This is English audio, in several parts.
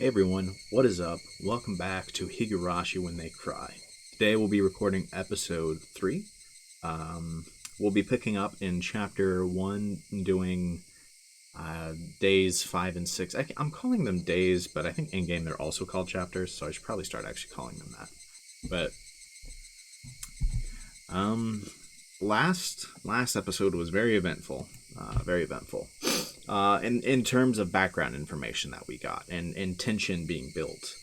Hey everyone, what is up? Welcome back to Higurashi When They Cry. Today we'll be recording episode 3. We'll be picking up in chapter 1, doing days 5 and 6. I'm calling them days, but I think in-game they're also called chapters, so I should probably start actually calling them that. But, last episode was very eventful. In terms of background information that we got and tension being built,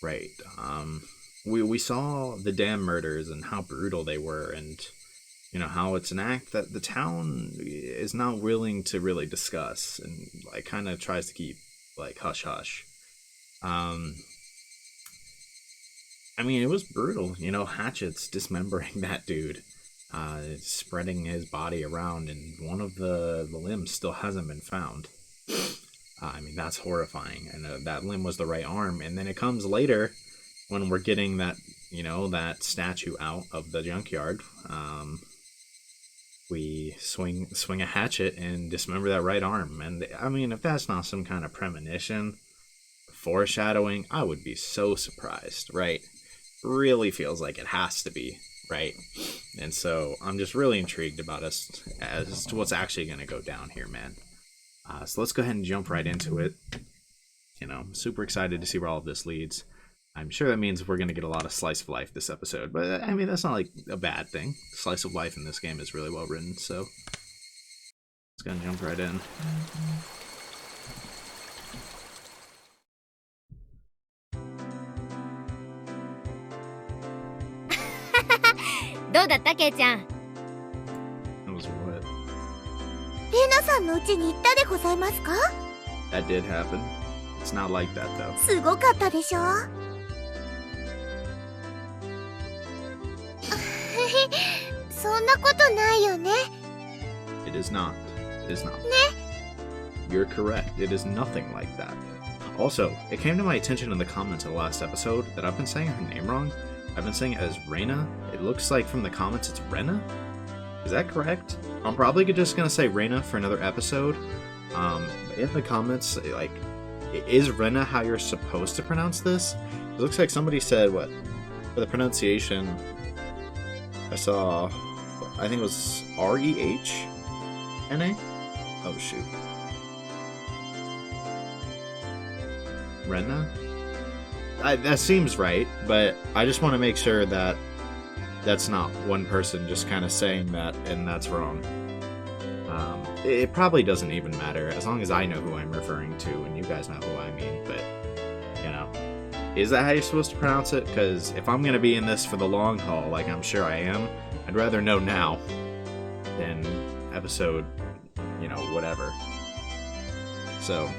right? We saw the damn murders and how brutal they were, and how it's an act that the town is not willing to really discuss, and like kind of tries to keep like hush hush. It was brutal, hatchets dismembering that dude. Spreading his body around, and one of the limbs still hasn't been found. That's horrifying. And that limb was the right arm. And then it comes later when we're getting that, that statue out of the junkyard. We swing a hatchet and dismember that right arm. And if that's not some kind of premonition, foreshadowing, I would be so surprised, right? Really feels like it has to be. Right, and so I'm just really intrigued about us as to what's actually going to go down here, man. So let's go ahead and jump right into it. Super excited to see where all of this leads. I'm sure that means we're going to get a lot of slice of life this episode, but that's not like a bad thing. Slice of life in this game is really well written, so let's go ahead and jump right in. どうだったケイちゃん That was what? レナさんの家に行ったでございますか That did happen. It's not like that though. すごかったでしょそんなことないよね It is not. It is not. ね You're correct. It is nothing like that. Also, it came to my attention in the comments of the last episode that I've been saying her name wrong. I've been saying it as Reina. It looks like from the comments it's Rena. Is that correct? I'm probably just gonna say Reina for another episode. In the comments, like, is Rena how you're supposed to pronounce this? It looks like somebody said, what? For the pronunciation, I saw, I think it was R-E-H-N-A? Oh, shoot. Rena? That seems right, but I just want to make sure that that's not one person just kind of saying that and that's wrong. It probably doesn't even matter as long as I know who I'm referring to and you guys know who I mean, but, is that how you're supposed to pronounce it? Because if I'm going to be in this for the long haul, like I'm sure I am, I'd rather know now than episode, whatever. So...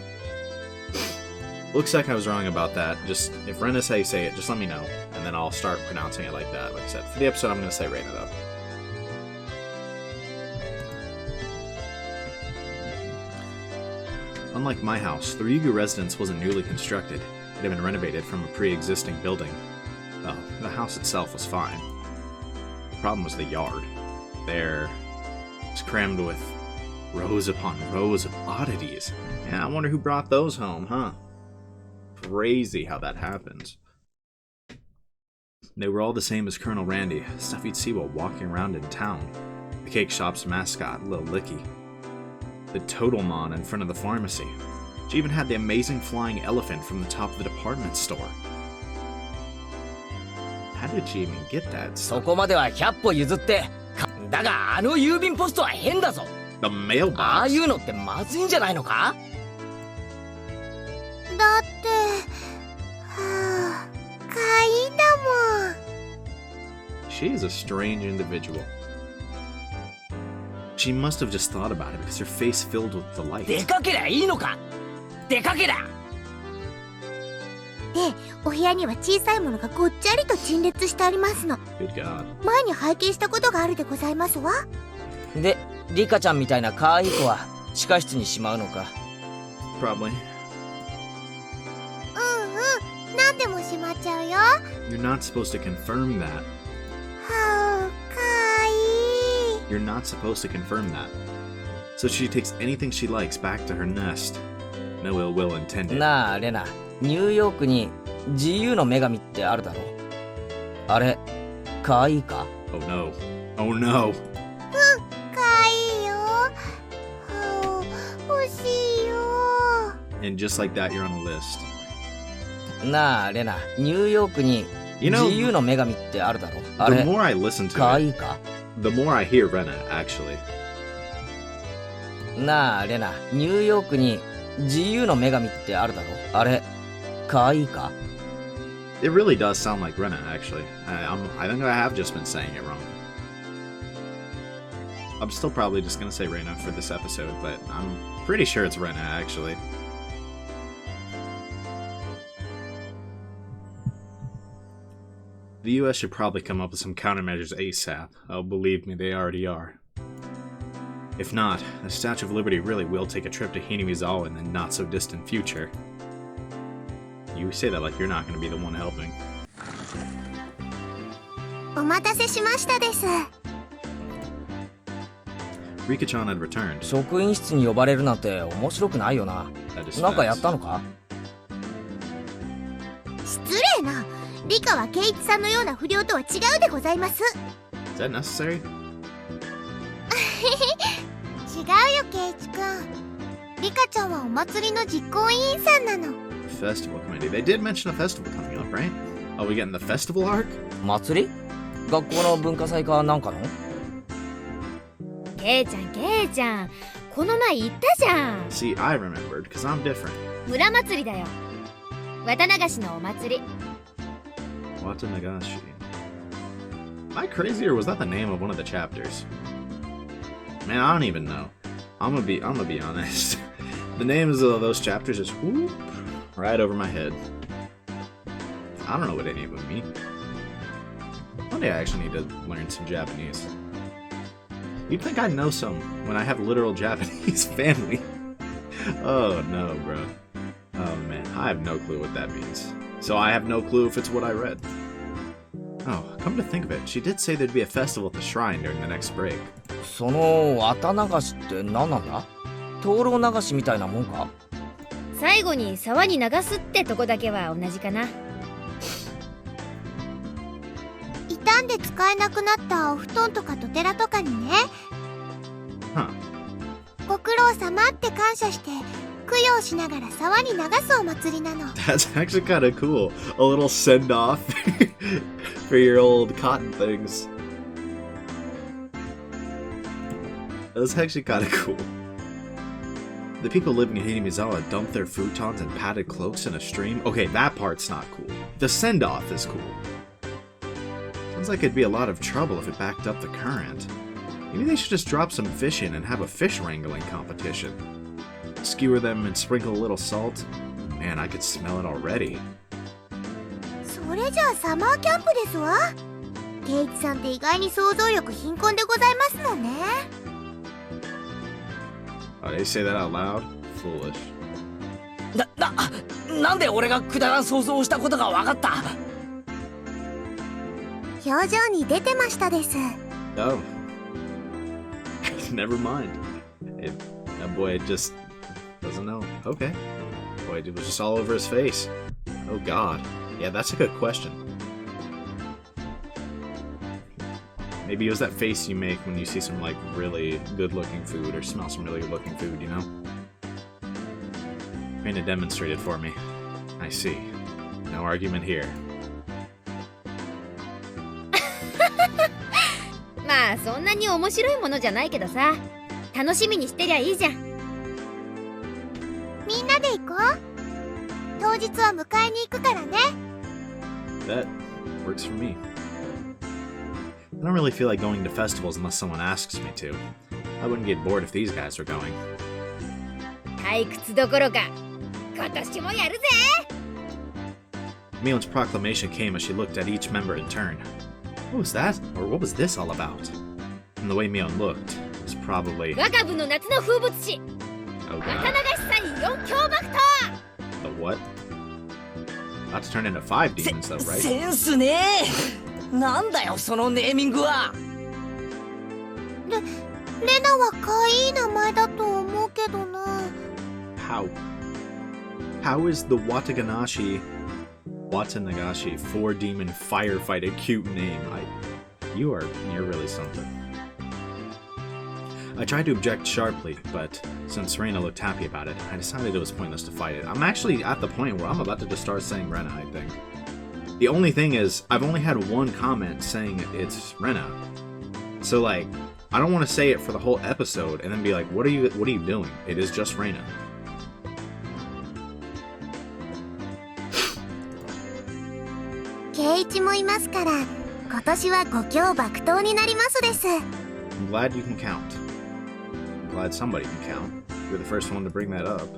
Looks like I was wrong about that. Just, if Rena's how you say it, just let me know, and then I'll start pronouncing it like that. Like I said, for the episode, I'm going to say Reina, though. Unlike my house, the Ryugu residence wasn't newly constructed. It had been renovated from a pre-existing building. Well, the house itself was fine. The problem was the yard. There, it was crammed with rows upon rows of oddities. Yeah, I wonder who brought those home, huh? Crazy how that happens. They were all the same as Colonel Randy, stuff you'd see while walking around in town. The cake shop's mascot, Lil Licky. The Totalmon in front of the pharmacy. She even had the amazing flying elephant from the top of the department store. How did she even get that そ stuff? こまでは100歩譲ってだが郵便ポストは変だぞ The mailbox? ああいうのってまずいんじゃないのかだってはあかいんだもん She is a strange individual. She must have just thought about it because her face filled with delight. 出かけりゃいいのか出かけりゃでお部屋には小さいものがごっちゃりと陳列してありますの Good God. 前に拝見したことがあるでございますわでリカちゃんみたいな可愛い子は地下室にしまうのか Probably. 何でもしまっちゃうよ You're not supposed to confirm that. はあかわいい You're not supposed to confirm that. So she takes anything she likes back to her nest. No ill will intended. なあレナニューヨークに自由の女神ってあるだろ。あれ、かわいいか？ Oh no. Oh no. かわいいよ。欲しいよ。 And just like that, you're on a list. なあ、レナ、ニューヨークに You 自 know, 由の女神ってあるだろ。あ the れ、 more I listen かわ to い it, いか？ the more I hear Rena, actually. なあ、レナ、ニューヨークに自由の女神ってあるだろ。あれ、かわいいか？ It really does sound like Rena, actually. I think I have just been saying it wrong. I'm still probably just gonna say Rena for this episode, but I'm pretty sure it's Rena, actually. The US should probably come up with some countermeasures ASAP. Oh, believe me, they already are. If not, the Statue of Liberty really will take a trip to Hinamizawa in the not-so-distant future. You say that like you're not going to be the one helping. お待たせしましたです。 Rika-chan had returned. 職員室に呼ばれるなんて面白くないよな。 That is なんかやっ facts. たのか？失礼な。リカはケイチさんのような不良とは違うでございます。 Is that necessary? 違うよ、ケイチくん。リカちゃんはお祭りの実行委員さんなの。 Festival committee. They did mention a festival coming up, right? Oh, we getting the festival arc? 祭り？学校の文化祭かなんかの？ケイちゃん、この前言ったじゃん。 See, I remembered, because I'm different. 村祭りだよ。綿流しのお祭り。Watanagashi. Am I crazy, or was that the name of one of the chapters? Man, I don't even know. I'm gonna be honest. The names of those chapters just whoop right over my head. I don't know what any of them mean. One day I actually need to learn some Japanese. You'd think I'd know some when I have literal Japanese family. Oh no, bro. Oh man, I have no clue what that means. So I have no clue if it's what I read. Oh, come to think of it, she did say there'd be a festival at the shrine during the next break. その綿流しって何なんだ？灯籠流しみたいなもんか？最後に沢に流すってとこだけは同じかな。傷んで使えなくなったお布団とかドテラとかにね。Huh. ご苦労様って感謝して供養しながら沢に流すお祭りなの。 That's actually kind of cool. A little send-off for your old cotton things. That's actually kind of cool. The people living in Hinamizawa dump their futons and padded cloaks in a stream. Okay, that part's not cool. The send-off is cool. Sounds like it'd be a lot of trouble if it backed up the current. Maybe they should just drop some fish in and have a fish wrangling competition. Skewer them and sprinkle a little salt. Man, I could smell it already. それじゃあサマーキャンプですわ。ケイチさんって意外に想像力貧困でございますのね。 Oh, they say that out loud? Foolish. なんで俺がくだらん想像をしたことが分かった？表情に出てましたです。 Oh. Never mind. That boy just doesn't know. Okay. Boy, it was just all over his face. Oh god. Yeah, that's a good question. Maybe it was that face you make when you see some, like, really good-looking food or smell some really good-looking food, you know? Trying to demonstrate it for me. I see. No argument here. まあそんなに面白いものじゃないけどさ、楽しみにしてりゃいいじゃん。みんなで行こう。当日は迎えに行くからね。 That works for me. I don't really feel like going to festivals unless someone asks me to. I wouldn't get bored if these guys were going. 退屈どころか今年もやるぜ。 Mion's proclamation came as she looked at each member in turn. What was that? Or what was this all about? And the way Mion looked was probably... 我が部の夏の風物詩 Oh 綿 god. 流し祭4強爆闘。 The what? Not to turn into 5 demons though, right? センスねえ。なんだよそのネーミングは。レナは可愛い名前だと思うけどな。How is the Watanagashi 4-demon firefight a cute name? You're really something. I tried to object sharply, but since Reina looked happy about it, I decided it was pointless to fight it. I'm actually at the point where I'm about to just start saying Rena, I think. The only thing is, I've only had one comment saying it's Rena. So like, I don't want to say it for the whole episode and then be like, what are you doing? It is just Reina. Keiichi もいますから、今年は5強爆投になりますです。I'm glad you can count. I'm glad somebody can count. You're the first one to bring that up.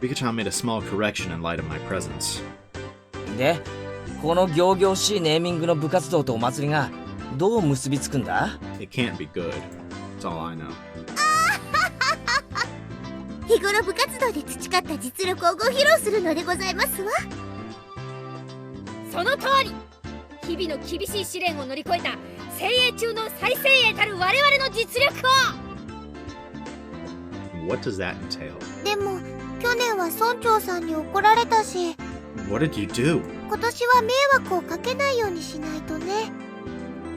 Pikachu made a small correction in light of my presence. で、この仰々しいネーミングの部活動とお祭りがどう結びつくんだ？ It can't be good. That's all I know. 日頃部活動で培った実力をご披露するのでございますわ。その通り。日々の厳しい試練を乗り越えた精鋭中の最精鋭たる我々の実力を。What does that entail? でも去年は村長さんに怒られたし。What did you do? 今年は迷惑をかけないようにしないとね。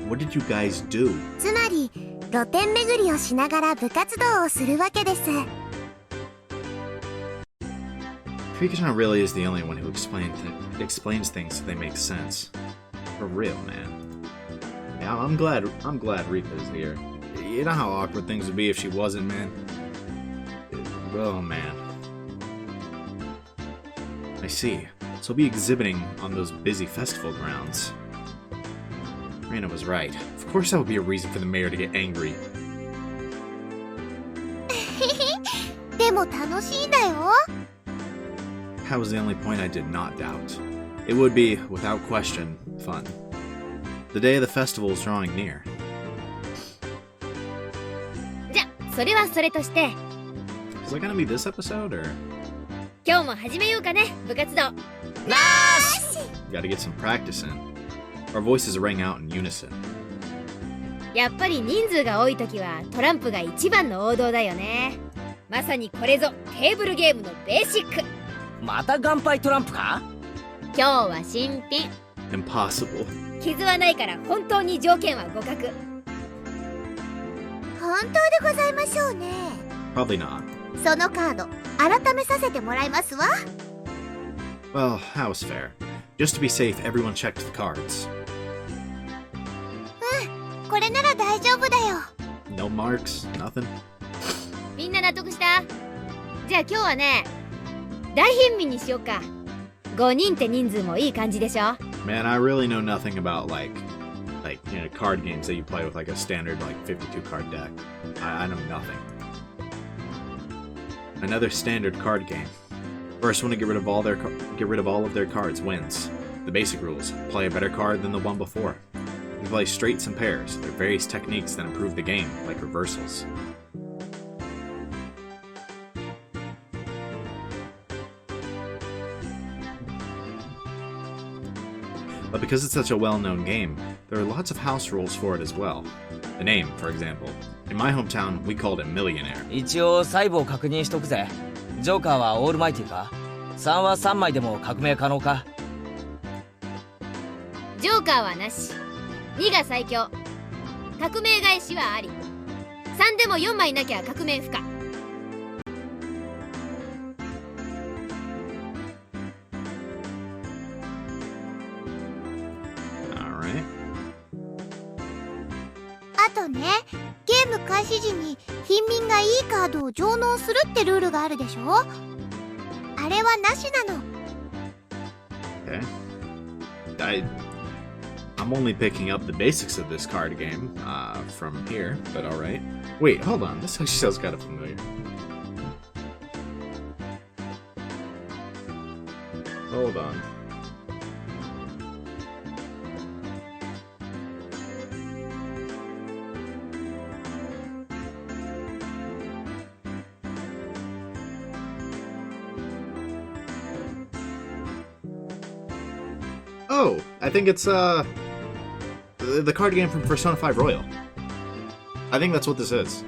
What did you guys do? つまり露店巡りをしながら部活動をするわけです。Pikachu really is the only one who explains things so they make sense. For real, man. Yeah, I'm glad Rika's here. You know how awkward things would be if she wasn't, man. Oh, man. I see. So we'll be exhibiting on those busy festival grounds. Reina was right. Of course that would be a reason for the mayor to get angry. でも楽しいんだよ。That was the only point I did not doubt. It would be, without question, fun. The day of the festival is drawing near. じゃ、それはそれとして。Is it gonna be this episode, or? 今日も始めようかね、部活動。なーし Gotta get some practice in. Our voices rang out in unison. やっぱり人数が多いときはトランプが一番の王道だよね。まさにこれぞテーブルゲームのベーシック。また乾杯トランプか？今日は新品。Impossible. 傷はないから本当に条件は互角。本当でございましょうね。Probably not. そのカード改めさせてもらいますわ。Well, that was fair. Just to be safe, everyone checked the cards. これなら大丈夫だよ。 No marks, nothing. みんな納得した？じゃあ今日はね、大貧民にしようか。5人って人数もいい感じでしょ？ Man, I really know nothing about card games that you play with like a standard 52 card deck. I know nothing. Another standard card game. First one to get rid of all of their cards wins. The basic rules: play a better card than the one before. You play straights and pairs. There are various techniques that improve the game, like reversals. But because it's such a well-known game, there are lots of house rules for it as well. The name, for example. In my hometown, we called it Millionaire. 一応細部を確認しとくぜ。ジョーカーはオールマイティか？3は3枚でも革命可能か？ジョーカーはなし。2が最強。革命返しはあり。3でも4枚なきゃ革命不可。Alright. あとね、ゲーム開始時に貧民がいいカードを上納するってルールがあるでしょ？あれはなしなの。Okay. I'm only picking up the basics of this card game from here, but alright. Wait, hold on. This actually sounds kind of familiar. Hold on. Oh, I think it's the card game from Persona 5 Royal. I think that's what this is.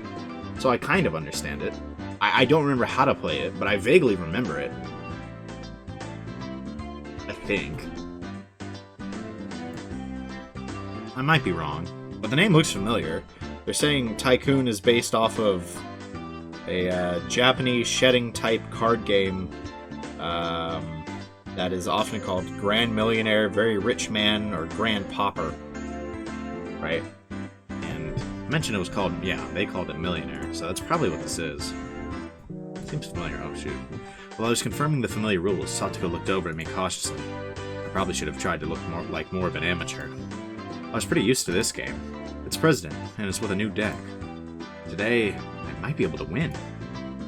So I kind of understand it. I don't remember how to play it, but I vaguely remember it. think. I might be wrong, but the name looks familiar. They're saying Tycoon is based off of a Japanese shedding-type card game that is often called Grand Millionaire, Very Rich Man, or Grand Pauper. Right? And I mentioned it was called, yeah, they called it Millionaire, so that's probably what this is. Seems familiar, oh shoot. While I was confirming the familiar rules, Satoko looked over at me cautiously. I probably should have tried to look more of an amateur. I was pretty used to this game. It's President, and it's with a new deck. Today, I might be able to win.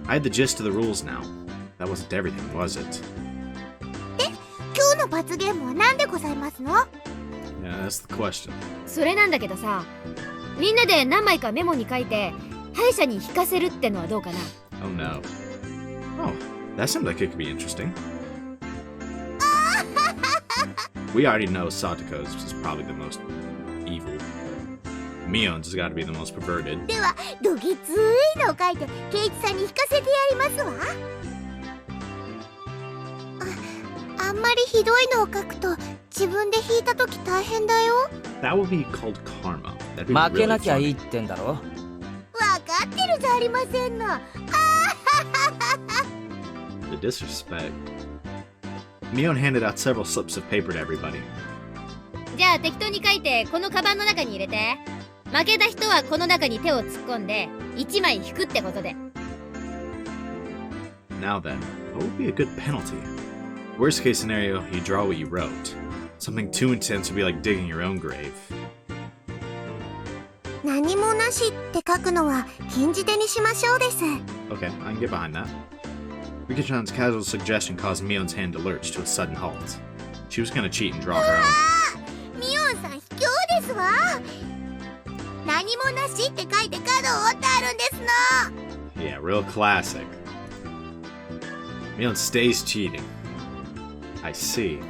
I had the gist of the rules now. That wasn't everything, was it? 今日の罰ゲームは何でございますの？ Yeah, that's the question. それなんだけどさ、みんなで何枚かメモに書いて歯医者に引かせるってのはどうかな？ Oh no. Oh, that seemed like it could be interesting. We already know Satoko's is probably the most evil. Mion's has got to be the most perverted. ではどぎついのを書いてケイチさんに引かせてやりますわ。あんまりひどいのを書くと自分で引いたとき大変だよ。 That would be called karma. That'd be 負け really なきゃいい funny. ってんだろ。わかってるじゃありませんの。The disrespect. Mion handed out several slips of paper to everybody. じゃあ適当に書いてこのカバンの中に入れて。負けた人はこの中に手を突っ込んで1枚引くってことで。 Now then, what would be a good penalty? Worst case scenario, you draw what you wrote. Something too intense would be like digging your own grave. 何もなしって書くのは禁じ手にしましょうです。 Okay, I can get behind that. Rika-chan's casual suggestion caused Mion's hand to lurch to a sudden halt. She was gonna cheat and draw her own. ミオンさん卑怯ですわ。何もなしって書いて角を折ってあるんですの。 Yeah, real classic. Mion stays cheating. I see.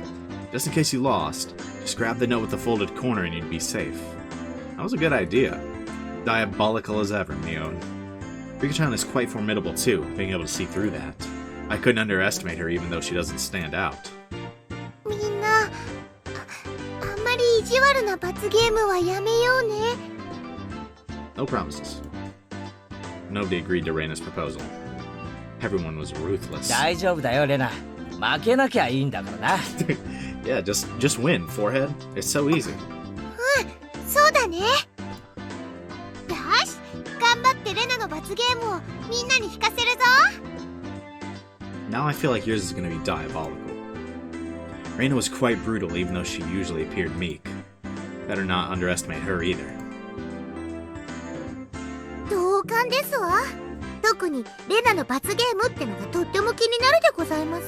Just in case you lost, just grab the note with the folded corner and you'd be safe. That was a good idea. Diabolical as ever, Mion. Rika-chan is quite formidable too, being able to see through that. I couldn't underestimate her even though she doesn't stand out. みんな、あんまり意地悪な罰ゲームはやめようね。 No promises. Nobody agreed to Reina's proposal. Everyone was ruthless. 大丈夫だよレナ。負けなきゃいいんだからな。Yeah, just win, forehead. It's so easy. そうだね。よし、頑張ってレナの罰ゲームをみんなに引かせるぞ。 Now I feel like yours is going to be diabolical. Reina was quite brutal even though she usually appeared meek. Better not underestimate her either. 同感ですわ。特にレナの罰ゲームってのがとっても気になるでございます。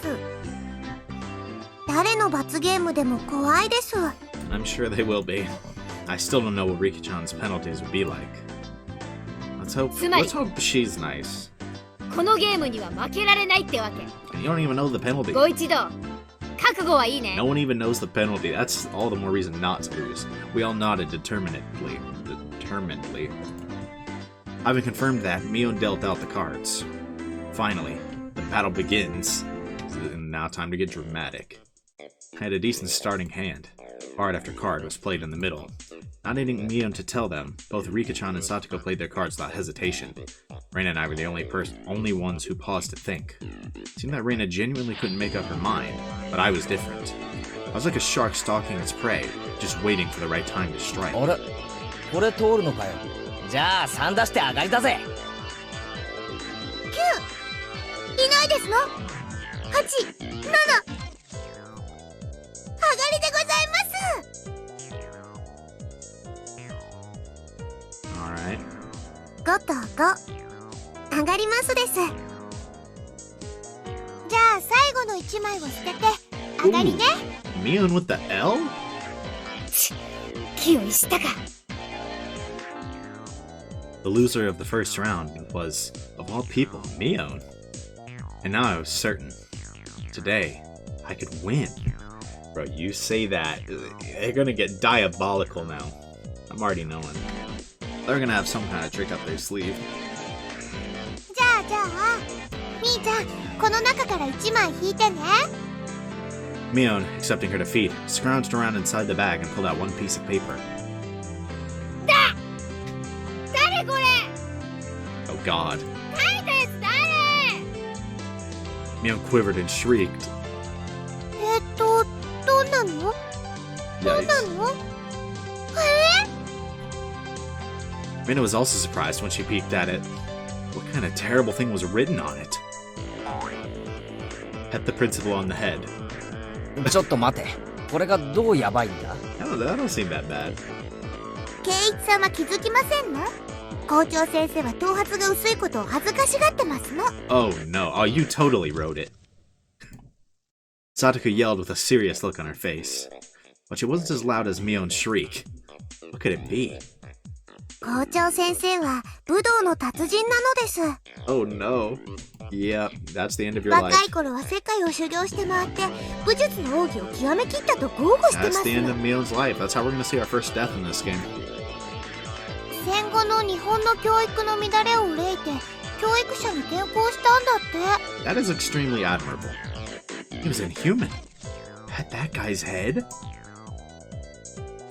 誰の罰ゲームでも怖いです。 I'm sure they will be. I still don't know what Rika-chan's penalties would be like. Let's hope she's nice. このゲームには負けられないってわけ。 You don't even know the penalty. ご一度覚悟はいいね。 No one even knows the penalty. That's all the more reason not to lose. We all nodded determinedly. Having confirmed that, Mion dealt out the cards. Finally, the battle begins. And now time to get dramatic. I had a decent starting hand. Card after card was played in the middle. Not needing Mion to tell them, both Rika-chan and Satoko played their cards without hesitation. Reina and I were the only ones who paused to think. It seemed that Reina genuinely couldn't make up her mind, but I was different. I was like a shark stalking its prey, just waiting for the right time to strike. あれこれ通るのかよ。じゃあ3出して上がりだぜ。9いないですの。8、7上がりでございます。 Alright. 5と5上がりますです。じゃあ最後の1枚を捨てて上がりね。 Mion with the L? 気をしたか。 The loser of the first round was, of all people, Mion. And now I was certain. Today, I could win. Bro, you say that, they're gonna get diabolical now. I'm already knowing. They're gonna have some kind of trick up their sleeve. じゃあみーちゃんこの中から1枚引いてね。Mion, accepting her defeat, scrounged around inside the bag and pulled out one piece of paper. 誰これ Oh god. 書いたやつ誰 Mion quivered and shrieked. どんなの Yikes. の Rena was also surprised when she peeked at it. What kind of terrible thing was written on it? Pet the principal on the head. ちょっと待て。これがどうやばいんだ？ That don't seem that bad. 圭一さんは気づきませんの？校長先生は頭髪が薄いことを恥ずかしがってますの。 Oh no. Oh, you totally wrote it. Satoko yelled with a serious look on her face. But she wasn't as loud as Mion's shriek. What could it be? 校長先生は武道の達人なのです。 Oh no. Yeah, that's the end of your life. 若い頃は世界を修行して回って武術の奥義を極めきったと豪語してま That's す the end の。 of Mion's life. That's how we're gonna see our first death in this game. 戦後の日本の教育の乱れを憂いて教育者に転校したんだって。 That is extremely admirable. He was inhuman. Pet that guy's head?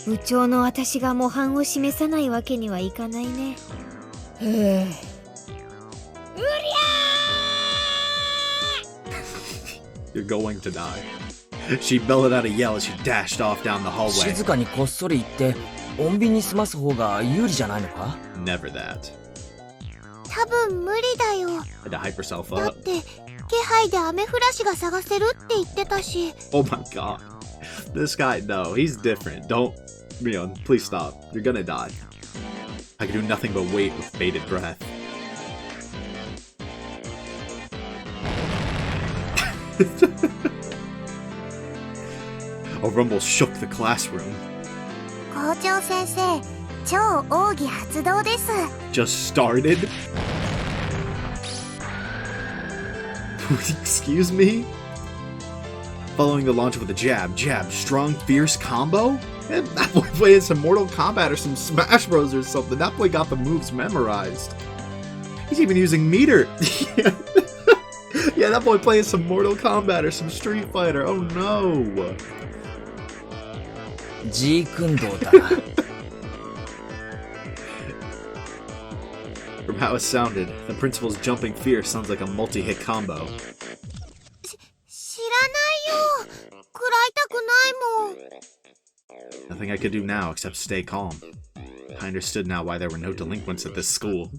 部長の私が模範を示さないわけにはいかないね。うりゃYou're going to die. She bellowed out a yell as she dashed off down the hallway. 静かにこっそり行って穏便に済ます方が有利じゃないのか？ Never that. 多分無理だよ。 Had to hype herself だっ up. て気配でアメフラシが探せるって言ってたし。 Oh my god. This guy, no, he's different. Don't, Mion, please stop. You're gonna die. I can do nothing but wait with bated breath. A rumble shook the classroom. 校長先生、超奥義発動です。 Just started? Excuse me? Following the launch with a jab, strong, fierce combo? Man, that boy playing some Mortal Kombat or some Smash Bros or something. That boy got the moves memorized. He's even using meter. Yeah, that boy playing some Mortal Kombat or some Street Fighter. Oh no. ジークンドーだ。From how it sounded, the principal's jumping fierce sounds like a multi-hit combo. 知らないよ。食らいたくないもん。 Nothing I could do now except stay calm. I understood now why there were no delinquents at this school.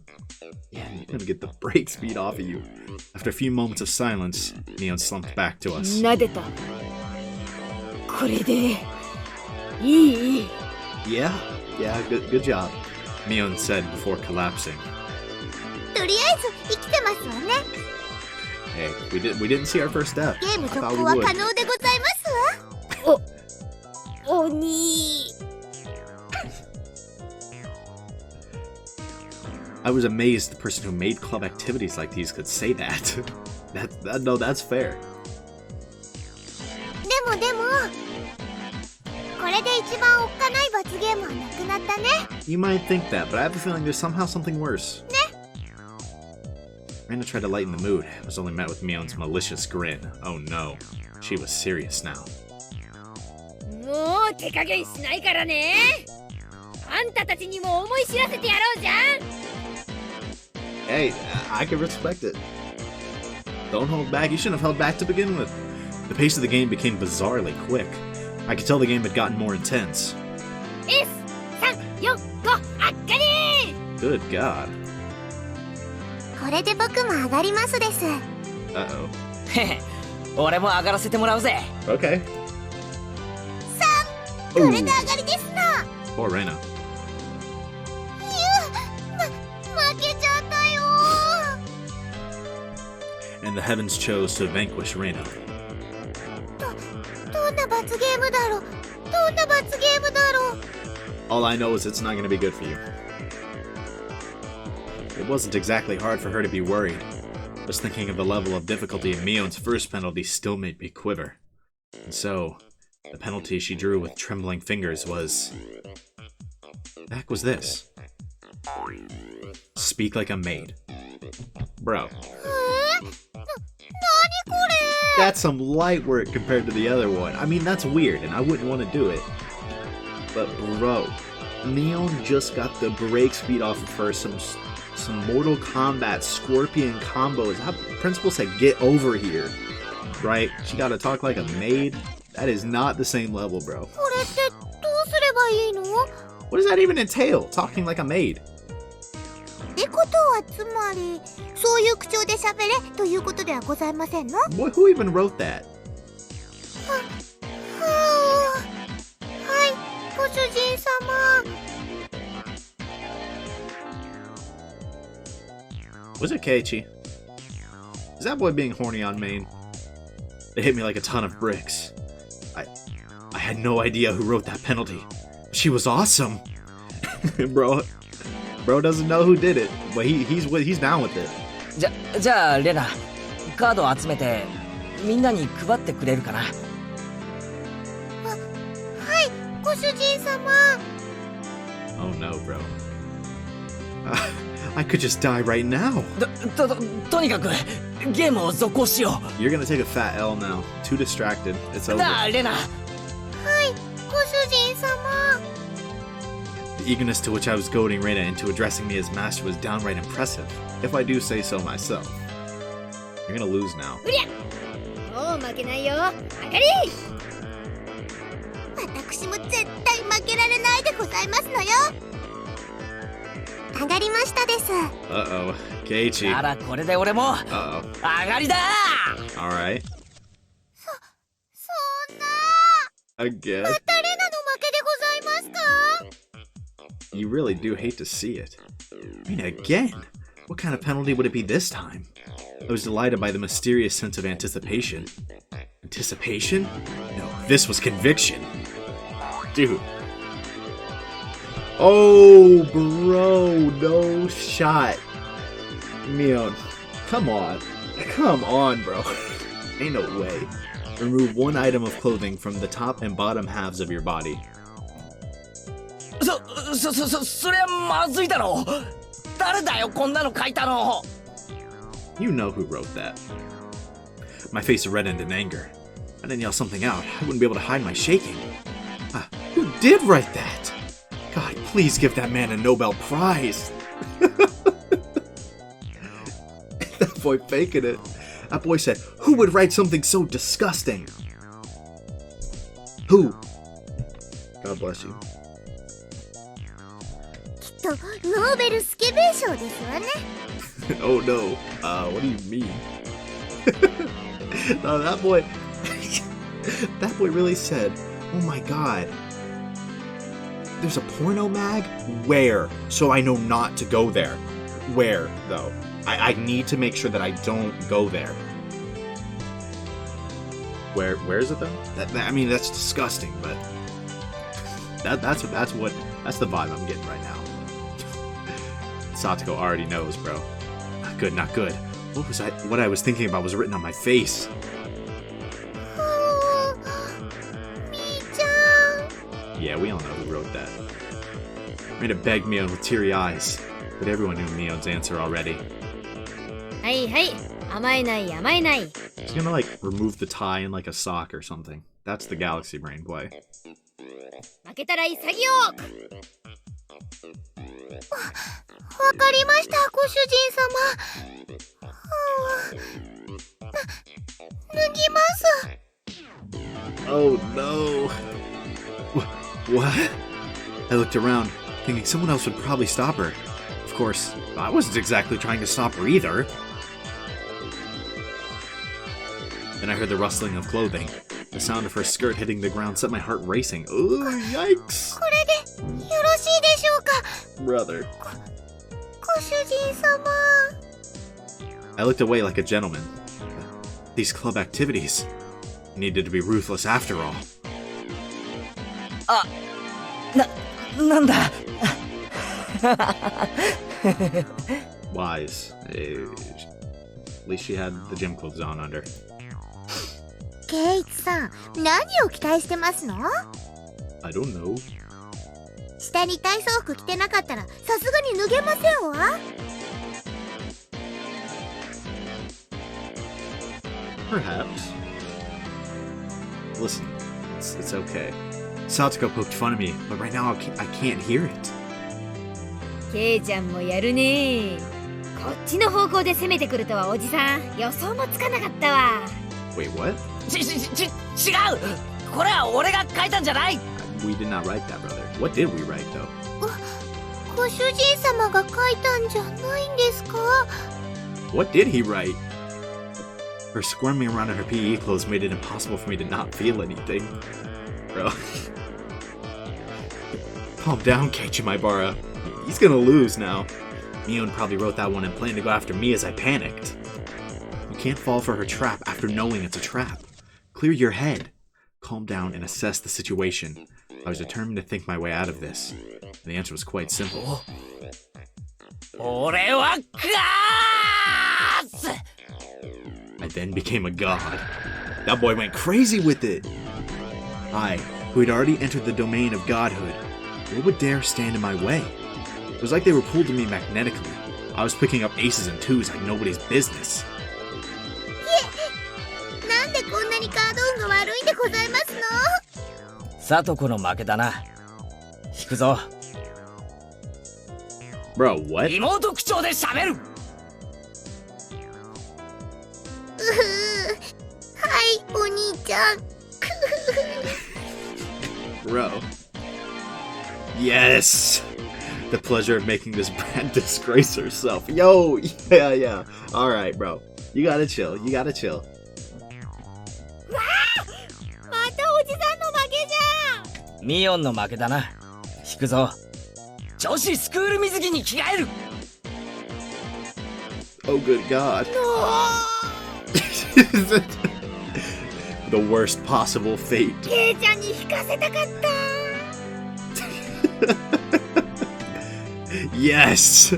Yeah, you're gonna get the brakes beat off of you. After a few moments of silence, Neon slumped back to us. なでた。これでいい Yeah, good job, Neon said before collapsing. とりあえず生きてますわね。 Hey, we didn't see our first death. ゲーム I 続 thought 行 we は would. 可能でございますわ。鬼 I was amazed the person who made club activities like these could say that. No, that's fair. でもこれで一番おっかない罰ゲームはなくなったね。 You might think that, but I have a feeling there's somehow something worse. Rena tried to lighten the mood, was only met with Mion's malicious grin. Oh no, she was serious now. もう手加減しないからね。あんたたちにも思い知らせてやろうじゃん。 Hey, I can respect it. Don't hold back. You shouldn't have held back to begin with. The pace of the game became bizarrely quick. I could tell the game had gotten more intense. S345あっかり Good God. これで僕も上がりますです。 Uh-oh. へへ、俺も上がらせてもらうぜ。 Okay. これで Ooh, 上がりですな。 poor Rena. 負けちゃったよ。 And the heavens chose to vanquish Rena. どんな罰ゲームだろう。どんな罰ゲームだろう。 All I know is it's not going to be good for you. It wasn't exactly hard for her to be worried. Just thinking of the level of difficulty in Mion's first penalty still made me quiver. And so, the penalty she drew with trembling fingers was... The heck was this? Speak like a maid. Bro. なにこれ。That's some light work compared to the other one. I mean, that's weird, and I wouldn't want to do it. But bro, Neon just got the break speed off of her. Some Mortal Kombat Scorpion combos. That principal said, "Get over here." Right? She gotta talk like a maid. That is not the same level, bro. これってどうすればいいの？ What does that even entail? Talking like a maid. ってことはつまりそういう口調で喋れということではございませんの？ Boy, who even wrote that? はい、ご主人様。 Was it Keiichi? Is that boy being horny on main? It hit me like a ton of bricks. I had no idea who wrote that penalty. She was awesome. Bro doesn't know who did it, but he's down with it. じゃあレナ、カードを集めてみんなに配ってくれるかな。はい、ご主人様。 Oh no, bro. I could just die right now. とにかくゲームを続行しよう。 You're gonna take a fat L now. Too distracted. It's over. なあレナ。はい、ご主人様。 The eagerness to which I was goading Reina into addressing me as master was downright impressive, if I do say so myself. You're gonna lose now. うりゃ、もう負けないよ。あかり。私も絶対負けられないでございますのよ。上がりましたです。 Uh-oh. Keiichi. ならこれで俺も Uh-oh. 上がりだ。 Alright. そんな。 Again. またレナの負けでございますか？ You really do hate to see it. I mean, again? What kind of penalty would it be this time? I was delighted by the mysterious sense of anticipation. Anticipation? No, this was conviction. Dude. Oh, bro, no shot. Neon, come on. Come on, bro. Ain't no way. Remove one item of clothing from the top and bottom halves of your body. そりゃまずいだろ。誰だよこんなの書いたの。 You know who wrote that. My face reddened in anger. I didn't yell something out. I wouldn't be able to hide my shaking. Who did write that? God, please give that man a Nobel Prize. That boy faking it. That boy said, who would write something so disgusting? Who? God bless you. きっとノーベルスケベー賞ですわね。Oh no. What do you mean? No, that boy really said, oh my god. There's a porno mag? Where? So I know not to go there. Where, though? I need to make sure that I don't go there. Where is it though? I mean, that's disgusting, but that's the vibe I'm getting right now. Satoko already knows, bro. Not good, not good. What I was thinking about was written on my face. みーちゃん。 Yeah, we all know who wrote that. Reina begged Mion with teary eyes, but everyone knew Mion's answer already. はいはい、甘えない甘えない。 She's gonna like remove the tie in like a sock or something. That's the Galaxy Brain play. 負けたら潔く。わかりました、ご主人様。脱ぎます。 Oh no. What? I looked around, thinking someone else would probably stop her. Of course, I wasn't exactly trying to stop her either. Then I heard the rustling of clothing. The sound of her skirt hitting the ground set my heart racing. Ooh, yikes. これでよろしいでしょうか、 Brother. ご主人様。 I looked away like a gentleman. These club activities needed to be ruthless after all. なんだ。 Wise. At least she had the gym clothes on under. ケイチさん、何を期待してますの？ I don't know. 下に体操服着てなかったらさすがに脱げませんわ。 Perhaps. Listen, it's okay. Satoko poked fun of me, but right now I can't hear it. ケイちゃんもやるね。こっちの方向で攻めてくるとはおじさん予想もつかなかったわ。 Wait, what? 違う。これは俺が書いたんじゃない。 We did not write that, brother. What did we write, though? ご主人様が書いたんじゃないんですか？ What did he write? Her squirming around in her PE clothes made it impossible for me to not feel anything. Bro. Calm down, Keiichi Maibara. He's gonna lose now. Mion probably wrote that one and planned to go after me as I panicked. You can't fall for her trap after knowing it's a trap. Clear your head. Calm down and assess the situation. I was determined to think my way out of this. The answer was quite simple. 俺はガース I then became a god. That boy went crazy with it. I, who had already entered the domain of godhood, what would dare stand in my way? It was like they were pulled to me magnetically. I was picking up aces and twos like nobody's business. なんでこんなにカード運が悪いんでございますの？サトコの負けだな。引くぞ。 Bro, what? 妹口調で喋る。はい、お兄ちゃん。Bro. Yes! The pleasure of making this brat disgrace herself. Yo, yeah. Alright, bro. You gotta chill. またおじさんの負けじゃん。ミオンの負けだな。引くぞ。女子スクール水着に着替える。 Oh, good God. The worst possible fate. ケイちゃんに引かせたかった。Yes!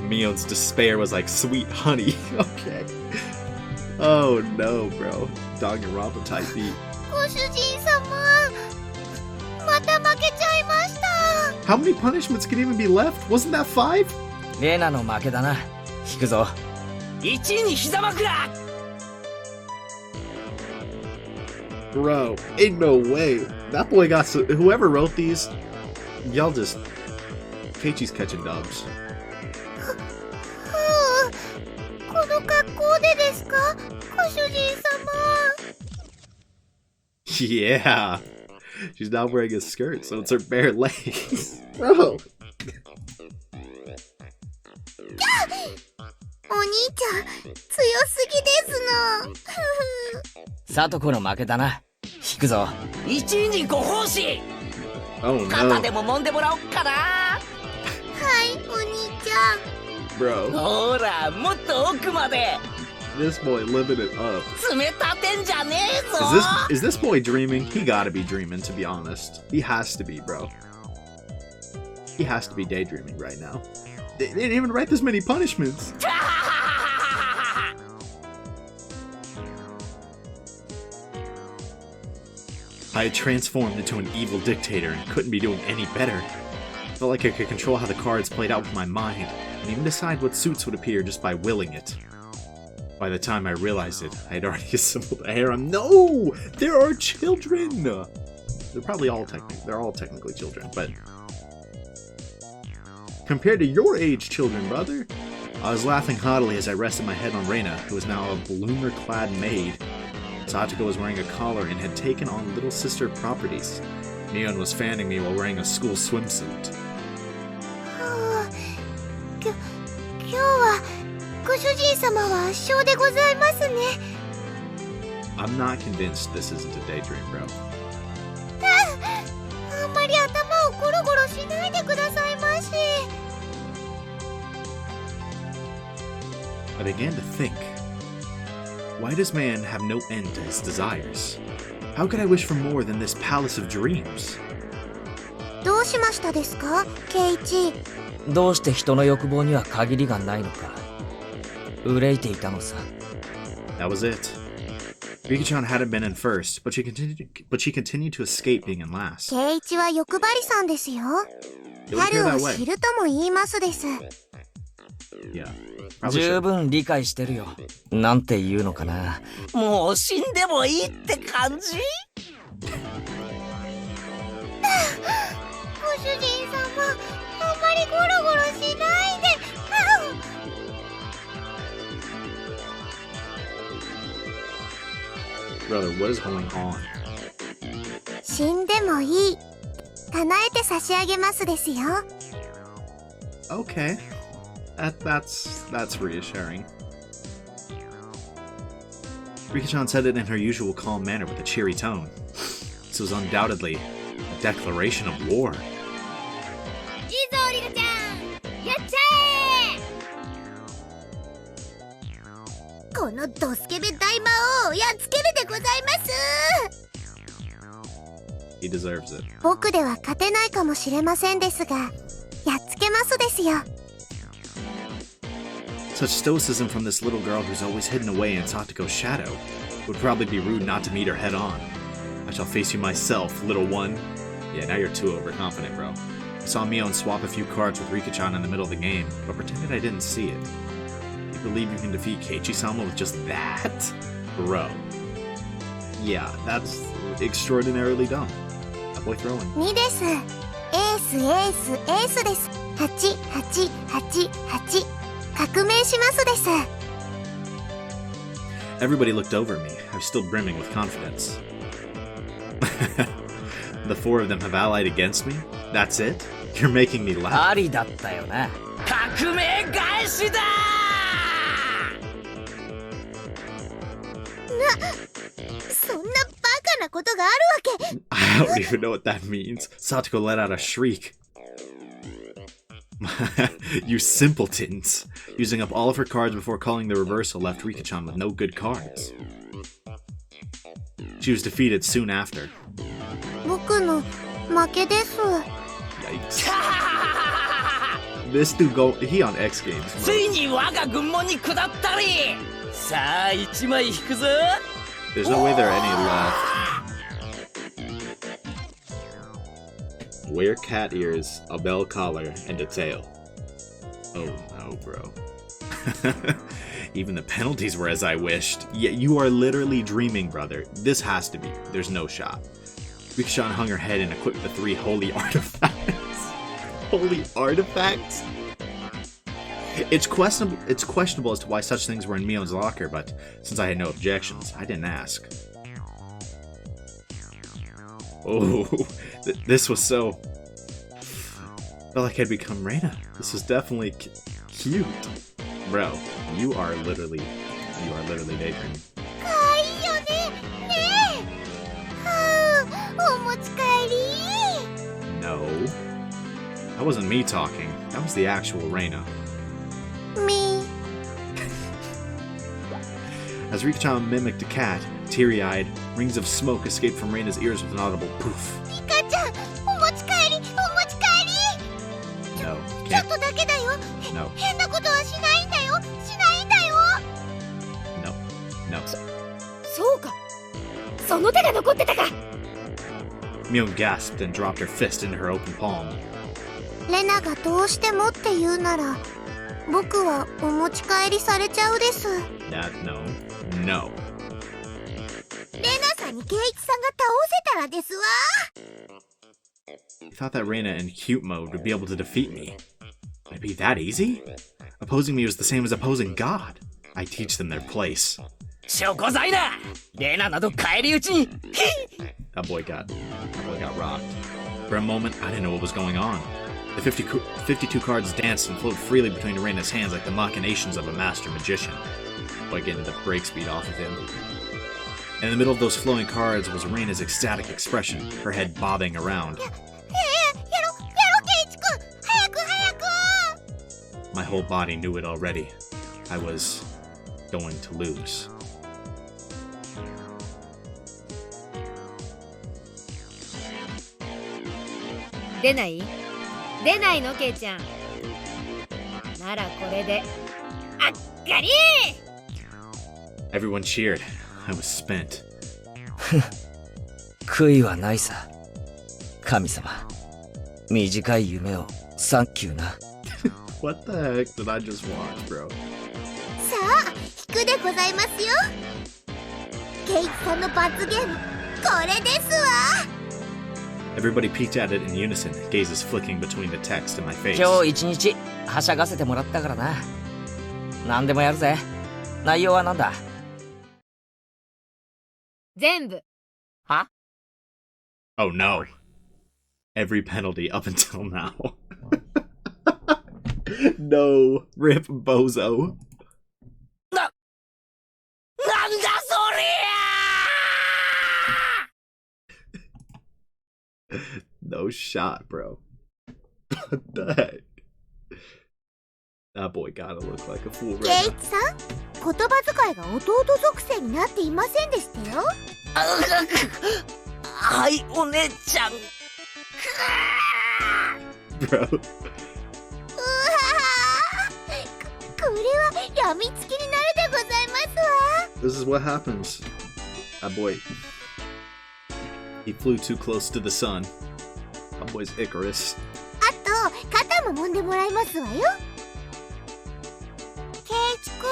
Mion's despair was like sweet honey. Okay. Oh no, bro. Danganronpa type beat. ご主人様、また負けちゃいました。 How many punishments could even be left? Wasn't that 5? レナの負けだな。引くぞ。1位に膝枕。 Bro, ain't no way. That boy got whoever wrote these, y'all just Keiichi's catching dubs. この格好でですか、ご主人様。 Yeah. She's not wearing a skirt, so it's her bare legs. Bro. お兄ちゃん、強すぎですの。サトコの負けだな。引くぞ。1位にご奉仕。 Oh 肩 no. でも揉んでもらおっかな。はい、お兄ちゃん。 Bro. ほら、もっと奥まで。 This boy living it up. 爪立てんじゃねえぞ。 Is this boy dreaming? He gotta be dreaming, to be honest. He has to be, bro. He has to be daydreaming right now. They didn't even write this many punishments. I had transformed into an evil dictator and couldn't be doing any better. Felt like I could control how the cards played out with my mind, and even decide what suits would appear just by willing it. By the time I realized it, I had already assembled a harem. No! There are children! They're probably all technically children, but... Compared to your age children, brother! I was laughing haughtily as I rested my head on Reina, who was now a bloomer-clad maid. Satoko was wearing a collar and had taken on little sister properties. Mion was fanning me while wearing a school swimsuit. 今日はご主人様は圧勝でございますね。 I'm not convinced this isn't a daydream, bro. あんまり頭をゴロゴロしないでくださいまし。 I began to think. Why does man have no end to his desires? How could I wish for more than this palace of dreams? どうしましたですか、ケイイチ。どうして人の欲望には限りがないのか。憂いていたのさ。 That was it. Rika-chan hadn't been in first, but she continued to escape being in last. ケイイチは欲張りさんですよ。 It would appear 春 that を way. 知るとも言いますです。 Yeah. Probably 十 should. 分理解してるよ。なんて言うのかな。もう死んでもいいって感じ。ご主人様、あんまりゴロゴロしないで。Brother, what is going on? 死んでもいい。叶えて差し上げますですよ。Okay. That's reassuring. Rika-chan said it in her usual calm manner with a cheery tone. This was undoubtedly a declaration of war. いいぞリカちゃん、やっちゃえ。このドスケベ大魔王やっつけるでございます。 He deserves it. 僕では勝てないかもしれませんですが、やっつけますですよ。 Such stoicism from this little girl who's always hidden away in Satoko's shadow. Would probably be rude not to meet her head on. I shall face you myself, little one. Yeah, now you're too overconfident, bro. I saw Mion swap a few cards with Rika-chan in the middle of the game, but pretended I didn't see it. You believe you can defeat Keiichi-sama with just that? Bro. Yeah, that's extraordinarily dumb. That boy throwing. 2です。エースエースエースです。8888。革命しますです。 Everybody looked over at me. I was still brimming with confidence. The four of them have allied against me? That's it? You're making me laugh. ありだったよな。革命返しだそんなバカなことがあるわけ。 I don't even know what that means. Satoko let out a shriek. You simpletons. Using up all of her cards before calling the reversal left Rika-chan with no good cards. She was defeated soon after. 僕の負けです。 Yikes. This dude he on X Games. ついに我が軍門に下ったりさあ一枚引くぞ There's no way there are any left. Wear cat ears, a bell collar, and a tail. Oh no, bro. Even the penalties were as I wished. Yeah, you are literally dreaming, brother. This has to be. There's no shot. Rika-chan hung her head and equipped the 3 holy artifacts. Holy artifacts? It's questionable as to why such things were in Mion's locker, but since I had no objections, I didn't ask. Oh, this was so... felt like I'd become Reina. This was definitely cute. Bro, you are literally daydreaming. かわいいよね。ねえ。はあ、お持ち帰り。 No. That wasn't me talking. That was the actual Reina. Me. As Rika-chan mimicked a cat, teary-eyed, rings of smoke escaped from Reina's ears with an audible poof. リカちゃん、お持ち帰り、お持ち帰り。 No, ちょっ can't. とだけだよ。 No, 変なことはしないんだよ。しないんだよ。 no, no. そうか、その手が残ってたか。 Mion gasped and dropped her fist into her open palm. レナがどうしてもって言うなら、僕はお持ち帰りされちゃうです。 No. レナさんにケイイチさんが倒せたらですわ。 I thought that Reina in cute mode would be able to defeat me. Would it be that easy? Opposing me was the same as opposing God. I teach them their place. 証拠罪だレナなど返り討ちに That boy got rocked. For a moment, I didn't know what was going on. The 52 cards danced and flowed freely between Reina's hands like the machinations of a master magician. Boy getting the break speed off of him. In the middle of those flowing cards was Reina's ecstatic expression, her head bobbing around. やろ、ケイイチくん。早く早く。 My whole body knew it already. I was going to lose. 出ない出ないのケイちゃん。ならこれであっかり Everyone cheered. I was spent. 悔いはないさ神様短い夢をサンキューな What the heck did I just watch, bro? さあ、引くでございますよ。ケイイチさんの罰ゲーム、これですわ。 Everybody peeked at it in unison, gazes flicking between the text and my face. 今日一日はしゃがせてもらったからな。何でもやるぜ。内容はなんだ？全部。は？ Oh no. Every penalty up until now. No. Rip Bozo. なんだそりゃNo shot, bro. What the heck? That boy gotta look like a fool ケ right イチさん、言葉遣いが弟属性になっていませんでしたよ。はい、お姉ちゃん。now. Bro. うわー、これはやみつきになるでございますわ。 This is what happens. That boy. He flew too close to the sun. That boy's Icarus. あと肩も揉んでもらいますわよ。ケイチくん、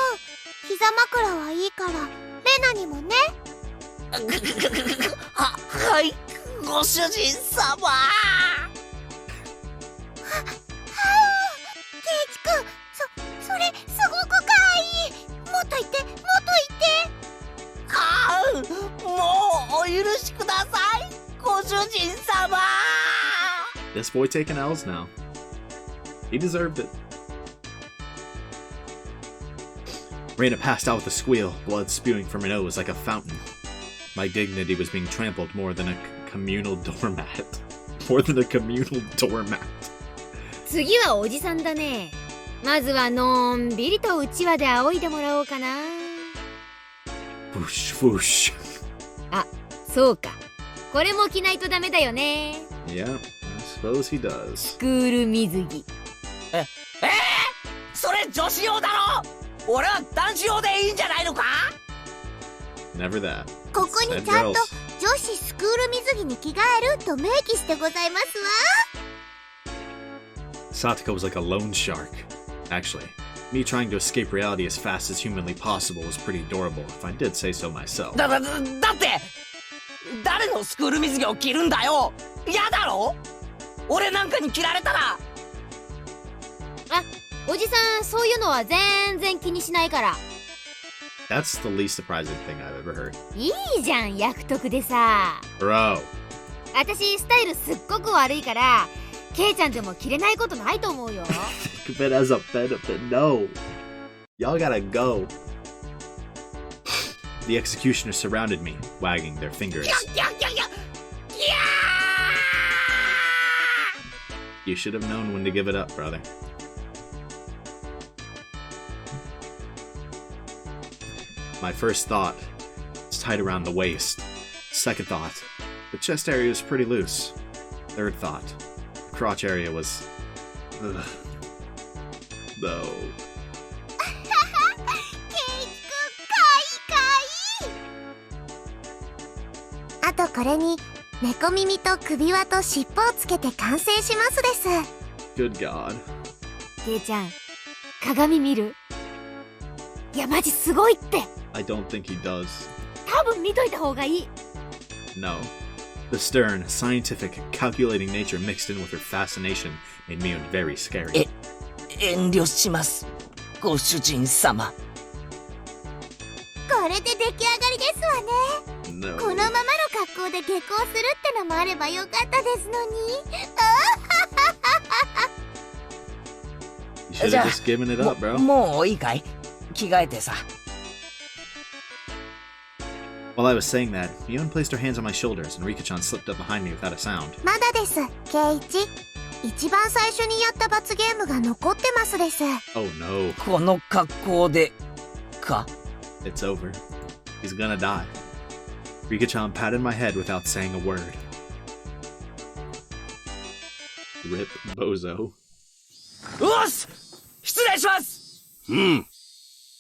膝枕はいいからレナにもね。はい、ご主人様。ケイチくん、それすごくかわいい。もっと言ってもっと言って。ああ、もうお許しください、ご主人様。This boy taking L's now. He deserved it. Raina passed out with a squeal, blood spewing from her nose like a fountain. My dignity was being trampled more than a communal doormat. More than a communal doormat. 次はおじさんだね。まずはのんびりとうちわで仰いでもらおうかな。 Whoosh, whoosh. あ、そうか。これも着ないとダメだよね。 Yeah, I suppose he does. スクール水着。それ女子用だろ。俺は男子用でいいんじゃないのか？ Never that. ここに Said ちゃんと girls. 女子スクール水着に着替えると明記してございますわ。 Satoko was like a loan shark. Actually, me trying to escape reality as fast as humanly possible was pretty adorable, if I did say so myself. だって誰のスクール水着を着るんだよ。嫌だろ？俺なんかに着られたら。あ、おじさんそういうのは全然気にしないから。 That's the least surprising thing I've ever heard. いいじゃん、役得でさ。 Bro. 私スタイルすっごく悪いから、ケイちゃんでも着れないことないと思うよ。 Think of it as a benefit. No. Y'all gotta go. The executioners surrounded me, wagging their fingers. いや You should have known when to give it up, brother. My first thought was tied around the waist. Second thought, the chest area was pretty loose. Third thought, the crotch area was... Ugh. No. ケイチくんかわいいかわいい。あとこれに猫耳と首輪と尻尾をつけて完成しますです。 Good God. ケイちゃん、鏡見る？いやマジすごいって。 I don't think he does. 多分見といた方がいい。 No. The stern, scientific, calculating nature mixed in with her fascination made me very scary. 遠慮します、ご主人様。これで出来上がりですわね。 No. このままの格好で下校するってのもあればよかったですのに。 You should have just given it up, bro. もういいかい？着替えてさ。While I was saying that, Mion placed her hands on my shoulders and Rika-chan slipped up behind me without a sound. まだです、ケイチ。一番最初にやった罰ゲームが残ってますです。 Oh no. この格好でか？ It's over. He's gonna die. Rika-chan patted my head without saying a word. Rip Bozo. よし、失礼します。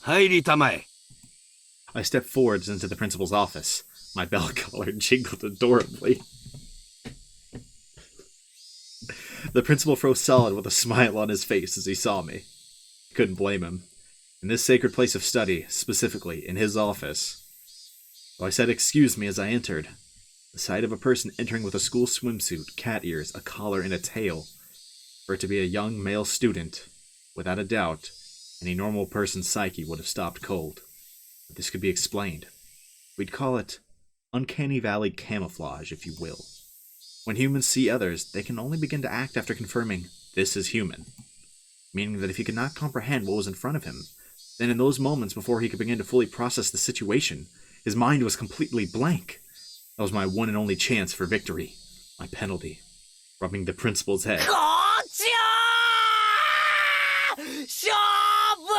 入りたまえ。 I stepped forwards into the principal's office. My bell collar jingled adorably. The principal froze solid with a smile on his face as he saw me. Couldn't blame him. In this sacred place of study, specifically in his office. So I said excuse me as I entered. The sight of a person entering with a school swimsuit, cat ears, a collar, and a tail. For it to be a young male student, without a doubt, any normal person's psyche would have stopped cold. But this could be explained. We'd call it uncanny valley camouflage, if you will. When humans see others, they can only begin to act after confirming, this is human. Meaning that if he could not comprehend what was in front of him, then in those moments before he could begin to fully process the situation, his mind was completely blank. That was my one and only chance for victory. My penalty. Rubbing the principal's head. こっちよー勝負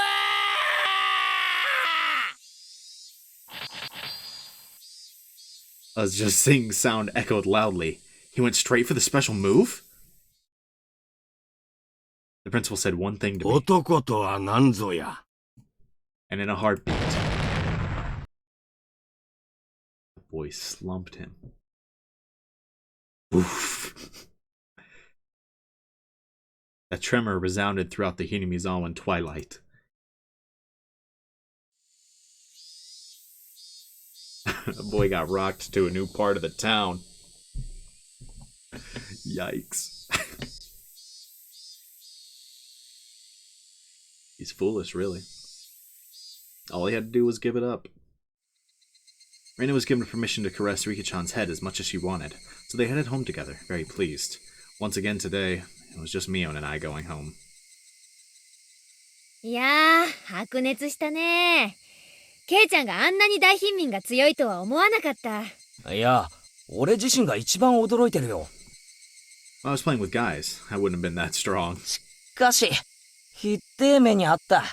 As just singing sound echoed loudly, he went straight for the special move? The principal said one thing to me, 男とは何ぞや。 and in a heartbeat, the boy slumped him. Oof. A tremor resounded throughout the Hinamizawa twilight. The boy got rocked to a new part of the town. Yikes. He's foolish, really. All he had to do was give it up. Reina was given permission to caress Rika-chan's head as much as she wanted, so they headed home together, very pleased. Once again today, it was just Mion and I going home. いやー、白熱したね。ケイちゃんがあんなに大貧民が強いとは思わなかった。いや、俺自身が一番驚いてるよ。I was playing with guys. I wouldn't have been that strong. しかし、ひってえ目にあった。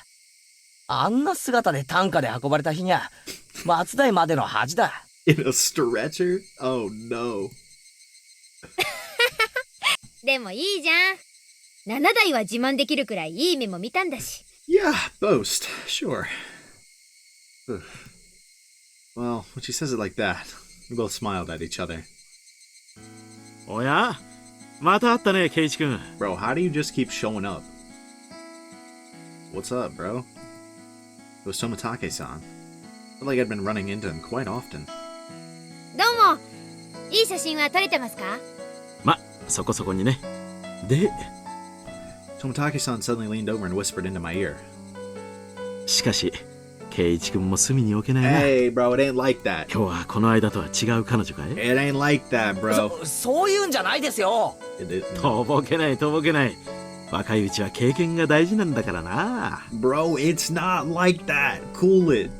あんな姿で担架で運ばれた日にゃ、松代までの恥だ。In a stretcher? Oh no. でもいいじゃん。7台は自慢できるくらいいい目も見たんだし。Yeah, boast. Sure. Well, when she says it like that, we both smiled at each other. おやまた会ったね、ケイチ君。 Bro, how do you just keep showing up? What's up, bro? It was Tomitake-san. I felt like I'd been running into him quite often. どうも。いい写真は撮れてますか？ま、そこそこにね。で、 Tomitake-san suddenly leaned over and whispered into my ear. しかし、ケイチ君も隅に置けないな。Hey, bro, it ain't like that. 今日はこの間とは違う彼女かい？ It ain't like that, bro. そういうんじゃないですよ。It is, とぼけないとぼけない。若いうちは経験が大事なんだからな。Bro, it's not like that. Cool it.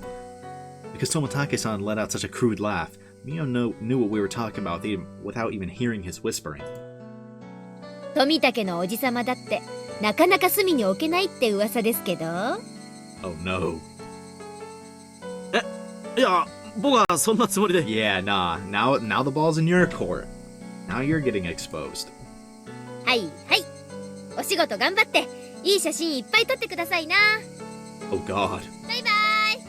Because Tomitake-san let out such a crude laugh, Mio knew what we were talking about without even hearing his whispering. 富武のおじさまだってなかなか隅に置けないって噂ですけど。Oh no. いや、僕はそんなつもりで。Yeah, nah. Now the ball's in your court. Now you're getting exposed. はいはい。お仕事頑張っていい写真いっぱい撮ってくださいな。 Oh god. バイバイ。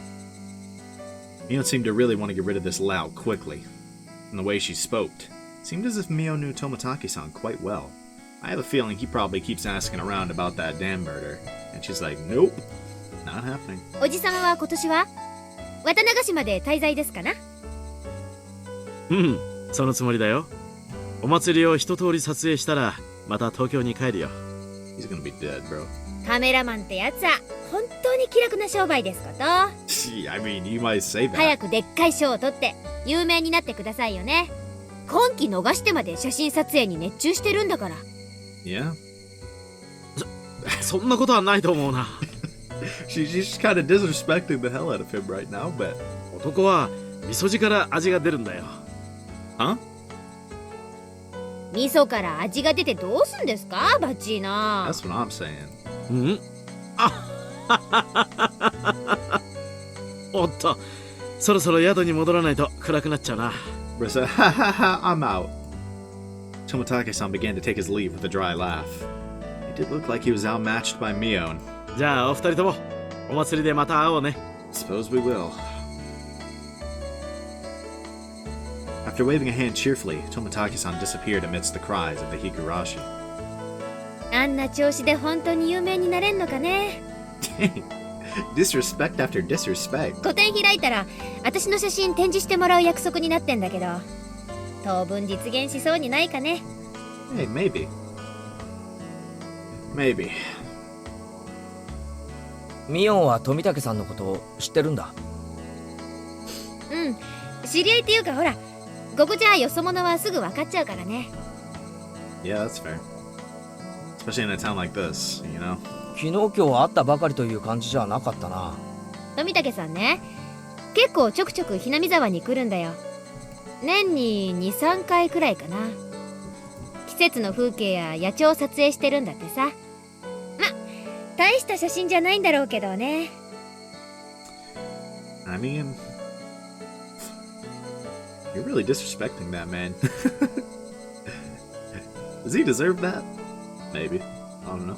Mio seemed to really want to get rid of this Lao quickly. And the way she spoke, it seemed as if Mio knew Tomitake-san quite well. I have a feeling he probably keeps asking around about that damn murder. And she's like, nope, not happening. おじさまは今年は渡長島で滞在ですかな？うん、そのつもりだよ。お祭りを一通り撮影したら、また東京に帰るよ。He's gonna be dead, bro. カメラマンってやつは本当に気楽な商売ですこと。Gee, I mean, you might say that. 早くでっかい賞を取って有名になってくださいよね。今期逃してまで写真撮影に熱中してるんだから。Yeah? そんなことはないと思うな。She's just kind of disrespecting the hell out of him right now, but... 男は味噌汁から味が出るんだよ。Huh? 味噌から味が出てどうすんですか、バチーナ。 That's what I'm saying. うんあおっと、そろそろ宿に戻らないと暗くなっちゃうな。Bro said, ha ha ha, I'm out. Tomitake-san began to take his leave with a dry laugh. It did look like he was outmatched by Mion. じゃあお二人ともお祭りでまた会おうね。Suppose we will. After waving a hand cheerfully, Tomitake-san disappeared amidst the cries of the Higurashi. あんな調子で本当に有名になれんのかね。Disrespect after disrespect. 個展開いたら私の写真展示してもらう約束になってんだけど。当分実現しそうにないかね。 Hey, maybe. Maybe. ミオンは富武さんのこと知ってるんだ。うん、知り合いっていうかほら、ここじゃよそ者はすぐ分かっちゃうからね。 Yeah, that's fair. Especially in a town like this, you know? 昨日今日会ったばかりという感じじゃなかったな。富武さんね、結構ちょくちょくひなみ沢に来るんだよ。年に 2,3 回くらいかな。季節の風景や野鳥を撮影してるんだってさ。ま、大した写真じゃないんだろうけどね。 I mean, you're really disrespecting that man. Does he deserve that? Maybe. I don't know.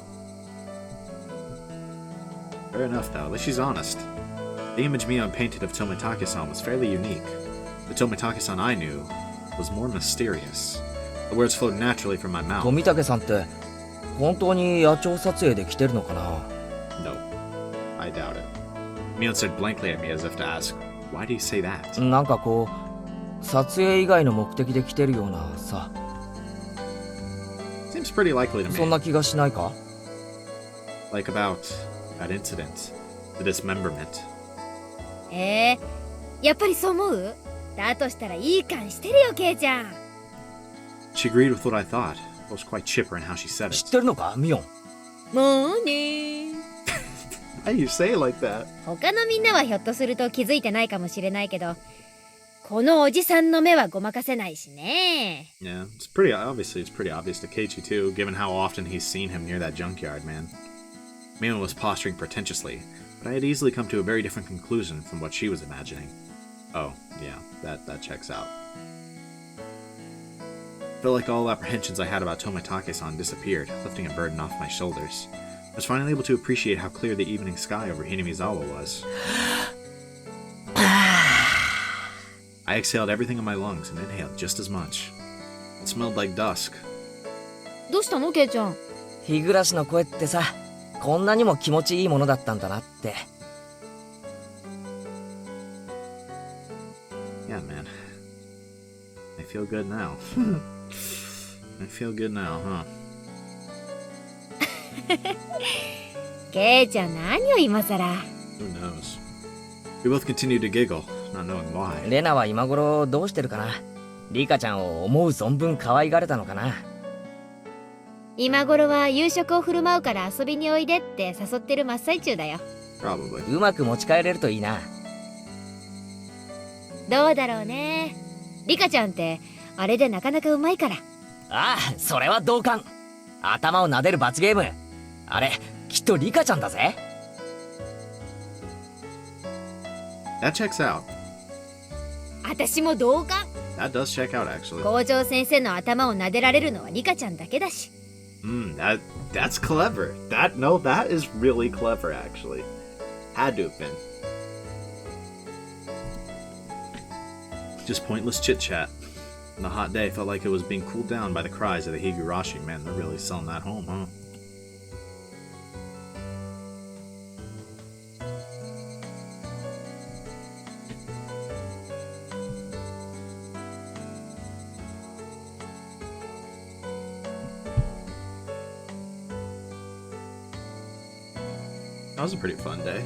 Fair enough, though. At least she's honest. The image Mion painted of Tomitake-san was fairly unique. The Tomitake-san I knew was more mysterious. The words flowed naturally from my mouth. 富武さんって本当に野鳥撮影で来てるのかな。 No, I doubt it. Mion stared blankly at me as if to ask, "Why do you say that?" なんかこう撮影以外の目的で来てるようなさ。 Seems pretty likely to そん me. な気がしないか。 Like about that incident, the dismemberment. やっぱりそう思う？だとしたらいい感してるよ、ケイちゃん。 She agreed with what I thought. I was quite chipper in how she said 知 it. ってるのかミオン。もうね。 Why do you say it like that? 他のみんなはひょっとすると気づいてないかもしれないけど、このおじさんの目はごまかせないしね。 Yeah, it's pretty obvious to Keiichi too, given how often he's seen him near that junkyard, man. Mion was posturing pretentiously, but I had easily come to a very different conclusion from what she was imagining. Oh, yeah, that checks out. I felt like all apprehensions I had about Tomitake-san disappeared, lifting a burden off my shoulders. I was finally able to appreciate how clear the evening sky over Hinamizawa was. I exhaled everything in my lungs and inhaled just as much. It smelled like dusk. どうしたの、ケイちゃん。日暮の声ってさ、こんなにも気持ちいいものだったんだなって。 Yeah, man. I feel good now. I feel good now, huh? ケイちゃん何よ今さら。 Who knows? We both continued to giggle, not knowing why. レナは今頃どうしてるかな。リカちゃんを思う存分可愛がれたのかな。今頃は夕食を振る舞うから遊びにおいでって誘ってる真っ最中だよ。 Probably. うまく持ち帰れるといいな。どうだろうね。リカちゃんってあれでなかなかうまいから。ああ、それは同感。頭を撫でる罰ゲーム。あれ、きっとリカちゃんだぜ。That checks out. 私も同感。 That does check out, actually. 校長先生の頭を撫でられるのはリカちゃんだけだし。That's clever. That is really clever, actually. Had to have been. Just pointless chit-chat. And the hot day felt like it was being cooled down by the cries of the Higurashi. Man, they're really selling that home, huh? That was a pretty fun day.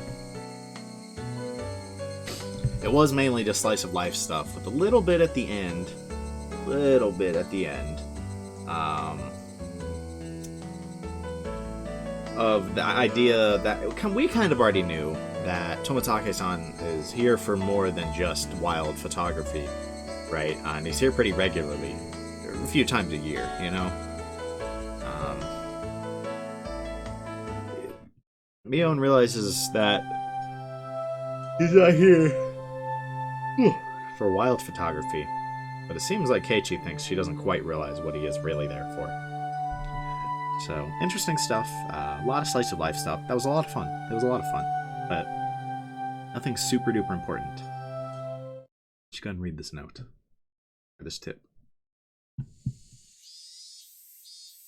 It was mainly just slice of life stuff, with a little bit at the end. Of the idea that we kind of already knew that Tomitake-san is here for more than just wild photography, right? And he's here pretty regularly, a few times a year, you know? Mion realizes that he's not here for wild photography, but it seems like Keiichi thinks she doesn't quite realize what he is really there for. So, interesting stuff. A lot of slice of life stuff. That was a lot of fun. It was a lot of fun, but nothing super duper important. Just go ahead and read this note, or this tip.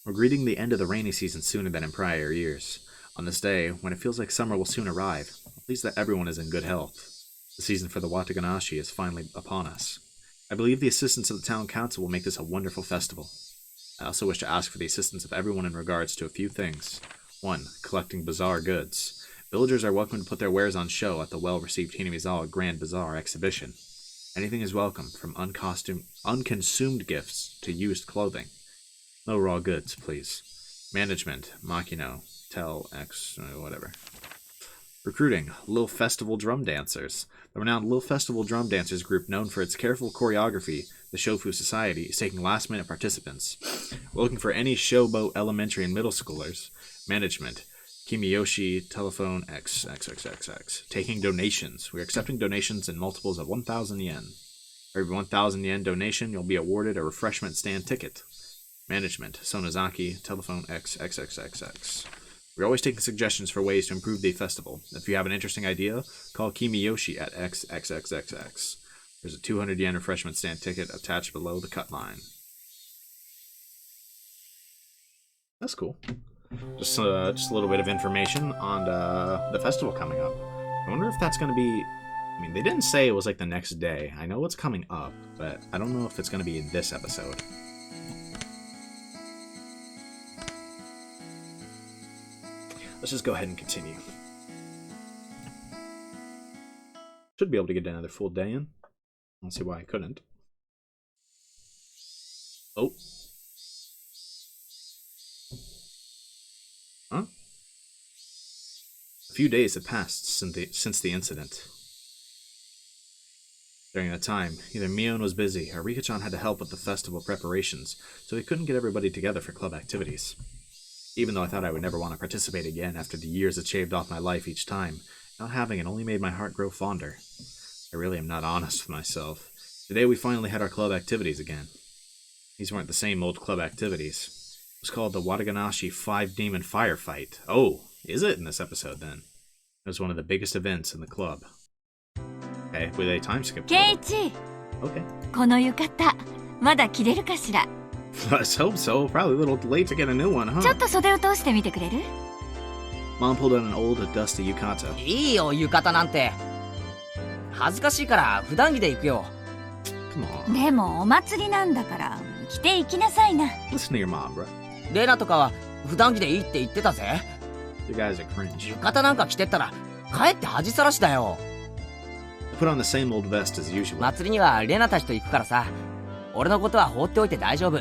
We're greeting the end of the rainy season sooner than in prior years. On this day, when it feels like summer will soon arrive, I'm pleased that everyone is in good health. The season for the Watanagashi is finally upon us. I believe the assistance of the town council will make this a wonderful festival. I also wish to ask for the assistance of everyone in regards to a few things. 1. Collecting bazaar goods. Villagers are welcome to put their wares on show at the well-received Hinamizawa Grand Bazaar exhibition. Anything is welcome, from unconsumed gifts to used clothing. No raw goods, please. Management, Makino, Tell, X, whatever. Recruiting, Lil Festival Drum Dancers. The renowned Lil Festival Drum Dancers group, known for its careful choreography, the Shofu Society, is taking last-minute participants. We're looking for any Showboat elementary and middle schoolers. Management, Kimiyoshi, Telephone, XXXXX. Taking donations. We're accepting donations in multiples of 1,000 yen. For every 1,000 yen donation, you'll be awarded a refreshment stand ticket. Management, Sonozaki, Telephone, XXXXX. We're always taking suggestions for ways to improve the festival. If you have an interesting idea, call Kimiyoshi at XXXXX. There's a 200 yen refreshment stand ticket attached below the cut line. That's cool. Just a little bit of information on the festival coming up. I wonder if that's going to be... I mean, they didn't say it was like the next day. I know what's coming up, but I don't know if it's going to be in this episode. Let's just go ahead and continue. Should be able to get another full day in. I don't see why I couldn't. Oh. Huh? A few days had passed since the incident. During that time, either Mion was busy or Rika-chan had to help with the festival preparations, so he couldn't get everybody together for club activities. Even though I thought I would never want to participate again after the years that shaved off my life each time, not having it only made my heart grow fonder. I really am not honest with myself. Today we finally had our club activities again. These weren't the same old club activities. It was called the Watanagashi 5-Demon Firefight. Oh, is it in this episode then? It was one of the biggest events in the club. Okay, will they time skip? Keiichi! Okay. この浴衣、まだ着れるかしら? Let's hope so. Probably a little late to get a new one, huh? ちょっと袖を通してみてくれる? Mom pulled out an old, dusty yukata. いいよ、浴衣なんて。恥ずかしいから普段着で行くよ。Come on. でもお祭りなんだから着て行きなさいな。 Listen to your mom, bro. レナとかは普段着でいいって言ってたぜ。You guys are cringe. 浴衣なんか着てったらかえって恥さらしだよ。Put on the same old vest as usual. 祭りにはレナたちと行くからさ。俺のことは放っておいて大丈夫。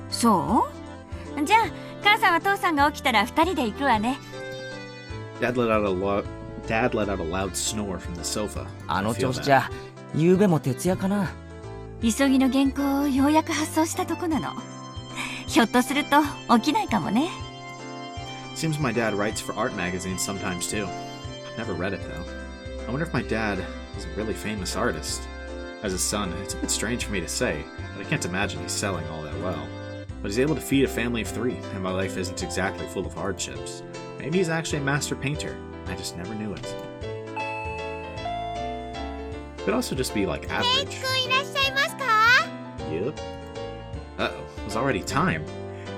そう？じゃあ母さんは父さんが起きたら二人で行くわね。Dad let out a loud snore from the sofa. あの調子じゃ、夕べも徹夜かな。急ぎの原稿をようやく発送したとこなの。ひょっとすると起きないかもね。Seems my dad writes for art magazines sometimes too. I've never read it though. I wonder if my dad is a really famous artist. As a son, it's a bit strange for me to say, but I can't imagine he's selling all that well. But he's able to feed a family of 3, and my life isn't exactly full of hardships. Maybe he's actually a master painter. I just never knew it. Could also just be like average. ケイチ君いらっしゃいますか? Yep. Uh-oh, it was already time.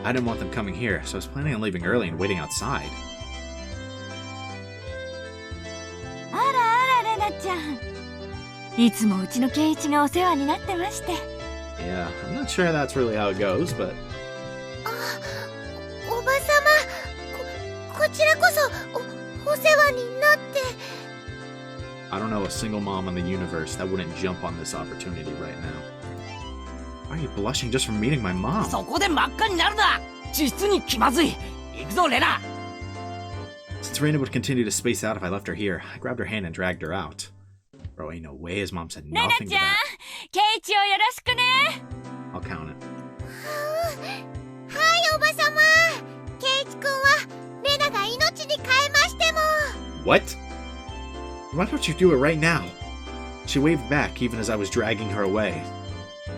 I didn't want them coming here, so I was planning on leaving early and waiting outside. あらあらレナちゃん。いつもうちのケイイチがお世話になってまして。Yeah, I'm not sure that's really how it goes, but... おばさま、こちらこそお世話になって。 I don't know a single mom in the universe that wouldn't jump on this opportunity right now. Why are you blushing just from meeting my mom? そこで真っ赤になるな。実に気まずい。行くぞレナ。 Since Reina would continue to space out if I left her here, I grabbed her hand and dragged her out. Bro, ain't no way his mom said レナ nothing ち to ゃん、 that. ケイチをよろしくね。 I'll count it. はいおばさま、ケイチ君はレナが命に変えましても。 What? Why don't you do it right now? She waved back even as I was dragging her away.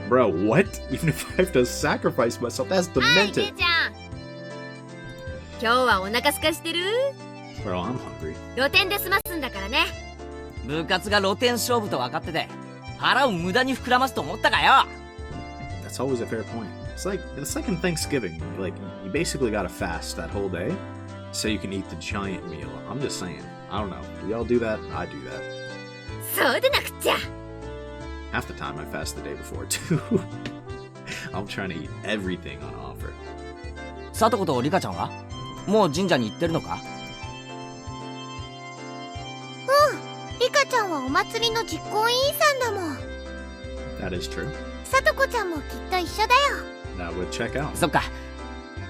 Bro, what? Even if I have to sacrifice myself, that's はい、ケイ demented. ちゃん。今日はお腹すかしてる？ Bro, I'm hungry. 露店で済ますんだからね。部活が露天勝負と分かってて、腹を無駄に膨らますと思ったかよ。 That's always a fair point. It's like in Thanksgiving. Like, you basically gotta fast that whole day so you can eat the giant meal. I'm just saying. I don't know. Do y'all do that? I do that. そうでなくっちゃ。Half the time I fast the day before, too. I'm trying to eat everything on offer. さとことリカちゃんはもう神社に行ってるのか？リカちゃんはお祭りの実行委員さんだもん。 That is true. さとこちゃんもきっと一緒だよ。 That would check out. そっか。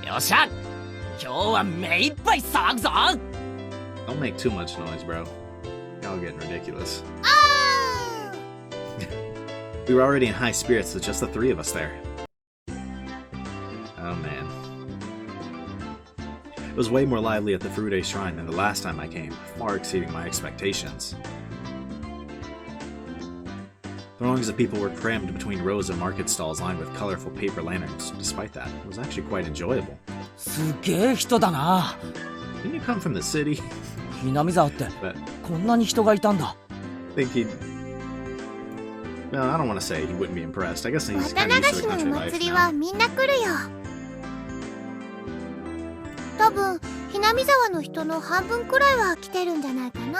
よっしゃ、今日は目いっぱい騒ぐぞ。 Don't make too much noise, bro. Y'all getting ridiculous. あ We were already in high spirits with just the three of us there. Oh man. It was way more lively at the Furude Shrine than the last time I came, far exceeding my expectations. Throngs of people were crammed between rows of market stalls lined with colorful paper lanterns. Despite that, it was actually quite enjoyable. すげえ人だな。 Didn't you come from the city? 南沢って But こんなに人がいたんだ。 I think he'd... Well, I don't want to say he wouldn't be impressed. I guess he's kind of used to 渡 the 流し country のお life 祭りは now. みんな来るよ。多分ひなみ沢の人の半分くらいは来てるんじゃないかな。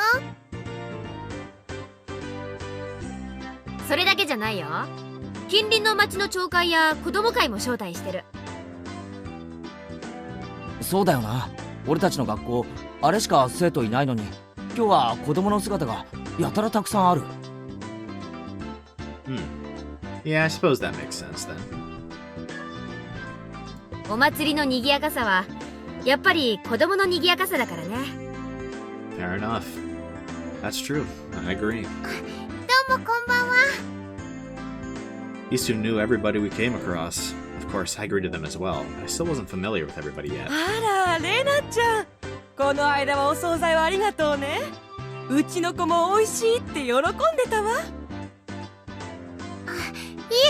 それだけじゃないよ。近隣の町の町会や子供会も招待してる。そうだよな。俺たちの学校あれしか生徒いないのに、今日は子供の姿がやたらたくさんある。 Yeah, I suppose that makes sense then. お祭りの賑やかさはやっぱり子供の賑やかさだからね。 Fair enough. That's true. I agree. どうもこんばんは。 These two knew everybody we came across. Of course, I greeted them as well, but I still wasn't familiar with everybody yet. あら、レナちゃん。この間はお惣菜をありがとうね。うちの子も美味しいって喜んでたわ。いえい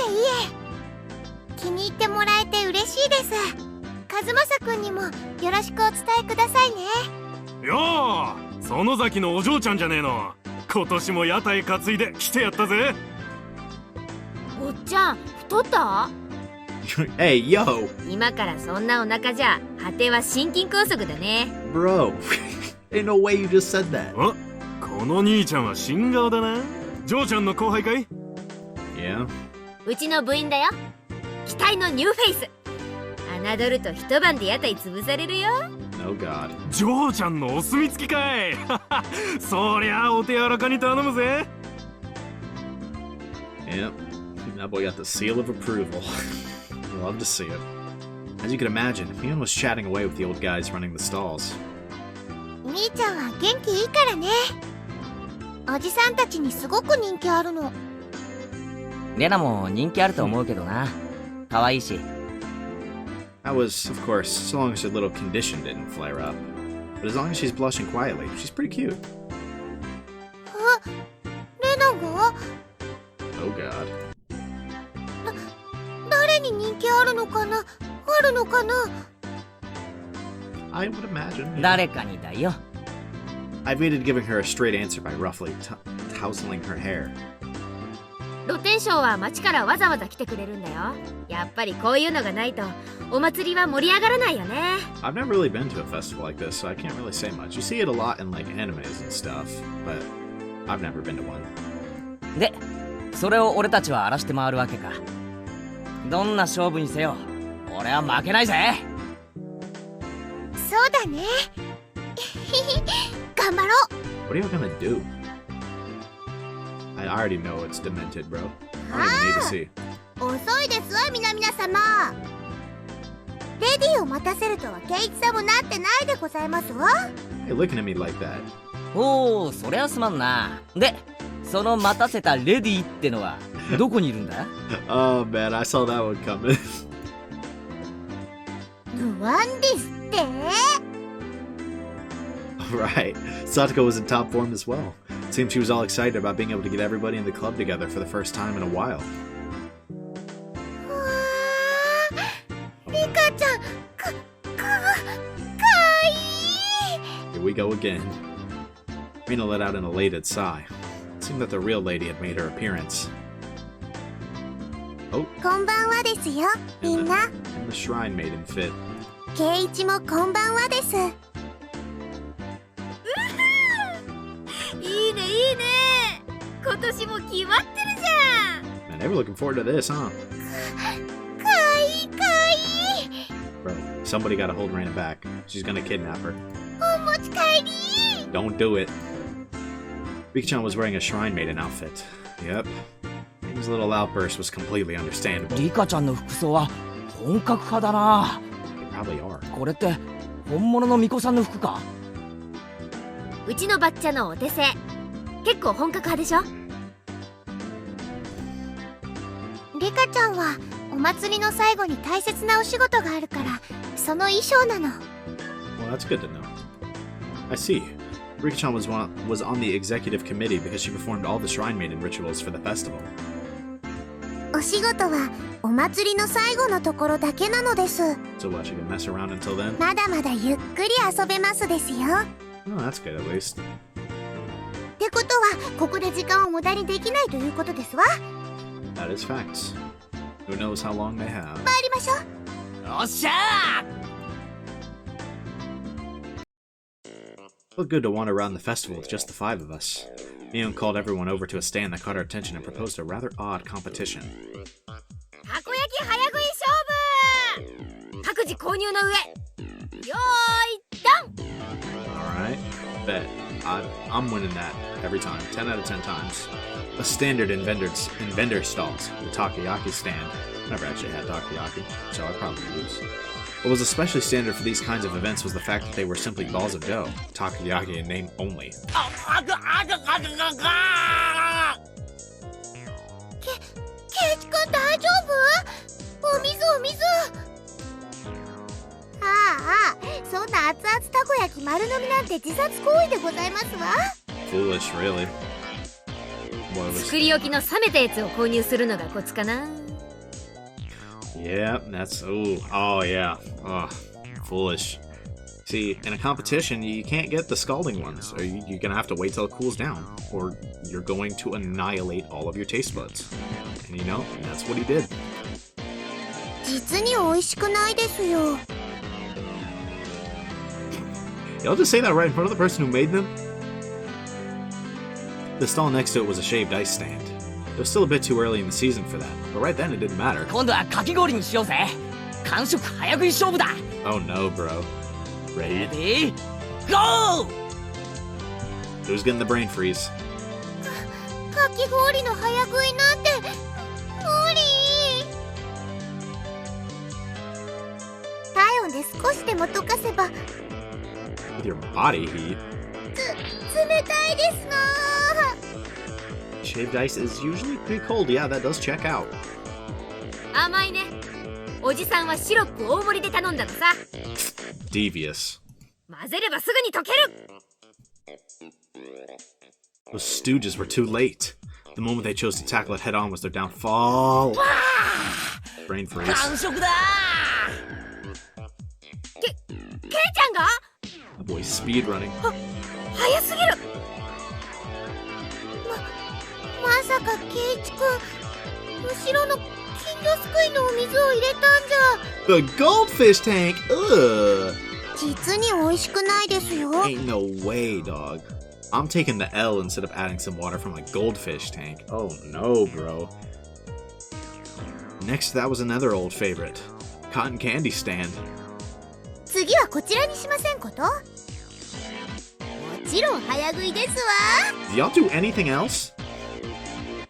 え、気に入ってもらえて嬉しいです。和正くんにもよろしくお伝えくださいね。よー、園崎のお嬢ちゃんじゃねえの。今年も屋台担いで来てやったぜ。おっちゃん太った？ Hey, yo! 今からそんなお腹じゃ果ては心筋梗塞だね。 Bro! Ain't no way you just said that. あ、この兄ちゃんは新顔だな。嬢ちゃんの後輩かい？ Yeah? うちの部員だよ。期待のニューフェイス。侮ると一晩で屋台潰されるよ。 Oh god. 嬢ちゃんのお墨付きかい。そりゃお手柔らかに頼むぜ。 Yep. That boy got the seal of approval. Love to see it. As you can imagine, Mion was chatting away with the old guys running the stalls. 兄ちゃんは元気いいからね。おじさんたちにすごく人気あるの。レナも人気あると思うけどな。可愛いし。 That was, of course, so long as her little condition didn't flare up. But as long as she's blushing quietly, she's pretty cute. レナが Oh god. 誰に人気あるのかな？あるのかな？ I would imagine. 誰かにだよ。 I evaded giving her a straight answer by roughly tousling her hair. 露天商は町からわざわざ来てくれるんだよ。やっぱりこういうのがないとお祭りは盛り上がらないよね。 I've never really been to a festival like this, so I can't really say much. You see it a lot in like animes and stuff, but I've never been to one. で、それを俺たちは荒らして回るわけか。どんな勝負にせよ、俺は負けないぜ。そうだね。頑張ろう。 What are you gonna do? I already know it's demented, bro. I don't even need to see. 遅いですわ、皆様。レディを待たせるとはケイチさんもなってないでございますわ。 Hey, looking at me like that. おお、そりゃすまんな。で、その待たせたレディってのはどこにいるんだ？ Oh man, I saw that one coming. 不安ですって。 Right. Satoko was in top form as well. Seemed she was all excited about being able to get everybody in the club together for the first time in a while. リカちゃん、かわいい。 Here we go again. Rena let out an elated sigh. It seemed that the real lady had made her appearance. Oh, こんばんはですよ、みんな。 and the shrine maiden fit. ケイチもこんばんはです。いいねいいね。今年も決まってるじゃん。They were looking forward to this, huh? かわいいかわいい Bro, somebody gotta hold Reina back. She's gonna kidnap her. お持ち帰り Don't do it. Rika-chan was wearing a shrine maiden outfit. Yep. His little outburst was completely understandable. リカちゃんの服装は本格派だな。 They probably are. これって本物の巫女さんの服か？うちのバッチャのお手製。結構本格派でしょ？リカちゃんはお祭りの最後に大切なお仕事があるからその衣装なの。 Well, that's good to know. I see. Rika-chan was on the executive committee because she performed all the shrine maiden rituals for the festival. お仕事はお祭りの最後のところだけなのです。 So what, she could mess around until then? まだまだゆっくり遊べますですよ。 Oh, that's good at least. ってことはここで時間を無駄にできないということですわ。 That is facts. Who knows how long they have. 参りましょう。よっしゃー！ Felt good to wander around the festival with just the 5 of us. Mion called everyone over to a stand that caught our attention and proposed a rather odd competition. たこ焼き早食い勝負！各自購入の上。よーい、ドン！ Alright, bet. I'm winning that every time. 10 out of 10 times. A standard in vendor stalls, the takoyaki stand. Never actually had takoyaki, so I'd probably lose. What was especially standard for these kinds of events was the fact that they were simply balls of dough, takoyaki in name only. ケイチ君大丈夫？お水お水。ああ、そんな熱々たこ焼き丸飲みなんて自殺行為でございますわ。 Foolish, really. What was... 作り置きの冷めたやつを購入するのがコツかな。 Yeah, that's... Oh, yeah. Oh, foolish. See, in a competition, you can't get the scalding ones. Or you're gonna have to wait till it cools down. Or you're going to annihilate all of your taste buds. And you know, that's what he did. 実に美味しくないですよ。 Y'all just say that right in front of the person who made them? The stall next to it was a shaved ice stand. It was still a bit too early in the season for that, but right then it didn't matter. 今度はかき氷にしようぜ。完食早食い勝負だ。 Oh no, bro. Ready? レディーゴー！ Who's getting the brain freeze? かき氷の早食いなんて無理。体温で少しでも溶かせば With your body heat? 冷たいですな。 Shaved ice is usually pretty cold. Yeah, that does check out. 甘いね。おじさんはシロップ大盛りで頼んだのさ。 Devious. 混ぜればすぐに溶ける。 Those stooges were too late. The moment they chose to tackle it head on was their downfall. Brain freeze. 完食だケイちゃんが？ The boy's speed running. 早すぎる。まさかケイチ君後ろの金魚すくいのお水を入れたんじゃ。 The goldfish tank! Ugh! 実に美味しくないですよ。 Ain't no way, dog. I'm taking the L instead of adding some water from a goldfish tank. Oh no, bro. Next to that was another old favorite. Cotton candy stand. 次はこちらにしませんこと？もちろん早食いですわ。 Do y'all do anything else?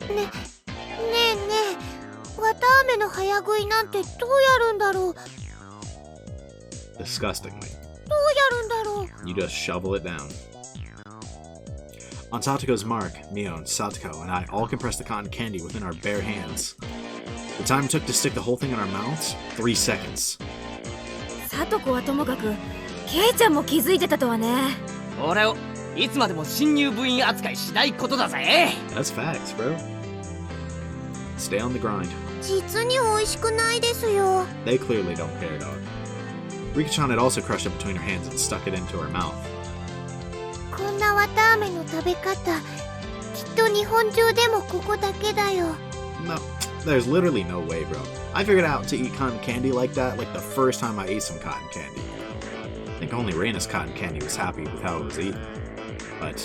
ねえねえ、わたあめの早食いなんてどうやるんだろう。 Disgustingly. どうやるんだろう。 You just shovel it down. On Satoko's mark, Mion, Satoko, and I all compressed the cotton candy within our bare hands. The time it took to stick the whole thing in our mouths? 3 seconds. さとこはともかく、ケイちゃんも気づいてたとはね。俺をいつまでも新入部員扱いしないことだぜ。 That's facts, bro. Stay on the grind. 実に美味しくないですよ。 They clearly don't care, dog. Rika-chan had also crushed it between her hands and stuck it into her mouth. こんなわたあめの食べ方、きっと日本中でもここだけだよ。 No, there's literally no way, bro. I figured out to eat cotton candy like that like the first time I ate some cotton candy. I think only Reina's cotton candy was happy with how it was eaten. But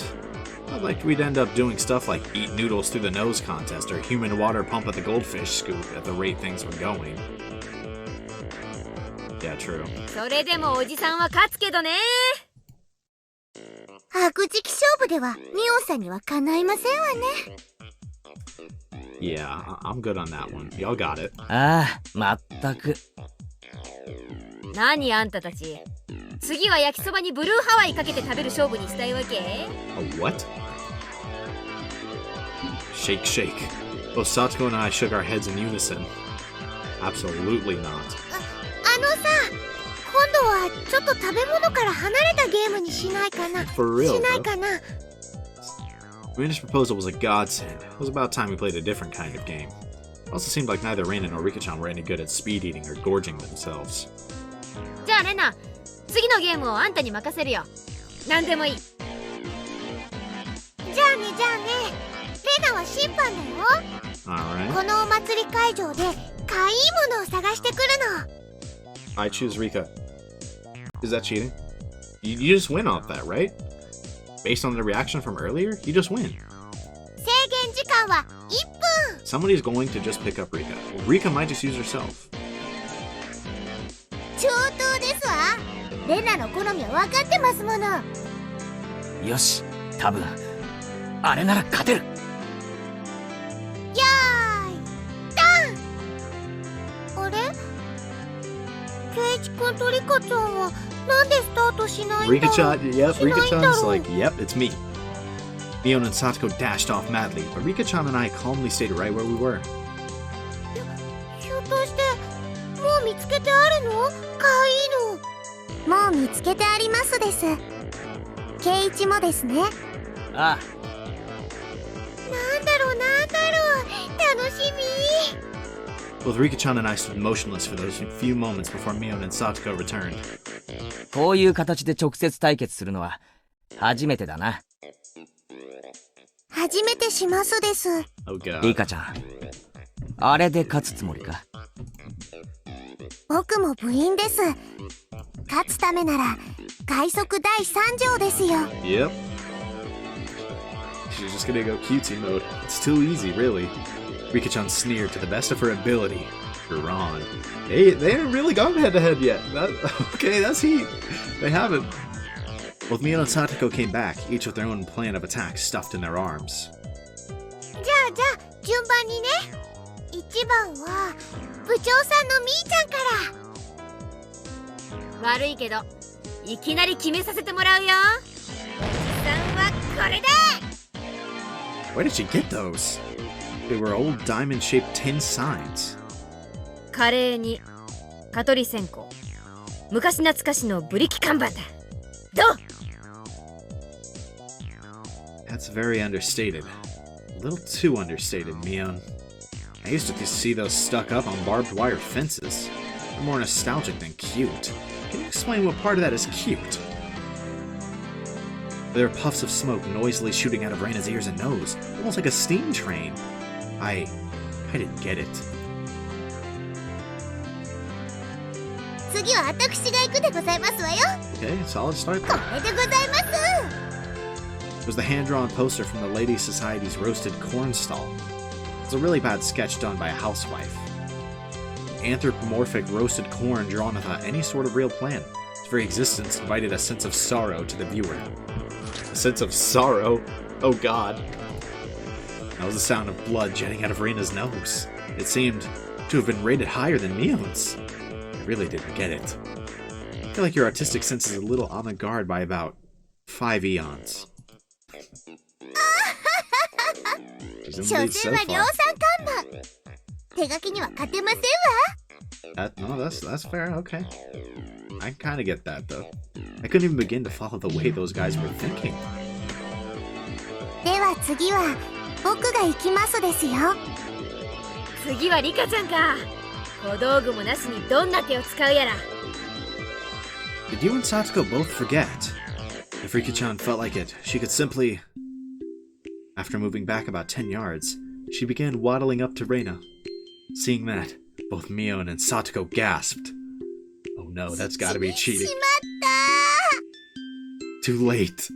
I'd like we'd end up doing stuff like eat noodles through the nose contest or human water pump at the goldfish scoop at the rate things were going. Yeah, true. それでもおじさんは勝つけどね。悪時期勝負ではミオさんにはかないませんわね。Yeah, I'm good on that one. Y'all got it. ああ、まったく。何あんたたち。次は焼きそばにブルーハワイかけて食べる勝負にしたいわけ？ A what? Shake, shake. Both Satsuko and I shook our heads in unison. Absolutely not. あのさ、今度はちょっと食べ物から離れたゲームにしないかな。 For real, しない bro. かな。Reina's proposal was a godsend. It was about time we played a different kind of game. It also seemed like neither Reina nor Rika-chan were any good at speed eating or gorging themselves. じゃあレナ、次のゲームをあんたに任せるよ。何でもいい。じゃあねじゃあね。レナは審判だよ。 Alright. このお祭り会場でかいいものを探してくるの。 I choose Rika. Is that cheating? You just win off that, right? Based on the reaction from earlier, you just win. 制限時間は1分。 Somebody's going to just pick up Rika. Well, Rika might just use herself. 上等ですわ。レナの好みは分かってますもの。よし、多分あれなら勝てる。よーい、ダン。あれ？ケイチ君とリカちゃんはなんでスタートしないんだろう。 Rika-chan, yep, しないんだろう。 Rika-chan's like, yep, it's me. Mion and Satsuko dashed off madly, but Rika-chan and I calmly stayed right where we were. ひょっとしてもう見つけてあるの？かわいいの。もう見つけてありますです。ケイチもですね。ああ、なんだろうなんだろう、楽しみ。 Both Rika-chan and I stood motionless for those few moments before Mion and Satsuko returned. こういう形で直接対決するのは初めてだな。初めてしますです。 Oh god. リカちゃん、あれで勝つつもりか？僕も部員です。勝つためなら外則第3条ですよ。 Yep. She's just gonna go cutesy mode. It's too easy, really. Rika-chan sneered to the best of her ability. You're wrong. They haven't really gone head to head yet. Okay, that's heat. They haven't. Both Mion and Satsuko came back, each with their own plan of attack stuffed in their arms. じゃあ順番にね。1番は部長さんのみーちゃんから。悪いけど、いきなり決めさせてもらうよ。おじさんはこれだ。 Where did she get those? They were old diamond-shaped tin signs. カレーに蚊取り線香、昔懐かしのブリキ看板だ。どう？ That's very understated. A little too understated, Mion. I used to see those stuck up on barbed wire fences. They're more nostalgic than cute. Can you explain what part of that is cute? There are puffs of smoke noisily shooting out of Reina's ears and nose, almost like a steam train. I didn't get it. 次は私が行くでございますわよ。 Okay, solid start こ there. れでございます。 It was the hand-drawn poster from the Ladies' Society's roasted corn stall. It's a really bad sketch done by a housewife. Anthropomorphic roasted corn drawn without any sort of real plan. Its very existence invited a sense of sorrow to the viewer. A sense of sorrow? Oh god. That was the sound of blood jetting out of Reina's nose. It seemed to have been rated higher than Mion's. I really didn't get it. I feel like your artistic sense is a little on the guard by about 5 eons. She's 所 in the lead 詮 so は量 far. 産看板。手書きには勝てませんわ。 No, that's fair. Okay, I kind of get that though. I couldn't even begin to follow the way those guys were thinking. では次は僕が行きますですよ。次はリカちゃんか。小道具もなしにどんな手を使うやら。 Did you and Satsuko both forget? If Rika-chan felt like it, she could simply... After moving back about 10 yards, she began waddling up to Reina. Seeing that, both Mion and Satsuko gasped. Oh no, that's gotta be cheating. しまった。 Too late.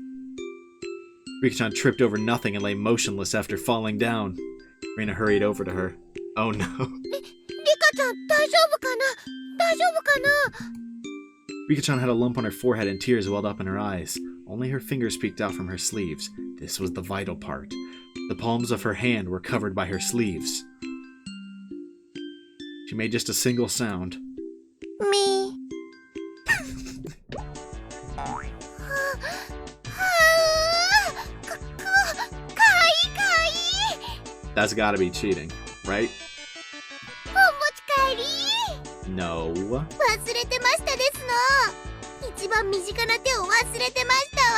Rika-chan tripped over nothing and lay motionless after falling down. Reina hurried over to her. Oh no. リカちゃん大丈夫かな大丈夫かな Rika-chan had a lump on her forehead and tears welled up in her eyes. Only her fingers peeked out from her sleeves. This was the vital part. The palms of her hand were covered by her sleeves. She made just a single sound. みThat's gotta be cheating, right? お持ち帰り No. 忘れてましたですの一番身近な手を忘れてましたわ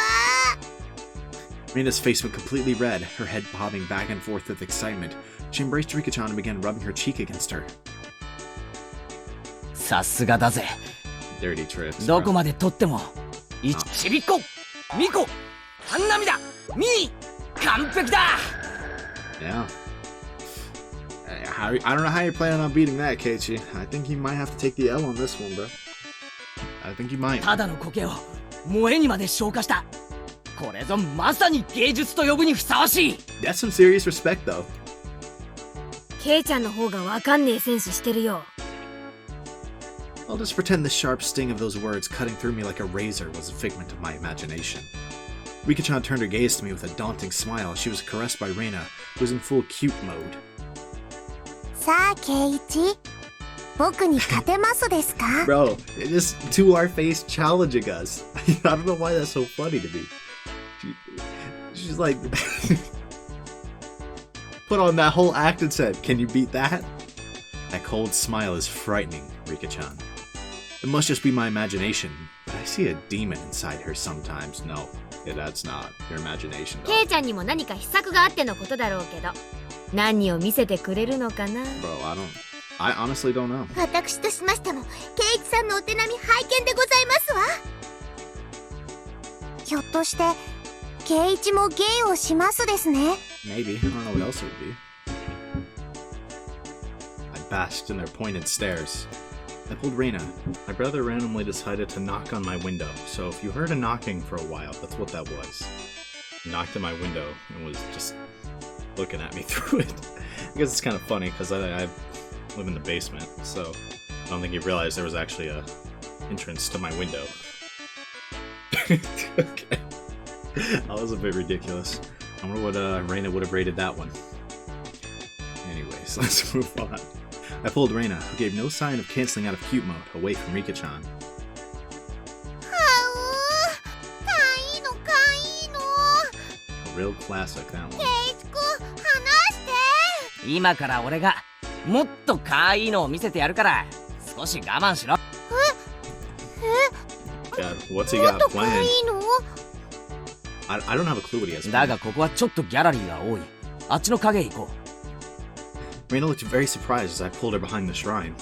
Reina's face went completely red, her head bobbing back and forth with excitement. She embraced Rika-chan and began rubbing her cheek against her. さすがだぜ。 Dirty tricks. ど bro. こまで取っても、ちびっこ、みこ、半波だ、みー、完璧だ Yeah. I don't know how you're planning on beating that, Keiichi. I think you might have to take the L on this one, bro. I think you might. ただの苔を萌えにまで昇華した。これぞまさに芸術と呼ぶにふさわしい。 That's some serious respect, though. ケイちゃんの方がわかんねえセンスしてるよ。I'll just pretend the sharp sting of those words cutting through me like a razor was a figment of my imagination. Rika-chan turned her gaze to me with a daunting smile as she was caressed by Reina, who was in full cute mode. さあケイイチ僕に勝てますですか Bro, it is to our face challenging us. I don't know why that's so funny to me. She's like... put on that whole act and said, can you beat that? That cold smile is frightening, Rika-chan. It must just be my imagination, but I see a demon inside her sometimes. No, that's not your imagination, ケイ though. ちゃんにも何か秘策があってのことだろうけど、何を見せてくれるのかな。 Bro, I honestly don't know. 私としましてもケイイチさんのお手並み拝見でございますわひょっとしてケイイチも芸をしますですね Maybe. I don't know what else it would be. I basked in their pointed stares. I pulled Reina. My brother randomly decided to knock on my window, so if you heard a knocking for a while, that's what that was. He knocked at my window and was just looking at me through it. I guess it's kind of funny because I live in the basement, so I don't think he realized there was actually a entrance to my window. Okay. That was a bit ridiculous. I wonder what Reina would have rated that one. Anyways, let's move on. I pulled Reina, who gave no sign of canceling out of cute mode, away from Rika-chan. はうかいいのかいいの A real classic, that one. ケイイチくん話して今から俺がもっとかわいいのを見せてやるから少し我慢しろ。 God, what's he もっ got とかい planned? いの I don't have a clue what he has だ planned. がここはちょっとギャラリーが多い。あっちの影へ行こう。 Reina looked very surprised as I pulled her behind the shrine.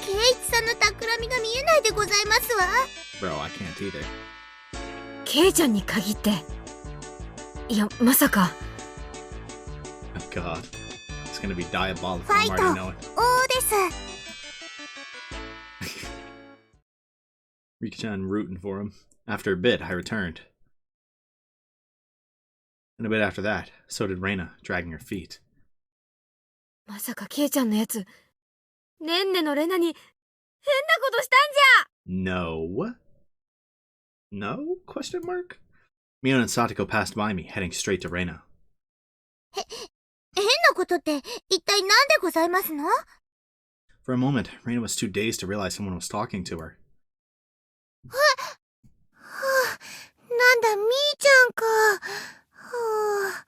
ケイイチさんの企みが見えないでございますわ Bro, I can't either. ケイちゃんに限って。いや、まさか。 Oh God. It's gonna be diabolical, ファイ I'm ト already knowing. 王です Rika-chan rooting for him. After a bit, I returned. And a bit after that, so did Reina, dragging her feet. まさかケイちゃんのやつ、ねんねのレナに変なことしたんじゃ。 No? No? Question mark? Mion and Satoko passed by me, heading straight to Reina. 変なことって一体何でございますの For a moment, Reina was too dazed to realize someone was talking to her. はあ、なんだみーちゃんかはあ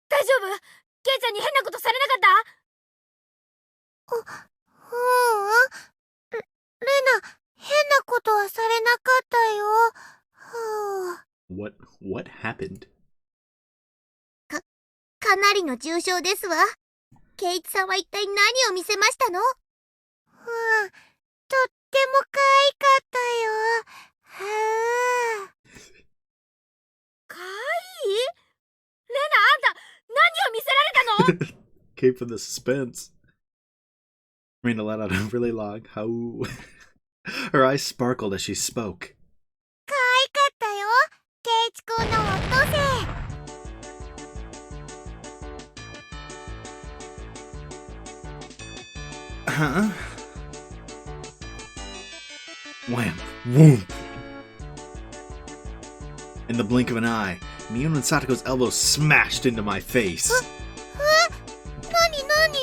大丈夫？ケイちゃんに変なことされなかった？ううんレナ変なことはされなかったよはあ What happened? かなりの重傷ですわケイイチさんは一体何を見せましたのとっても可愛かったよはあかわいい？レナ、あんた何を見せられたの？ Keeping the suspense. Reina let out a really long how. Her eyes sparkled as she spoke. 可愛かったよ Huh? Wham! Whoom! In the blink of an eye, Mion and Satoko's elbows smashed into my face. なになに？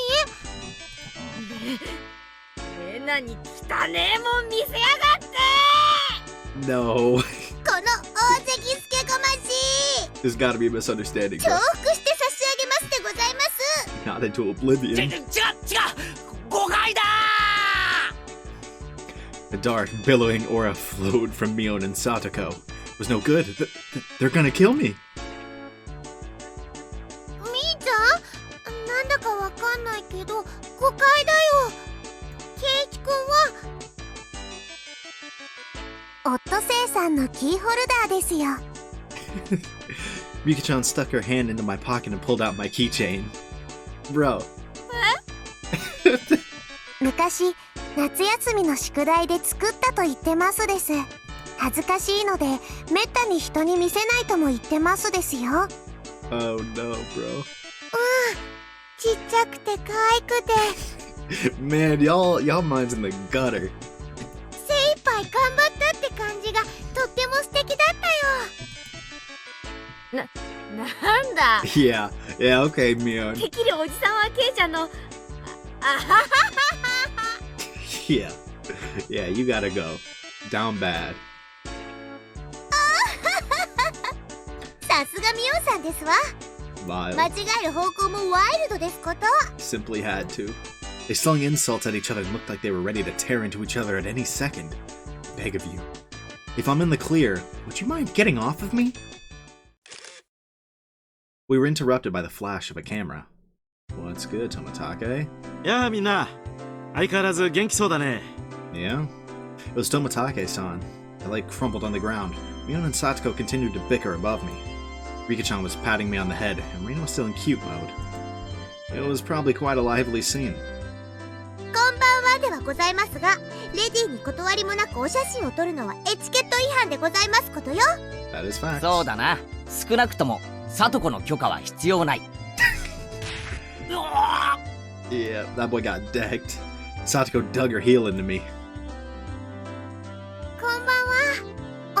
レナに汚ねえもん見せやがって No. この大関スケこましい。 There's gotta be a misunderstanding. 重複して差し上げますでございます。 Not into oblivion. 違う誤解だ A dark, billowing aura flowed from Mion and Satoko. It was no good. They're gonna kill me. みーちゃん、なんだかわかんないけど誤解だよ。ケイチくんはオットセイさんのキーホルダーですよ。 Rika-chan stuck her hand into my pocket and pulled out my keychain. Bro. 昔夏休みの宿題で作ったと言ってますです。恥ずかしいのでめったに人に見せないとも言ってますですよ。 Oh no, bro. ちっちゃくて可愛くて Man, y'all minds in the gutter. 精一杯頑張ったって感じがとっても素敵だったよ。なんだ Yeah, okay, Mion. てきるおじさんはケイちゃんのあはは Yeah, you gotta go. Down bad. さすがミオさんですわ。 Vile. 間違える方向もワイルドですこと。 Simply had to. They slung insults at each other and looked like they were ready to tear into each other at any second. Beg of you. If I'm in the clear, would you mind getting off of me? We were interrupted by the flash of a camera. What's good, Tomatake? やあみんな、相変わらず元気そうだね。 Yeah? It was Tomatake-san. I crumpled on the ground. Mion and Satoko continued to bicker above me. Rika-chan was patting me on the head, and Rena was still in cute mode. It was probably quite a lively scene. こんばんはではございますが、レディーに断りもなくお写真を撮るのはエチケット違反でございますことよ。 That is fact. そうだな。少なくともサトコの許可は必要ない。 Yeah, that boy got decked. Satoko dug her heel into me. こんばん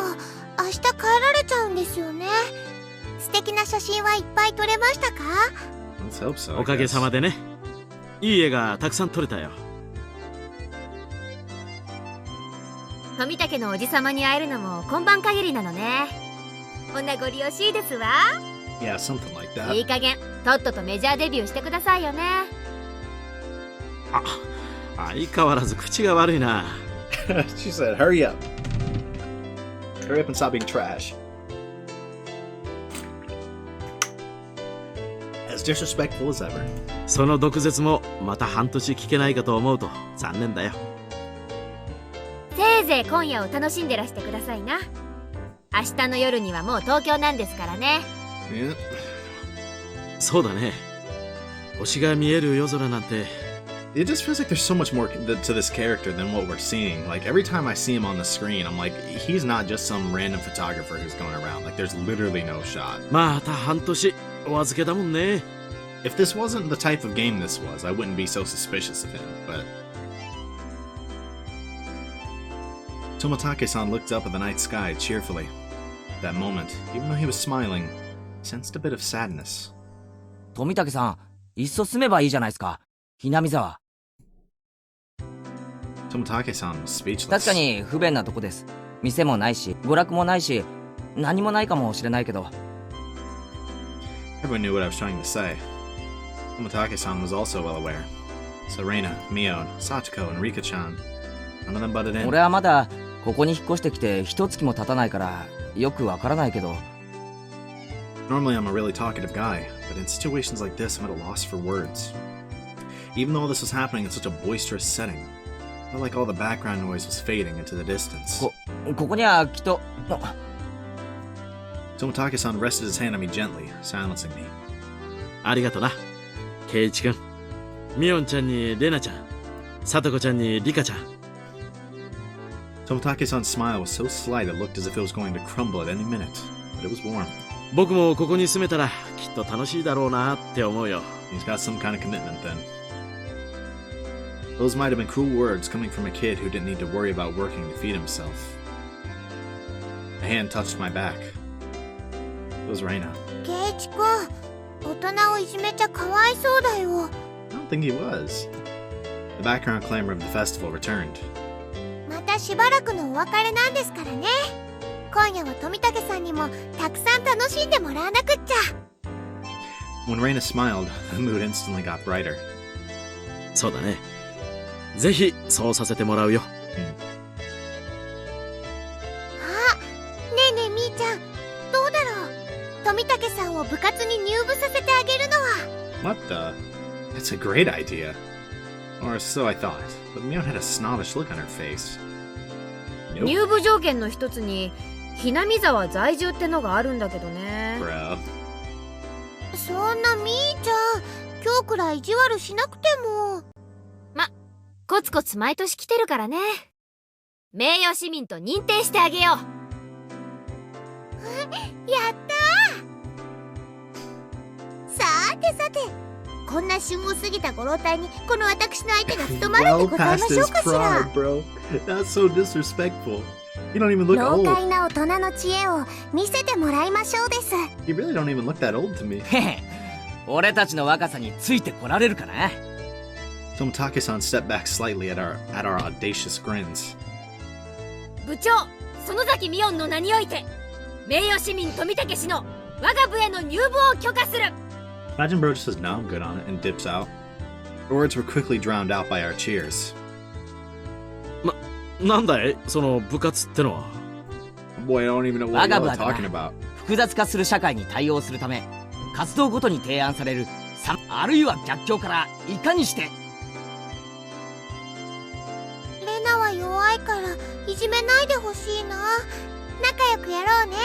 は。明日帰られちゃうんですよね。素敵な写真はいっぱい撮れましたか？ Let's hope so. おかげさまでね。いい絵がたくさん撮れたよ。富武のおじさまに会えるのも今晩限りなのね。お名残惜しいですわ。 Yeah, something like いい that. 加減とっととメジャーデビューしてくださいよね。相変わらず口が悪いな。She said, hurry up. Hurry up and stop being trash. As disrespectful as ever. その毒舌もまた半年聞けないかと思うと残念だよ。せいぜい今夜を楽しんでらしてくださいな。明日の夜にはもう東京なんですからね。Yeah. そうだね。星が見える夜空なんて。 It just feels like there's so much more to this character than what we're seeing. Like, every time I see him on the screen, I'm like, he's not just some random photographer who's going around. Like, there's literally no shot. また半年お預けだもんね。 If this wasn't the type of game this was, I wouldn't be so suspicious of him, but... Tomatake-san looked up at the night sky cheerfully. At that moment, even though he was smiling, I sensed a bit of sadness. 富武さん、いっそ住めばいいじゃないですか。ひなみ沢。 Tomatake-san was speechless. 確かに不便なとこです。店もないし、娯楽もないし、何もないかもしれないけど。 Everyone knew what I was trying to say. Tomatake-san was also well aware. Serena, Mion, Satoko, and Rika-chan. None of them butted in. 俺はまだここに引っ越してきて一月も経たないからよくわからないけど。 Normally I'm a really talkative guy, but in situations like this I'm at a loss for words. Even though this was happening in such a boisterous setting, I felt like all the background noise was fading into the distance. ここにはきっと。 Tomatake-san rested his hand on me gently, silencing me. ありがとな。ケイイチ君。ミオンちゃんにレナちゃん。サトコちゃんにリカちゃん。 Tomatake-san's smile was so slight it looked as if it was going to crumble at any minute, but it was warm. 僕もここに住めたらきっと楽しいだろうなって思うよ。 He's got some kind of commitment then. Those might have been cruel words coming from a kid who didn't need to worry about working to feed himself. A hand touched my back. It was Reina. ケイチ君、大人をいじめちゃかわいそうだよ。 I don't think he was. The background clamor of the festival returned. またしばらくのお別れなんですからね。今夜は富武さんにもたくさん楽しんでもらわなくっちゃ。 When Reina smiled, the mood instantly got brighter. そうだね。ぜひそうさせてもらうよ。あ、ねえねえみーちゃん、どうだろう。富武さんを部活に入部させてあげるのは。 What the? That's a great idea. Or so I thought, but Mion had a snobbish look on her face. Nope, 入部条件の一つにひなみ沢在住ってのがあるんだけどね。 bro. そんなみーちゃん、今日くらい意地悪しなくても。コツコツ毎年来てるからね。名誉市民と認定してあげよう。やったー。さてさて、こんな旬を過ぎたご老体にこの私の相手が務まるんでございましょうかしら。 bro. That's so disrespectful. You don't even look 老 old. 快な大人の知恵を見せてもらいましょうです。 You really don't even look that old to me. へへ、俺たちの若さについてこられるかな。 Toмотake-san stepped back slightly at our audacious grins. 部長園崎美音の名において名誉市民富武氏の我が部への入部を許可する。 Imagine bro just says no, I'm good on it, and dips out. The words were quickly drowned out by our cheers. なんだいその部活ってのは。 Boy, I don't even know what y'all are talking about. 複雑化する社会に対応するため、活動ごとに提案されるあるいは逆境からいかにして。レナは弱いからいじめないでほしいな。仲良くやろうね。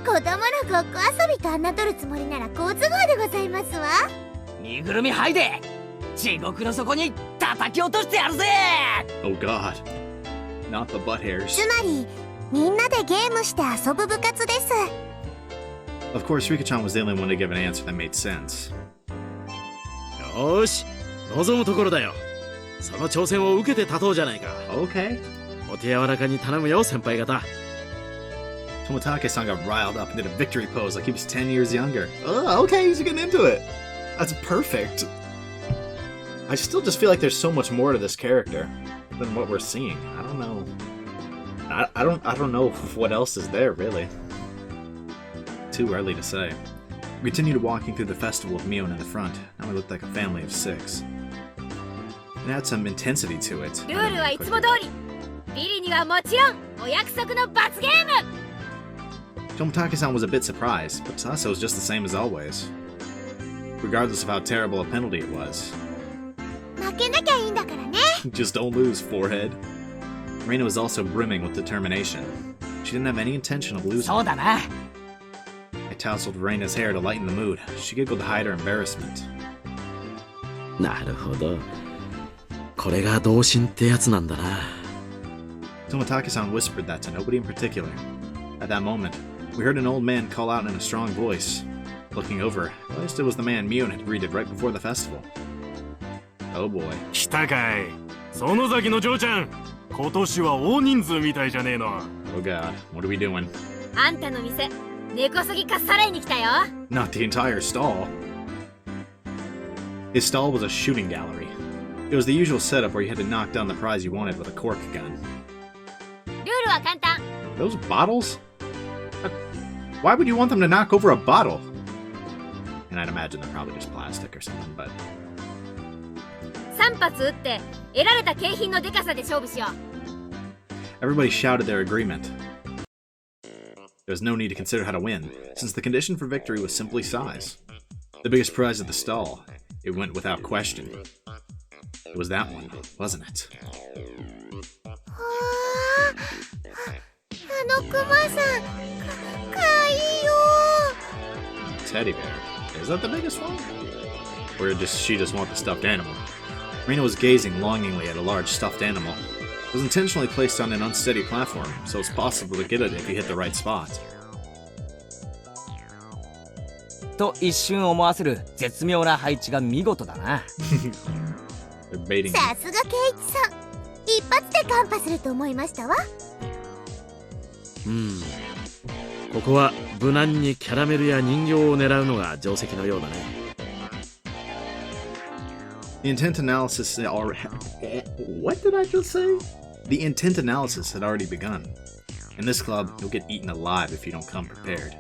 子供のごっこ遊びと侮るつもりなら好都合でございますわ。身ぐるみ剥いで地獄の底に叩き落としてやるぜ。 Oh god. Not the butt hairs. つまりみんなでゲームして遊ぶ部活です。 Of course, Rika-chan was the only one to give an answer that made sense. よーし望むところだよ。その挑戦を受けて立とうじゃないか。 Okay. お手柔らかに頼むよ先輩方。 Toмотake-san got riled up and did a victory pose like he was 10 years younger. Oh, okay, he's getting into it. That's perfect. I still just feel like there's so much more to this character than what we're seeing. I don't know. I don't know what else is there really. Too early to say. We continued walking through the festival with Mion in the front. Now we looked like a family of 6. It had some intensity to it. ルールはいつも通り。ビリにはもちろんお約束の罰ゲーム。 Toмотake-san was a bit surprised, but to us it was just the same as always. Regardless of how terrible a penalty it was. 負けなきゃいいんだからね。 Just don't lose, forehead. Reina was also brimming with determination. She didn't have any intention of losing. そうだな。 I tousled Reina's hair to lighten the mood. She giggled to hide her embarrassment. なるほど。これが同心ってやつなんだな。 Toмотake-san whispered that to nobody in particular. At that moment, we heard an old man call out in a strong voice. Looking over, at least it was the man Mion had greeted right before the festival. Oh boy. 来たかい園崎の嬢ちゃん。今年は大人数みたいじゃねえの。 Oh god, what are we doing? あんたの店根こそぎかっさらいに来たよ。 Not the entire stall. His stall was a shooting gallery. It was the usual setup where you had to knock down the prize you wanted with a cork gun. ルールは簡単。 Those bottles? Why would you want them to knock over a bottle? And I'd imagine they're probably just plastic or something, but... 3発撃って得られた景品のデカさで勝負しよう。 Everybody shouted their agreement. There was no need to consider how to win, since the condition for victory was simply size. The biggest prize of the stall. It went without question. It was that one, wasn't it? はあ、あのクマさん、かわいいよ。 Teddy bear. Is that the biggest one? Or she just want the stuffed animal? Reina was gazing longingly at a large stuffed animal. It was intentionally placed on an unsteady platform, so it's possible to get it if you hit the right spot. と一瞬思わせる絶妙な配置が見事だな。They're baiting さすが圭一さん、一発でカンパすると思いましたわ。ここは無難にキャラメルや人形を狙うのが定石のようだね。The intent analysis had already. What did I just say? The intent analysis had already begun. In this club, you'll get eaten alive if you don't come prepared.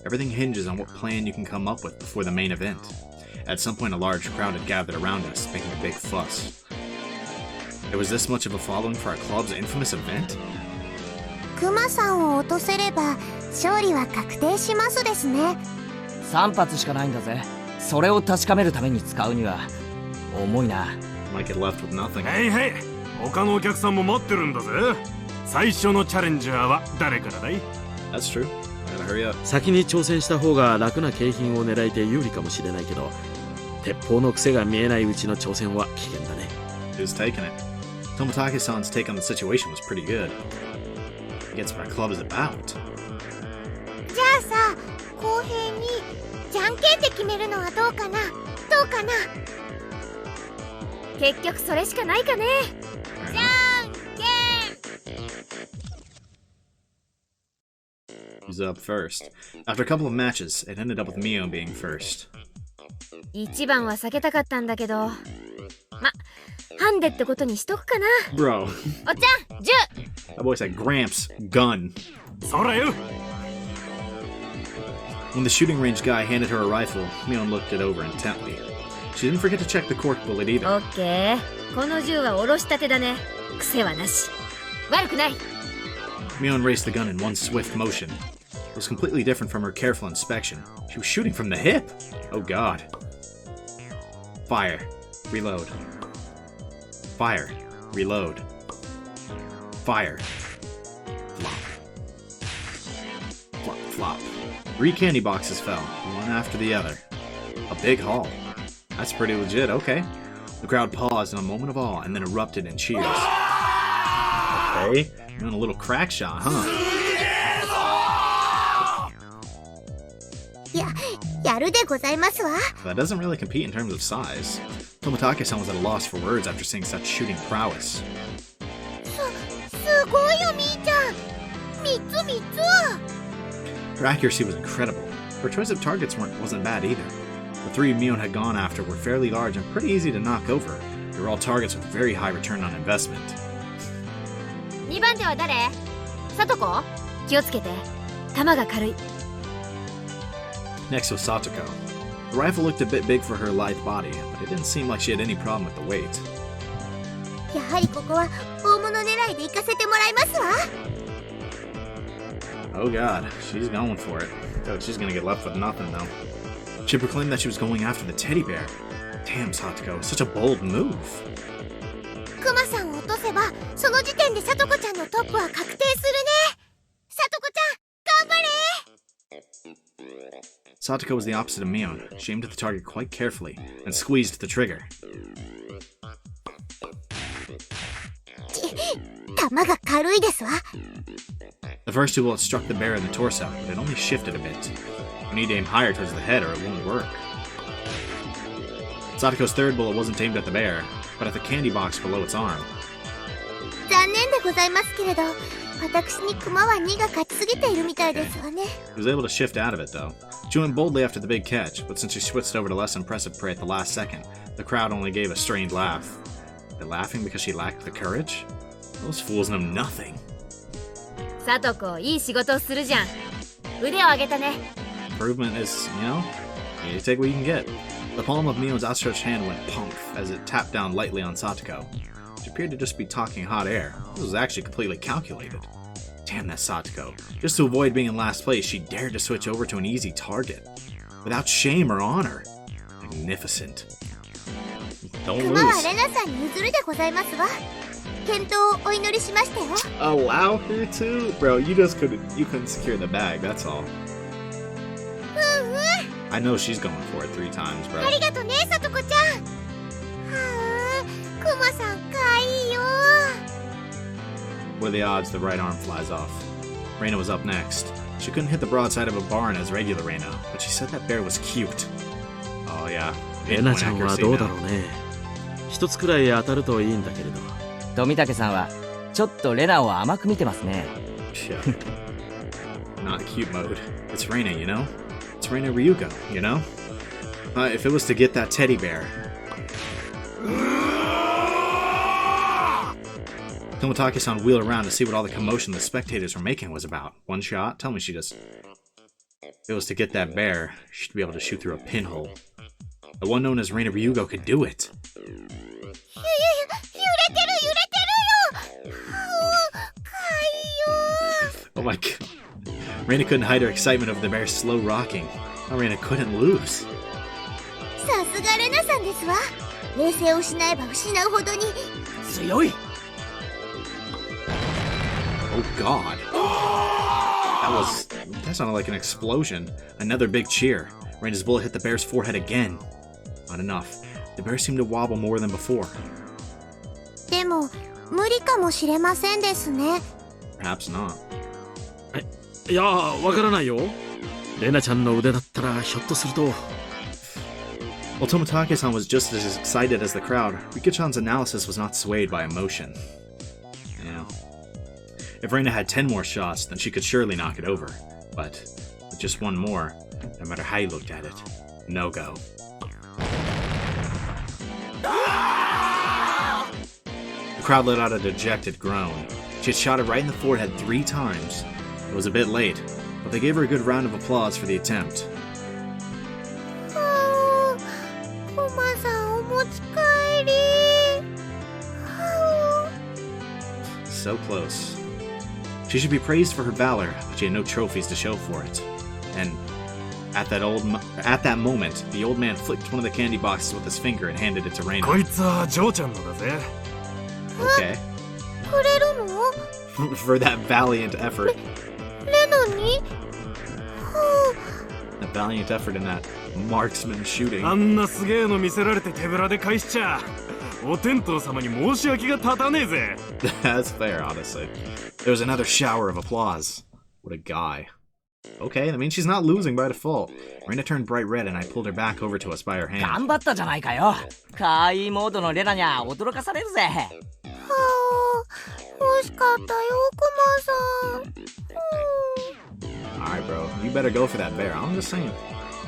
Everything hinges on what plan you can come up with before the main event. At some point, a large crowd had gathered around us, making a big fuss. There was this much of a following for our club's infamous event? クマさんを落とせれば勝利は確定しますですね。3発しかないんだぜ。それを確かめるために使うには重いな。Might get left with nothing. へいへい、他のお客さんも待ってるんだぜ。最初のチャレンジャーは誰からだい？ That's true. I gotta hurry up. 先に挑戦した方が楽な景品を狙えて有利かもしれないけど、鉄砲の癖が見えないうちの挑戦は危険だね。Who's taking it? Tomotage-san's take on the situation was pretty good. He gets what our club is about. じゃあさ、公平にじゃんけんで決めるのはどうかな？どうかな？結局それしかないかね。Fair じ enough. ゃんけん。 Who's up first? After a couple of matches, it ended up with Mio being first. 一番は避けたかったんだけど、ま、ハンデってことにしとくかな。 Bro, おっちゃん、10。 that boy said Gramps, gun. そらよ。 When the shooting range guy handed her a rifle, Mion looked it over intently. She didn't forget to check the cork bullet either. オッケー。この銃はおろしたてだね。癖はなし。悪くない。 Mion raised the gun in one swift motion. It was completely different from her careful inspection. She was shooting from the hip. Oh god. Fire. Reload. Fire. Reload. Fire. Flop. Flop, flop. 3 candy boxes fell, one after the other. A big haul. That's pretty legit, okay. The crowd paused in a moment of awe and then erupted in cheers. Okay, you're on a little crack shot, huh? やるでございますわ。 That doesn't really compete in terms of size. Tomotage-san was at a loss for words after seeing such shooting prowess. すごいよみーちゃん。3つ。 Her accuracy was incredible. Her choice of targets wasn't bad either. The 3 Mion had gone after were fairly large and pretty easy to knock over. They were all targets with very high return on investment. 2番手は誰？さとこ？気をつけて。弾が軽い。Next was Satoko. The rifle looked a bit big for her lithe body, but it didn't seem like she had any problem with the weight. やはりここは大物狙いで行かせてもらいますわ。 Oh god, she's going for it. I feel like she's gonna get left with nothing though. She proclaimed that she was going after the teddy bear. Damn, Satoko, such a bold move. クマさんを落とせばその時点でさとこちゃんのトップは確定するね。さとこちゃん頑張れ。 Satoko was the opposite of Mion. She aimed at the target quite carefully and squeezed the trigger. 弾が軽いですわ。 The first 2 bullets struck the bear in the torso, but it only shifted a bit. You need to aim higher towards the head or it won't work. Satoko's 3rd bullet wasn't aimed at the bear, but at the candy box below its arm. 残念でございますけれど、私にクマは2が勝ちすぎているみたいですわね。 He was able to shift out of it though. She went boldly after the big catch, but since she switched over to less impressive prey at the last second, the crowd only gave a strained laugh. They're laughing because she lacked the courage? Those fools know nothing. さとこ、いい仕事をするじゃん。腕を上げたね。 Improvement is, you take what you can get. The palm of Mion's outstretched hand went punk as it tapped down lightly on Satoko. She appeared to just be talking hot air. This was actually completely calculated. Damn that Satoko. Just to avoid being in last place, she dared to switch over to an easy target. Without shame or honor. Magnificent. Don't クマは lose. レナさんに譲るでございますわ。健闘をお祈りしましたよ。 Allow her to? Bro, you couldn't secure the bag, that's all. うんうん。 I know she's going for it 3 times, bro. ありがとね、さとこちゃん。はあ、クマさんかいいよ。 What are the odds the right arm flies off? Reina was up next. She couldn't hit the broadside of a barn as regular Reina, but she said that bear was cute. Oh yeah. レナちゃんはどうだろうね。一つくらい当たるといいんだけれど。富武さんはちょっとレナを甘く見てますね。Yeah. Not cute mode. It's Reina, you know? It's Reina Ryuko, you know? If it was to get that teddy bear. Tomotage-san wheeled around to see what all the commotion the spectators were making was about. One shot? Tell me she just... If it was to get that bear, she'd be able to shoot through a pinhole. The one known as Reina Ryugo could do it. Oh my god. Reina couldn't hide her excitement over the bear's slow rocking. Now Reina couldn't lose. さすがレナさんですわ。冷静を失えば失うほどに強い。Oh god. That sounded like an explosion. Another big cheer. Reina's bullet hit the bear's forehead again. Not enough. The bear seemed to wobble more than before. でも無理かもしれませんですね。 Perhaps not. いやー、わからないよ。レナちゃんの腕だったらひょっとすると。While Tomotage-san was just as excited as the crowd, Rika-chan's analysis was not swayed by emotion. Yeah. If Reina had 10 more shots, then she could surely knock it over. But with just one more, no matter how you looked at it, no go. The crowd let out a dejected groan. She had shot it right in the forehead 3 times. It was a bit late, but they gave her a good round of applause for the attempt. コマさんお持ち帰り。So close. She should be praised for her valor, but she had no trophies to show for it. And at that moment, the old man flicked one of the candy boxes with his finger and handed it to Reina. こいつはジョーちゃんのだぜ。 Okay. くれるの？ For that valiant effort. レナに？ That valiant effort in that marksman shooting. あんなすげえの見せられて手ぶらで返しちゃ、お天道様に申し訳が立たねえぜ。That's fair, honestly. There was another shower of applause. What a guy. Okay, that means she's not losing by default. Reina turned bright red and I pulled her back over to us by her hand. 頑張ったじゃないかよ。かわいいモードのレナにゃ驚かされるぜ。惜しかったよ、コマさん。Alright, bro. You better go for that bear. I'm just saying.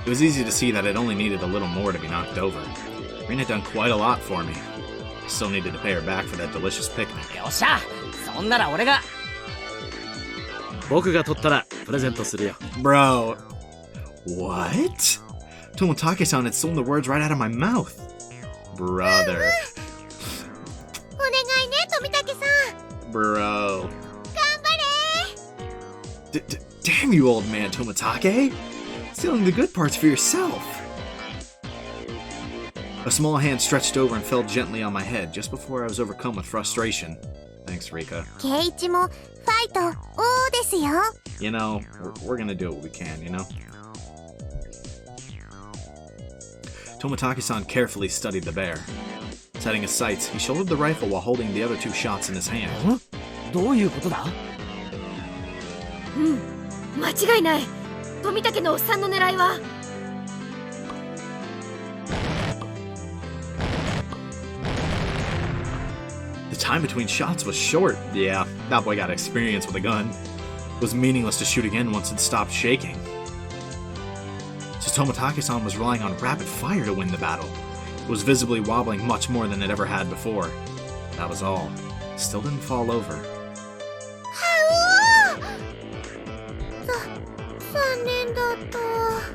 It was easy to see that it only needed a little more to be knocked over. Reina had done quite a lot for me. I still needed to pay her back for that delicious picnic. よっしゃ、そんなら俺が。僕が取ったらプレゼントするよ。Bro. What? Tomotage-san had stolen the words right out of my mouth. Brother. お願いね、富武さん。 Bro. 頑張れ。 Damn you, old man, Tomotage! Stealing the good parts for yourself! A small hand stretched over and fell gently on my head just before I was overcome with frustration. Thanks, Rika. ケイイチもファイト王ですよ。 You know, we're gonna do what we can, you know? Tomotage-san carefully studied the bear. Setting his sights, he shouldered the rifle while holding the other 2 shots in his hand. どういうことだ？間違いない。富武のおっさんの狙いは。The time between shots was short. Yeah, that boy got experience with a gun. It was meaningless to shoot again once it stopped shaking. So Tomotage-san was relying on rapid fire to win the battle. It was visibly wobbling much more than it ever had before. That was all. Still didn't fall over. 残念だった。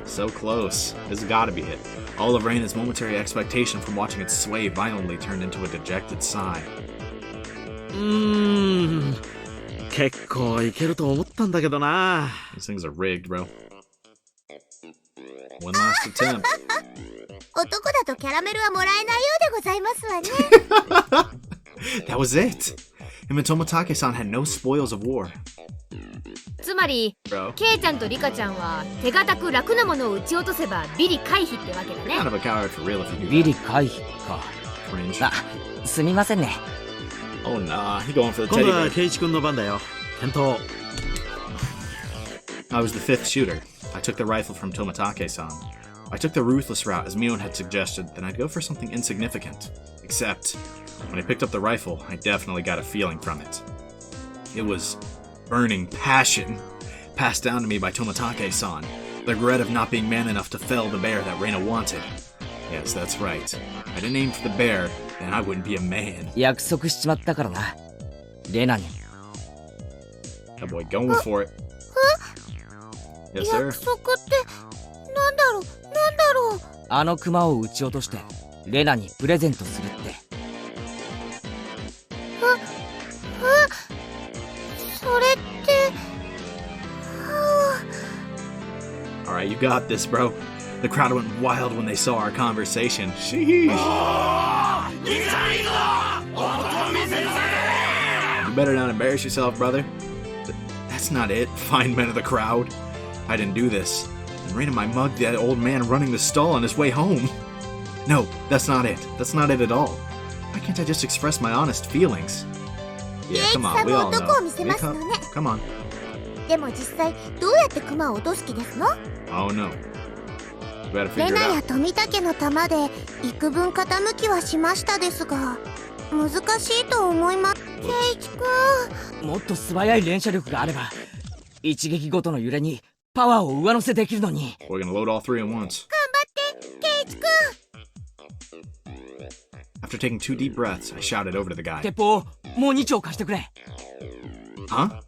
So close. This has gotta be it. All of Reina's momentary expectation from watching it sway violently turned into a dejected sigh. 結構いけると思ったんだけどな。 These things are rigged, bro. One last attempt. 男だとキャラメルはもらえないようでございますわね。That was it. Him and Tomotage-san had no spoils of war. つまり、ケイちゃんとリカちゃんは手堅く楽なものを撃ち落とせばビリ回避ってわけだね。Kind of a coward for real if you do ビ that. リ回避か。 Cringe. あ、すみませんね。 Oh nah, he going for the 今 teddy 度は bear. ケイイチ君の番だよ。転倒。I was the fifth shooter. I took the rifle from Tomatake-san. I took the ruthless route as Mion had suggested, then I'd go for something insignificant. Except, when I picked up the rifle, I definitely got a feeling from it. It was burning passion, passed down to me by Tomatake-san. The regret of not being man enough to fell the bear that Reina wanted. Yes, that's right. I didn't aim for the bear, then I wouldn't be a man. 約束しちまったからな。レナに。That boy going for it. Yes, sir. 約束ってなんだろうあの熊を撃ち落としてレナにプレゼントするって。それって。Alright, you got this, bro. The crowd went wild when they saw our conversation. Sheesh. You better not embarrass yourself, brother. That's not it, fine men of the crowd. I didn't do this. And Reina might mug that old man running the stall on his way home. No, that's not it. That's not it at all. Why can't I just express my honest feelings? Yeah, come on, we all know. Come on. でも実際どうやってクマを落とす気ですの？ Oh no. You better レ figure ナ it や out. 富武の弾で幾分傾きはしましたですが難しいと思います。ケイチ君。もっと素早い連射力があれば一撃ごとの揺れにパワーを上乗せできるのに。 We're gonna load all three at once. 頑張ってケイチ君。 After taking 2 deep breaths, I shouted over to the guy. 鉄砲もう2丁貸してくれ。 Huh?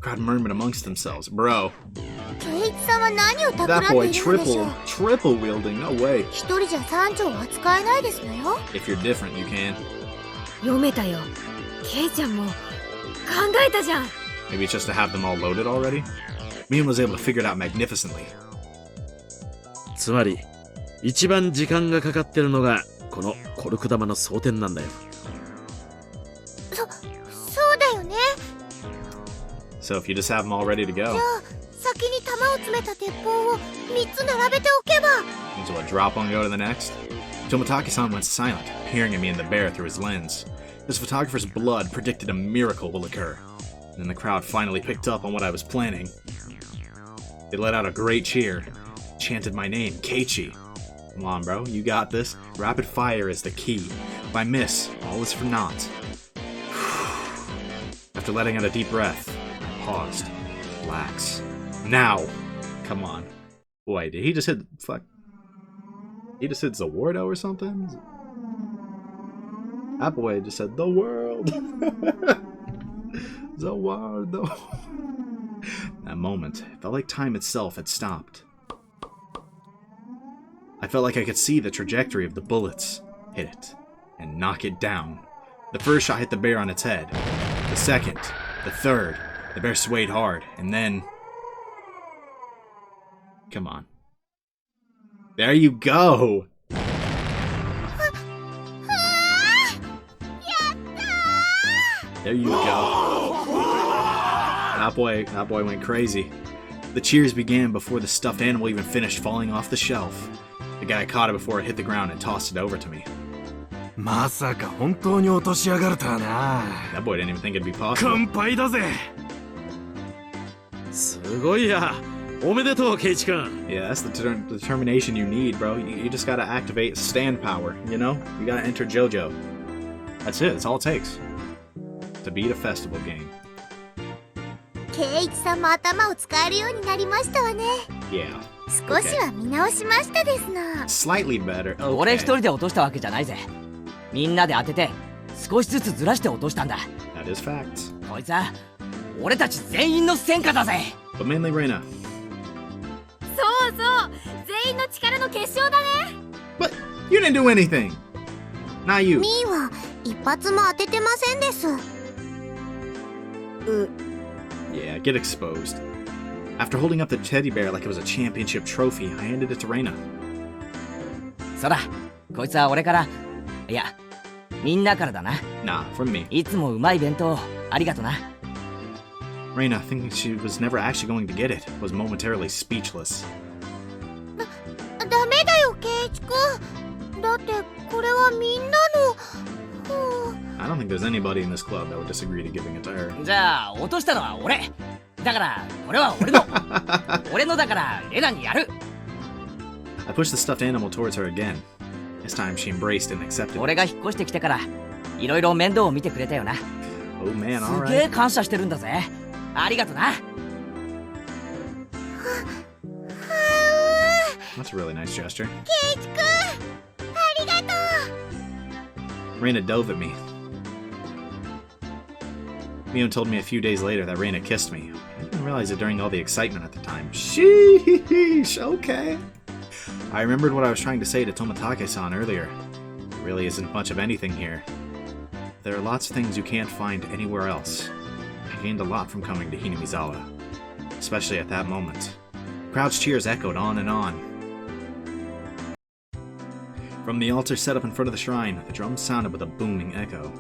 Crowd murmured amongst themselves. Bro, ケイチさんは何を that 企ん boy でいるのでしょう。 triple wielding. No way. 一人じゃ3丁は使えないですのよ。 If you're different, you can. 読めたよ。ケイちゃんも考えたじゃん。 Maybe it's just to have them all loaded already? Mion was able to figure it out magnificently. つまり一番時間がかかってるのがこのコルク玉の装填なんだよ。そうだよね。 So if you just have them all ready to go, 先に弾を詰めた鉄砲を3つ並べておけば。 so what, drop one, go to the next? Tomatake-san went silent, peering at me and the bear through his lens. This photographer's blood predicted a miracle will occur. And then the crowd finally picked up on what I was planning. They let out a great cheer, chanted my name, Keiichi. Come on, bro, you got this. Rapid fire is the key. If I miss, all is for naught. After letting out a deep breath, I paused. Relax. Now! Come on. Boy, did he just hit... Fuck. He just hit Zawardo or something? That boy just said, the world! Zawardo! That moment, it felt like time itself had stopped. I felt like I could see the trajectory of the bullets. Hit it. And knock it down. The first shot hit the bear on its head. The second. The third. The bear swayed hard. And then... Come on. There you go! There you go. That boy went crazy. The cheers began before the stuffed animal even finished falling off the shelf. The guy caught it before it hit the ground and tossed it over to me. まさか本当に落としやがるとはな。 That boy didn't even think it'd be possible. 乾杯だぜ。すごいや。おめでとう、ケイチ君。 Yeah, that's the determination you need, bro. You just gotta activate stand power, you know? You gotta enter JoJo. That's it. That's all it takes. To beat a festival game. ケイチさんも頭を使えるようになりましたわね。 Yeah. 少しは見直しましたですの。 Slightly better. Okay. 俺一人で落としたわけじゃないぜ。みんなで当てて少しずつずらして落としたんだ。 That is fact. こいつは俺たち全員の戦果だぜ。 But mainly Reina. そうそう全員の力の結晶だね。 But you didn't do anything. Not you. ミーは一発も当ててませんです。Yeah, get exposed. After holding up the teddy bear like it was a championship trophy, I handed it to Reina. そうだ、こいつは俺から、いや、みんなからだな。 Nah, from me. いつもうまい弁当ありがとな。 Reina, thinking she was never actually going to get it, was momentarily speechless. ダメだよケイチ君。だってこれはみんなの。I don't think there's anybody in this club that would disagree to giving it to her. じゃあ落としたのは俺。だからこれは俺のだからレナにやる。 I pushed the stuffed animal towards her again. This time she embraced and accepted. 俺が引っ越してきてからいろいろ面倒を見てくれたよな。 Oh man, す all げえ right. 感謝してるんだぜ。ありがとな。 That's a really nice gesture. ケイチくん、ありがとう。 Reina dove at me. Mion told me a few days later that Reina kissed me. I didn't realize it during all the excitement at the time. Sheesh, okay. I remembered what I was trying to say to Tomatake-san earlier. There really isn't much of anything here. There are lots of things you can't find anywhere else. I gained a lot from coming to Hinamizawa, especially at that moment. Crowd's cheers echoed on and on. From the altar set up in front of the shrine, the drums sounded with a booming echo.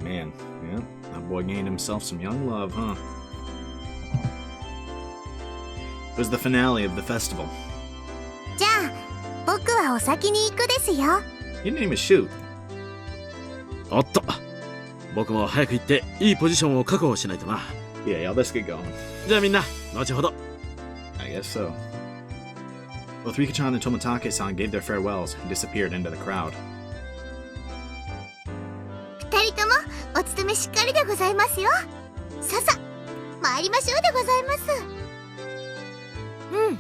Man, yeah, that boy gained himself some young love, huh? It was the finale of the festival. じゃあ僕はお先に行くですよ。 He didn't even shoot. おっと、僕も早く行っていいポジションを確保しないとな。 Yeah, let's get going. じゃあみんな、後ほど。 I guess so. Both Rika-chan and Tomatake-san gave their farewells and disappeared into the crowd. 二人ともお勤めしっかりでございますよ。ささ参りましょうでございます。うん。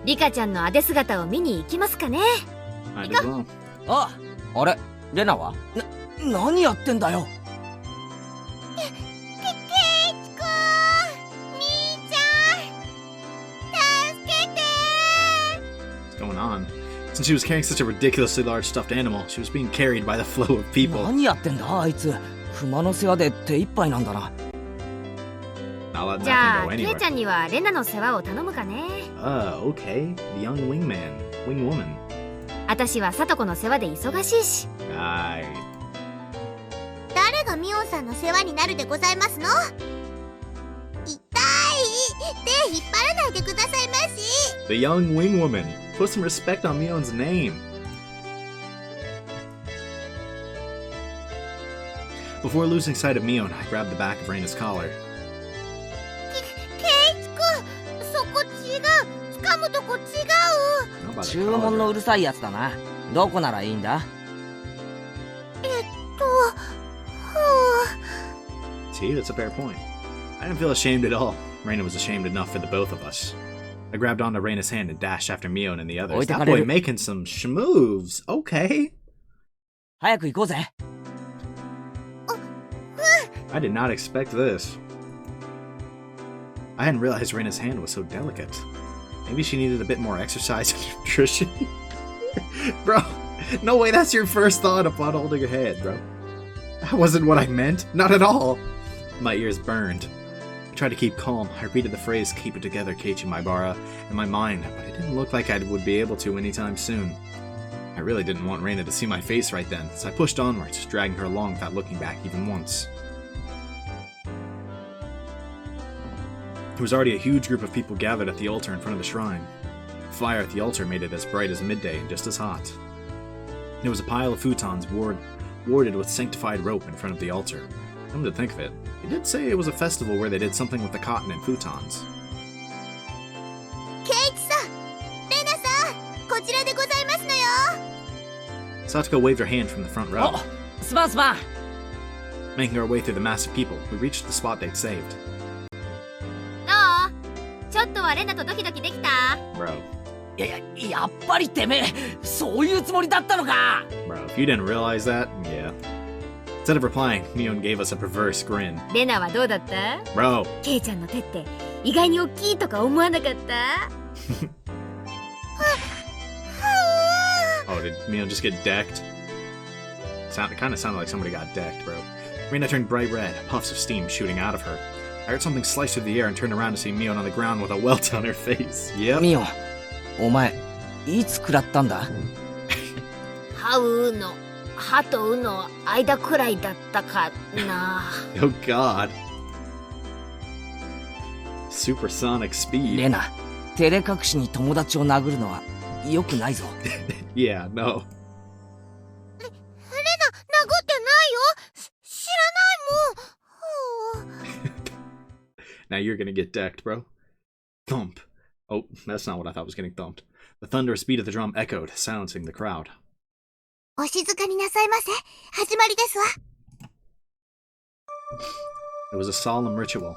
リカちゃんのあで姿を見に行きますかね。 Might as well. あ、あれレナは何やってんだよ。ケイチくん、みーちゃん、助けて。 What's going on? Since she was carrying such a ridiculously large stuffed animal, she was being carried by the flow of people. 何やってんだあいつ。熊の世話で手一杯なんだな。 Not letting じ that ゃ thing あ go ケイ anywhere. ちゃんにはレナの世話を頼むかね。 Okay. The young wing woman. 私はサトコの世話で忙しいし。 Right. 誰がミオンさんの世話になるでございますの？痛い。手引っ張らないでくださいまし。 The young wing woman. Put some respect on Mion's name. Before losing sight of Mion, I grabbed the back of Reina's collar. ケイチくん、そこ違う。掴むとこ違う。 How about the 注文 collar? のうるさいやつだな。どこならいいんだ。See, that's a fair point. I didn't feel ashamed at all. Reina was ashamed enough for the both of us. I grabbed onto Reina's hand and dashed after Mion and the others. That boy making some schmoves. Okay. 早く行こうぜ。 I did not expect this. I hadn't realized Reina's hand was so delicate. Maybe she needed a bit more exercise and nutrition. Bro, no way that's your first thought upon holding her hand, bro. That wasn't what I meant. Not at all. My ears burned. I tried to keep calm. I repeated the phrase, "Keep it together, Keiichi Maibara," in my mind, but it didn't look like I would be able to anytime soon. I really didn't want Reina to see my face right then, so I pushed onwards, dragging her along without looking back even once. There was already a huge group of people gathered at the altar in front of the shrine. The fire at the altar made it as bright as midday and just as hot. There was a pile of futons warded with sanctified rope in front of the altar. Come to think of it, they did say it was a festival where they did something with the cotton and futons. ケイチさん、レナさん、こちらでございますのよ。 Satoko waved her hand from the front row. お、すまんすまん。 Making our way through the mass of people, we reached the spot they'd saved. どう？ちょっとはレナとドキドキできた？ Bro, やっぱりてめえ、そういうつもりだったのか。 bro, if you didn't realize that, yeah. Instead of replying, Mion gave us a perverse grin. レナはどうだった？ Bro, ケイちゃんの手って意外に大きいとか思わなかった？ oh, did Mion just get decked? It kind of sounded like somebody got decked, bro. Reina turned bright red, puffs of steam shooting out of her. I heard something slice through the air and turned around to see Mion on the ground with a welt on her face. Yep. ミオン、お前いつ食らったんだ。歯うの歯とうの間くらいだったかな。 Oh god. Supersonic speed. レナ、照れ隠しに友達を殴るのは良くないぞ。Yeah, no. レナ、殴ってないよ。知らないもん。Now you're gonna get decked, bro. Thump. Oh, that's not what I thought was getting thumped. The thunderous beat of the drum echoed, silencing the crowd. お静かになさいませ。始まりですわ。It was a solemn ritual.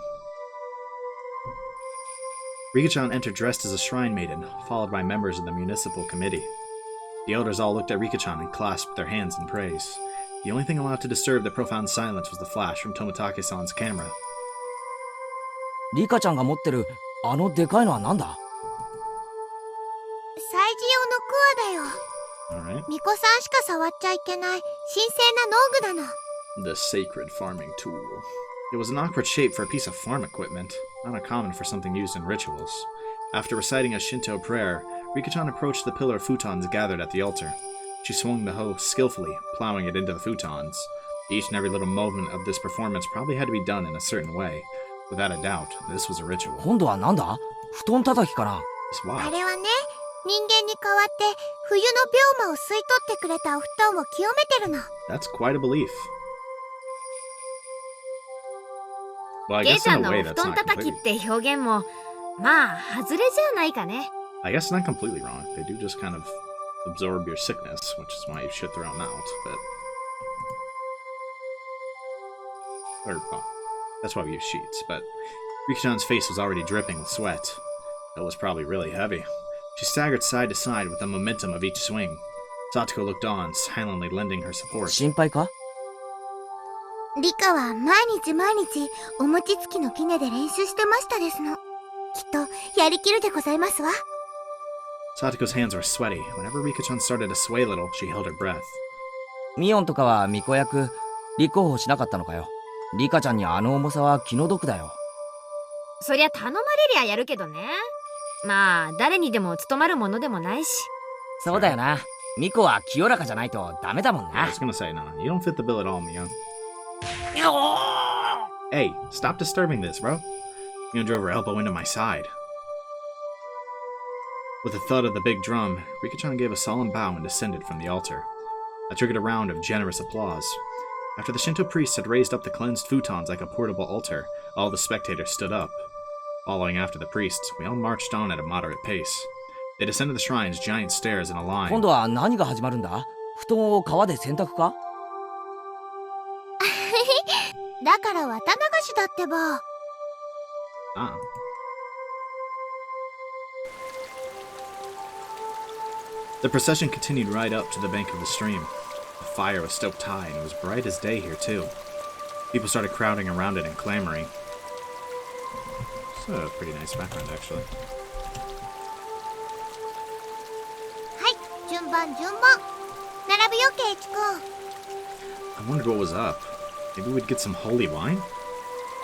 Rika-chan entered dressed as a shrine maiden, followed by members of the municipal committee. The elders all looked at Rika-chan and clasped their hands in praise. The only thing allowed to disturb the profound silence was the flash from Tomitake-san's camera. リカちゃんが持ってるあのでかいのはなんだ？祭事用のクワだよ。 Alright. 巫女さんしか触っちゃいけない神聖な農具なの。 The sacred farming tool. It was an awkward shape for a piece of farm equipment, not uncommon for something used in rituals. After reciting a Shinto prayer, Rika-chan approached the pillar of futons gathered at the altar. She swung the hoe skillfully, plowing it into the futons. Each and every little movement of this performance probably had to be done in a certain way. Without a doubt, this was a ritual. 今度はなんだ？布団叩きかな？ Just watch. あれはね、人間に代わって冬の病魔を吸い取ってくれたお布団を清めてるの。 That's quite a belief. Well, I ゲイ guess ちゃ in ん a の way お布 that's 団 not 叩きっ completely. て表現もまあ外れじゃないかね。 I guess not completely wrong. They do just kind of absorb your sickness, which is why you should throw them out. But well, that's why we use sheets. But Rika-chan's face was already dripping with sweat. It was probably really heavy. She staggered side to side with the momentum of each swing. Satoko looked on, silently lending her support. 心配か？リカは毎日お餅つきの杵で練習してましたですの。きっとやりきるでございますわ。 Satoko's hands were sweaty. Whenever Rika-chan started to sway a little, she held her breath. ミオンとかは巫女役立候補しなかったのかよ。リカちゃんにあの重さは気の毒だよ。そりゃ頼まれりゃやるけどね。まあ誰にでも務まるものでもないし。そうだよな。ミコは清らかじゃないとダメだもん I な。 was gonna say, no, you don't fit the bill at all, Mion. Hey, stop disturbing this, bro. Mion drove her elbow into my side. With the thud of the big drum, Rika-chan gave a solemn bow and descended from the altar. That triggered a round of generous applause. After the Shinto priest had raised up the cleansed futons like a portable altar, all the spectators stood up. Following after the priests, we all marched on at a moderate pace. They descended the shrine's giant stairs in a 今 line. 度は何が始まるんだ？布団を川で洗濯か？だから綿流しだってば。 Ah. The procession continued right up to the bank of the stream. The fire was stoked high, and it was bright as day here, too. People started crowding around it and clamoring. It's a pretty nice background, actually. はい、順番。並ぶよ、ケイチ君。 I wondered what was up. Maybe we'd get some holy wine?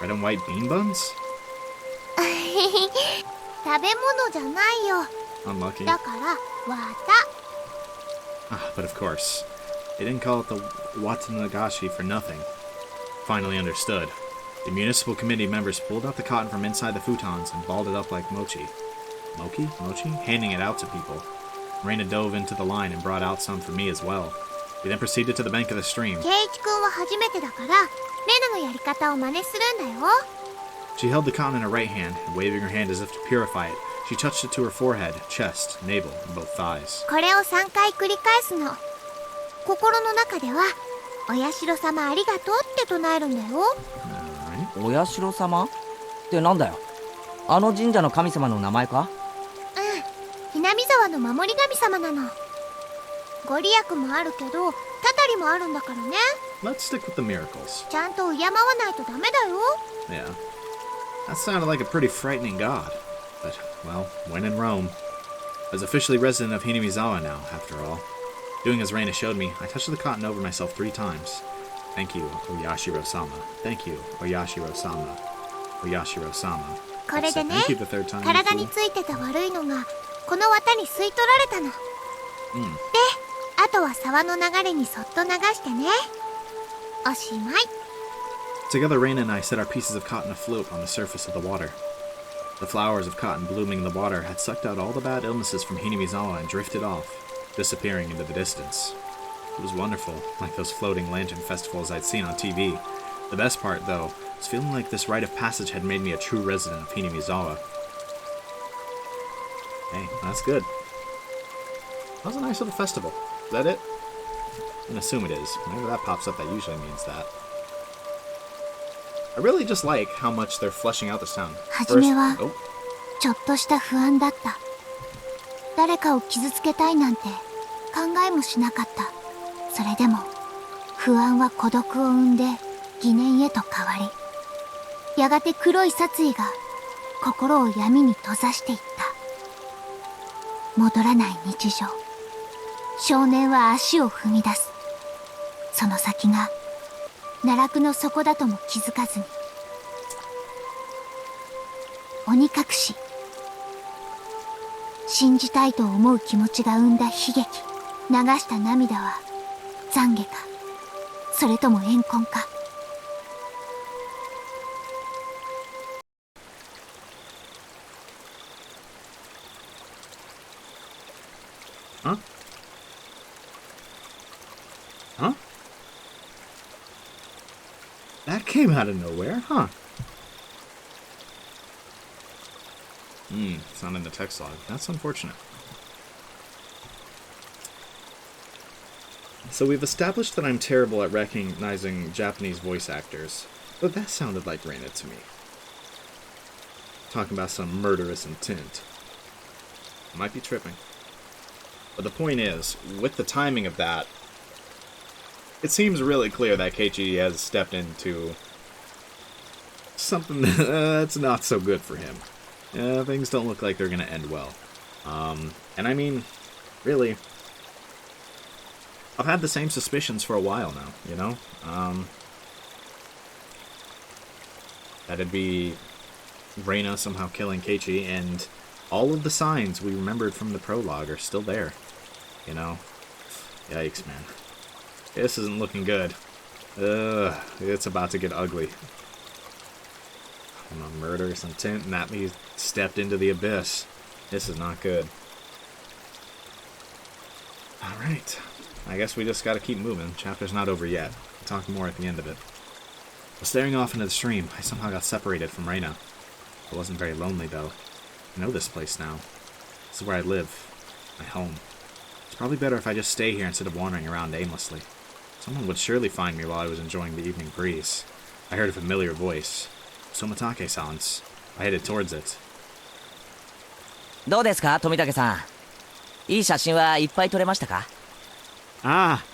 Red and white bean buns? 食べ物じゃないよ。 Unlucky. だから綿。 Ah, but of course. They didn't call it the Watanagashi for nothing. Finally understood. The municipal committee members pulled out the cotton from inside the futons and balled it up like mochi. Mochi? Handing it out to people. Reina dove into the line and brought out some for me as well. We then proceeded to the bank of the stream. ケイチ君は初めてだから、レナのやり方を真似するんだよ。 She held the cotton in her right hand, and waving her hand as if to purify it, she touched it to her forehead, chest, navel, and both thighs. これを3回繰り返すの。心の中では、お社様ありがとうって唱えるんだよ。 Alright. お社様ってなんだよ？あの神社の神様の名前か？ひなみ沢の守り神様なの。ご利益もあるけど、たたりもあるんだからね。 Let's stick with the miracles. ちゃんと敬わないとダメだよ。 Yeah. That sounded like a pretty frightening god. But, well, when in Rome. I was officially resident of Hinamizawa now, after all. Doing as Reina showed me, I touched the cotton over myself 3 times. Thank you, Oyashiro-sama. Thank you, Oyashiro-sama. Oyashiro-sama. これでね、 Thank you the third time. 体についてた悪いのが、この綿に吸い取られたの。で、あとは沢の流れにそっと流してね。おしまい。 Together, Reina and I set our pieces of cotton afloat on the surface of the water. The flowers of cotton blooming in the water had sucked out all the bad illnesses from Hinamizawa and drifted off, disappearing into the distance. It was wonderful, like those floating lantern festivals I'd seen on TV. The best part, though, was feeling like this rite of passage had made me a true resident of Hinamizawa. Hey, that's good. That was a nice little festival. Is that it? I can assume it is. Whenever that pops up, that usually means that. I really just like how much they're fleshing out this town. 初めは oh, ちょっとした不安だった。誰かを傷つけたいなんて考えもしなかった。それでも不安は孤独を生んで疑念へと変わり、やがて黒い殺意が心を闇に閉ざしていった。戻らない日常。少年は足を踏み出す。その先が奈落の底だとも気づかずに。鬼隠し。信じたいと思う気持ちが生んだ悲劇。流した涙は懺悔か、それとも怨恨か。huh? Huh? That came out of nowhere, huh? It's not in the text log. That's unfortunate. So we've established that I'm terrible at recognizing Japanese voice actors, but that sounded like Reina to me. Talking about some murderous intent. I might be tripping. But the point is, with the timing of that, it seems really clear that Keiichi has stepped into something that's not so good for him. Things don't look like they're going to end well. And I mean, really, I've had the same suspicions for a while now, you know? That it'd be Reina somehow killing Keiichi, and all of the signs we remembered from the prologue are still there, you know? Yikes, man. This isn't looking good. It's about to get ugly. I'm a murderous intent, and that means stepped into the abyss. This is not good. Alright. I guess we just gotta keep moving. Chapter's not over yet. We'll talk more at the end of it. While staring off into the stream, I somehow got separated from Reina. I wasn't very lonely, though. I know this place now. This is where I live. My home. It's probably better if I just stay here instead of wandering around aimlessly. Someone would surely find me while I was enjoying the evening breeze. I heard a familiar voice. Somatake-san's. I headed towards it. どうですか、富武さん。いい写真はいっぱい撮れましたか？ああ、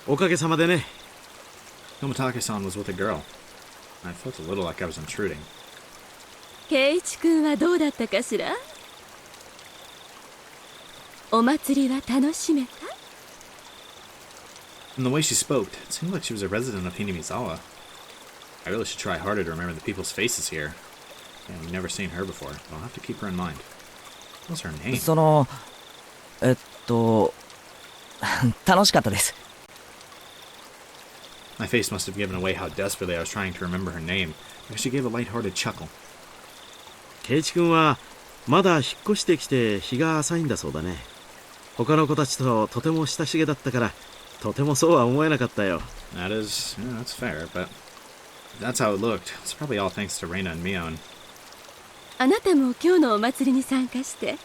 おかげさまでね。Tomatake-san was with a girl. I felt a little like I was intruding. 圭一君はどうだったかしら？お祭りは楽しめた？ From the way she spoke, it seemed like she was a resident of Hinamizawa. I really should try harder to remember the people's faces here. Yeah, we've never seen her before. I'll have to keep her in mind. What's her name? その、楽しかったです。My face must have given away how desperately I was trying to remember her name, because she gave a lighthearted chuckle. 圭一君はまだ引っ越してきて日が浅いんだそうだね。他の子たちととても親しげだったから、とてもそうは思えなかったよ。That is, yeah, that's fair, but that's how it looked. It's probably all thanks to Reina and Mion. あなたも今日のお祭りに参加して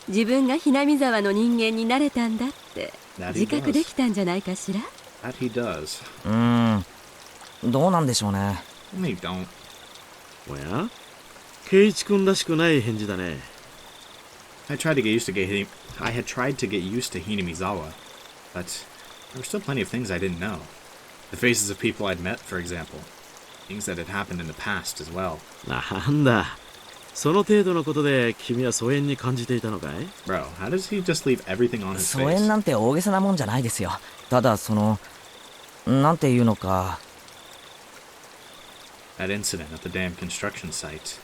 自分がひなみ沢の人間になれたんだって自覚できたんじゃないかしら？ That he does. どうなんでしょうね。They don't. おや？圭一君らしくない返事だね。I had tried to get used to Hinamizawa, but there were still plenty of things I didn't know. The faces of people I'd met, for example. Things that had happened in the past as well. なんだ。その程度のことで君は疎遠に感じていたのかい？ Bro, how does he just leave everything on his 疎遠 face? なんて大げさなもんじゃないですよ。ただなんていうのか。That incident at the damn construction site.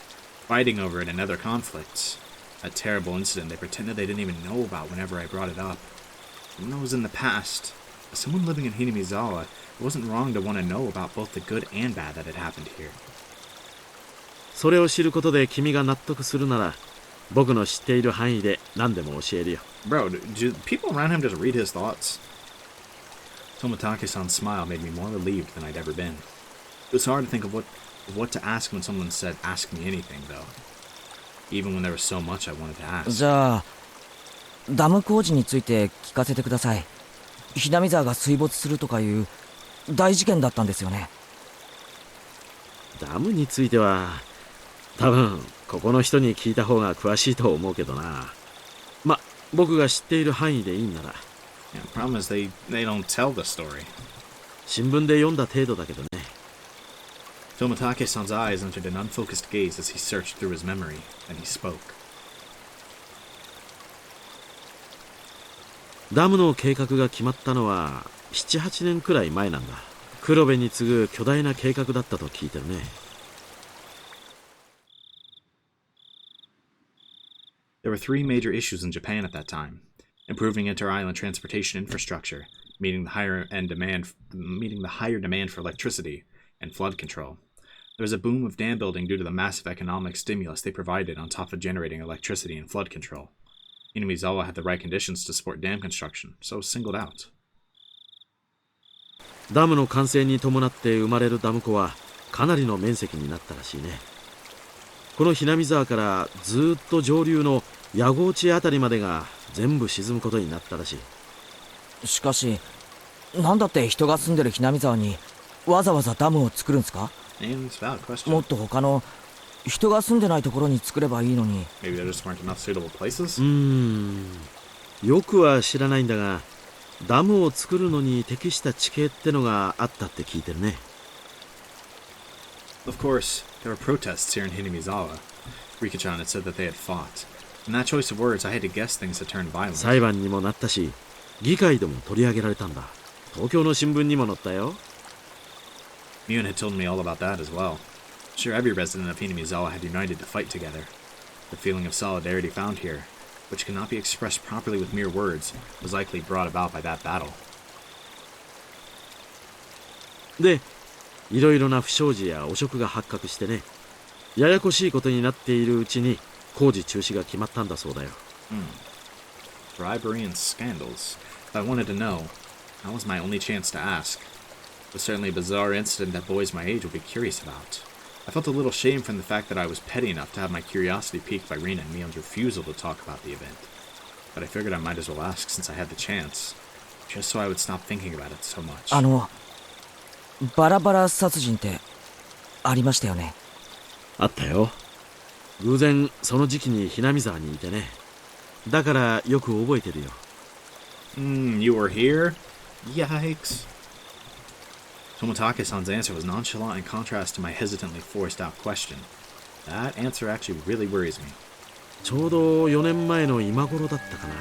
Fighting over it and other conflicts. That terrible incident they pretended they didn't even know about whenever I brought it up. Who knows in the past? As someone living in Hinamizawa, it wasn't wrong to want to know about both the good and bad that had happened here. それを知ることで君が納得するなら、僕の知っている範囲で何でも教えるよ。Bro, do people around him just read his thoughts? Tomatake-san's smile made me more relieved than I'd ever been. It was hard to think of what What to ask when someone said, ask me anything, though. Even when there was so much I wanted to ask. じゃあダム工事について聞かせてください。ひなみ沢が水没するとかいう大事件だったんですよね。ダムについては多分ここの人に聞いた方が詳しいと思うけどな。ま、僕が知っている範囲でいいんなら。Yeah, the problem is they don't tell the story. 新聞で読んだ程度だけどね。Tomatake-san's eyes entered an unfocused gaze as he searched through his memory, and he spoke. ダムの計画が決まったのは7、8年くらい前なんだ。黒部に次ぐ巨大な計画だったと聞いてるね。There were three major issues in Japan at that time: improving inter-island transportation infrastructure, meeting the higher demand for electricity, and flood control. There was a boom of dam building due to the massive economic stimulus they provided on top of generating electricity and flood control. Inamizawa had the right conditions to support dam construction, so was singled out. ダムの完成に伴って生まれるダム湖はかなりの面積になったらしいね。このひなみ沢からずっと上流の矢郷地あたりまでが全部沈むことになったらしい。しかしなんだって人が住んでるひなみ沢にわざわざダムを作るんですか？ And it's a valid question. もっと他の人が住んでないところに作ればいいのに。 Maybe there just weren't enough suitable places? よくは知らないんだが、ダムを作るのに適した地形ってのがあったって聞いてるね。Of course, there were protests here in Hinamizawa. Rika-chan had said that they had fought. In that choice of words, I had to guess things had turned violent. 裁判にもなったし、議会でも取り上げられたんだ。東京の新聞にも載ったよ。Mion had told me all about that as well. Sure, every resident of Hinamizawa had united to fight together. The feeling of solidarity found here, which cannot be expressed properly with mere words, was likely brought about by that battle. で、いろいろな不祥事や汚職が発覚してね、ややこしいことになっているうちに工事中止が決まったんだそうだよ。Bribery and scandals. If I wanted to know, that was my only chance to ask. It was certainly a bizarre incident that boys my age would be curious about. I felt a little shame from the fact that I was petty enough to have my curiosity piqued by Rina and Mion's refusal to talk about the event. But I figured I might as well ask since I had the chance, just so I would stop thinking about it so much. バラバラ殺人ってありましたよね。あったよ。偶然その時期にひなみ沢にいてね。だからよく覚えてるよ。You were here? Yikes. Tomatake-san's answer was nonchalant in contrast to my hesitantly forced out question. That answer actually really worries me. ちょうど4年前の今頃だったかな。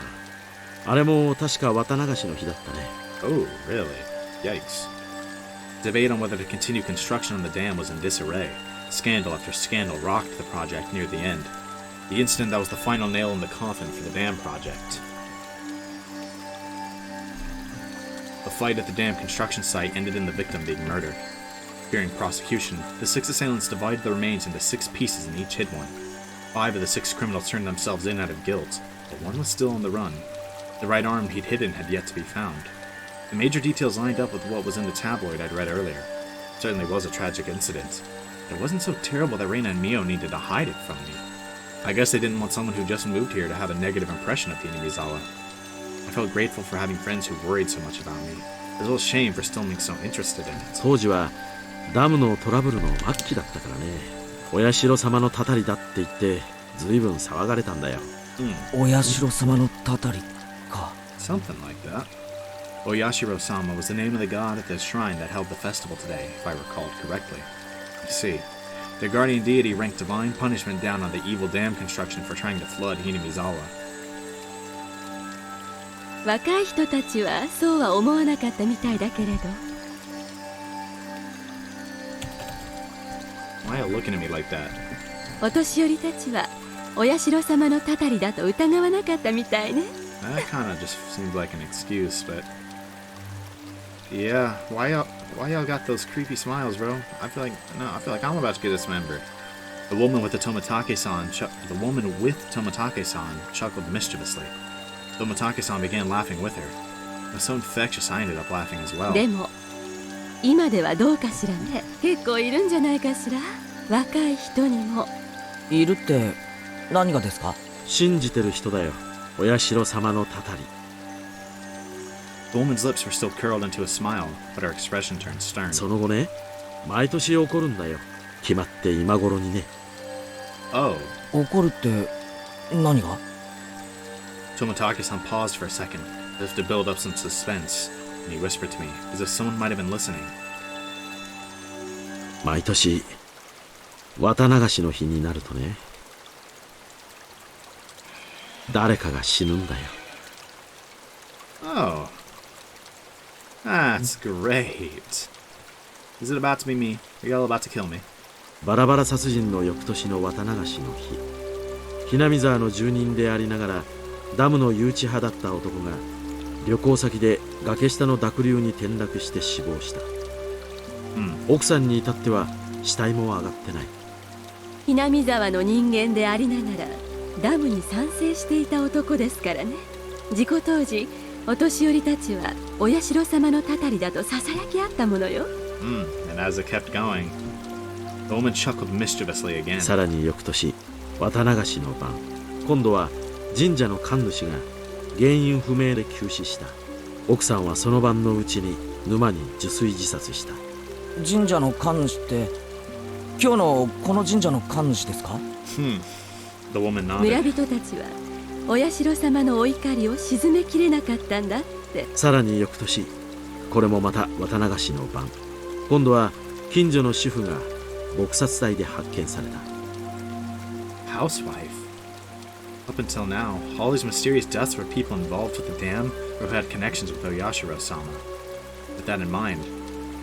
あれも確か綿流しの日だったね。Oh, really? Yikes. Debate on whether to continue construction on the dam was in disarray. Scandal after scandal rocked the project near the end. The incident that was the final nail in the coffin for the dam project. A fight at the dam construction site ended in the victim being murdered. Fearing prosecution, the 6 assailants divided the remains into 6 pieces and each hid one. 5 of the 6 criminals turned themselves in out of guilt, but one was still on the run. The right arm he'd hidden had yet to be found. The major details lined up with what was in the tabloid I'd read earlier. It certainly was a tragic incident. It wasn't so terrible that Reina and Mio needed to hide it from me. I guess they didn't want someone who just moved here to have a negative impression of Hinamizawa. I felt grateful for having friends who worried so much about me, as well as shame for still being so interested in it. 当時はダムのトラブルの末期だったからね。お社様のたたりだって言って随分騒がれたんだよ。お社様のたたりか。 Something like that. Oyashiro-sama was the name of the god at the shrine that held the festival today, if I recalled correctly. You see, the guardian deity ranked divine punishment down on the evil dam construction for trying to flood Hinamizawa. 若い人たちはそうは思わなかったみたいだけれど。Why are you looking at me like that? お年寄りたちはお社様のたたりだと疑わなかったみたいね。 That kinda just seemed like an excuse, but... Yeah, why y'all got those creepy smiles, bro? I feel like I'm about to get dismembered. The woman with Tomatake-san chuckled mischievously. Tomatake-san began laughing with her. It was so infectious I ended up laughing as well. でも今ではどうかしらね。結構いるんじゃないかしら、若い人にも。いるって何がですか？信じてる人だよ、お社様のたたり。 The woman's lips were still curled into a smile, but her expression turned stern. その後ね、毎年起こるんだよ、決まって今頃にね。Oh. 怒るって何が？ Tomotage-san paused for a second, as if to build up some suspense, and he whispered to me, as if someone might have been listening. 毎年綿流しの日になるとね、誰かが死ぬんだよ。 Oh. That's great. Is it about to be me? Are you all about to kill me? バラバラ殺人の翌年の綿流しの日、ひなみ沢の住人でありながらダムの誘致派だった男が旅行先で崖下の濁流に転落して死亡した。奥さんに至っては死体も上がってない。ひなみ沢の人間でありながらダムに賛成していた男ですからね。事故当時、お年寄りたちはお社様のたたりだとささやき合ったものよ。And as it kept going, the woman chuckled mischievously again. さらに翌年、綿流しの晩、今度は神社の神主が原因不明で急死した。奥さんはその晩のうちに沼に受水自殺した。神社の神主って今日のこの神社の神主ですか？ The woman 村 nodded. 人たちはお社様のお怒りを鎮めきれなかったんだって。さらに翌年、これもまた綿流しの晩、今度は近所の主婦が撲殺体で発見された。 Housewife. Up until now, all these mysterious deaths were people involved with the dam or who had connections with Oyashiro-sama. With that in mind,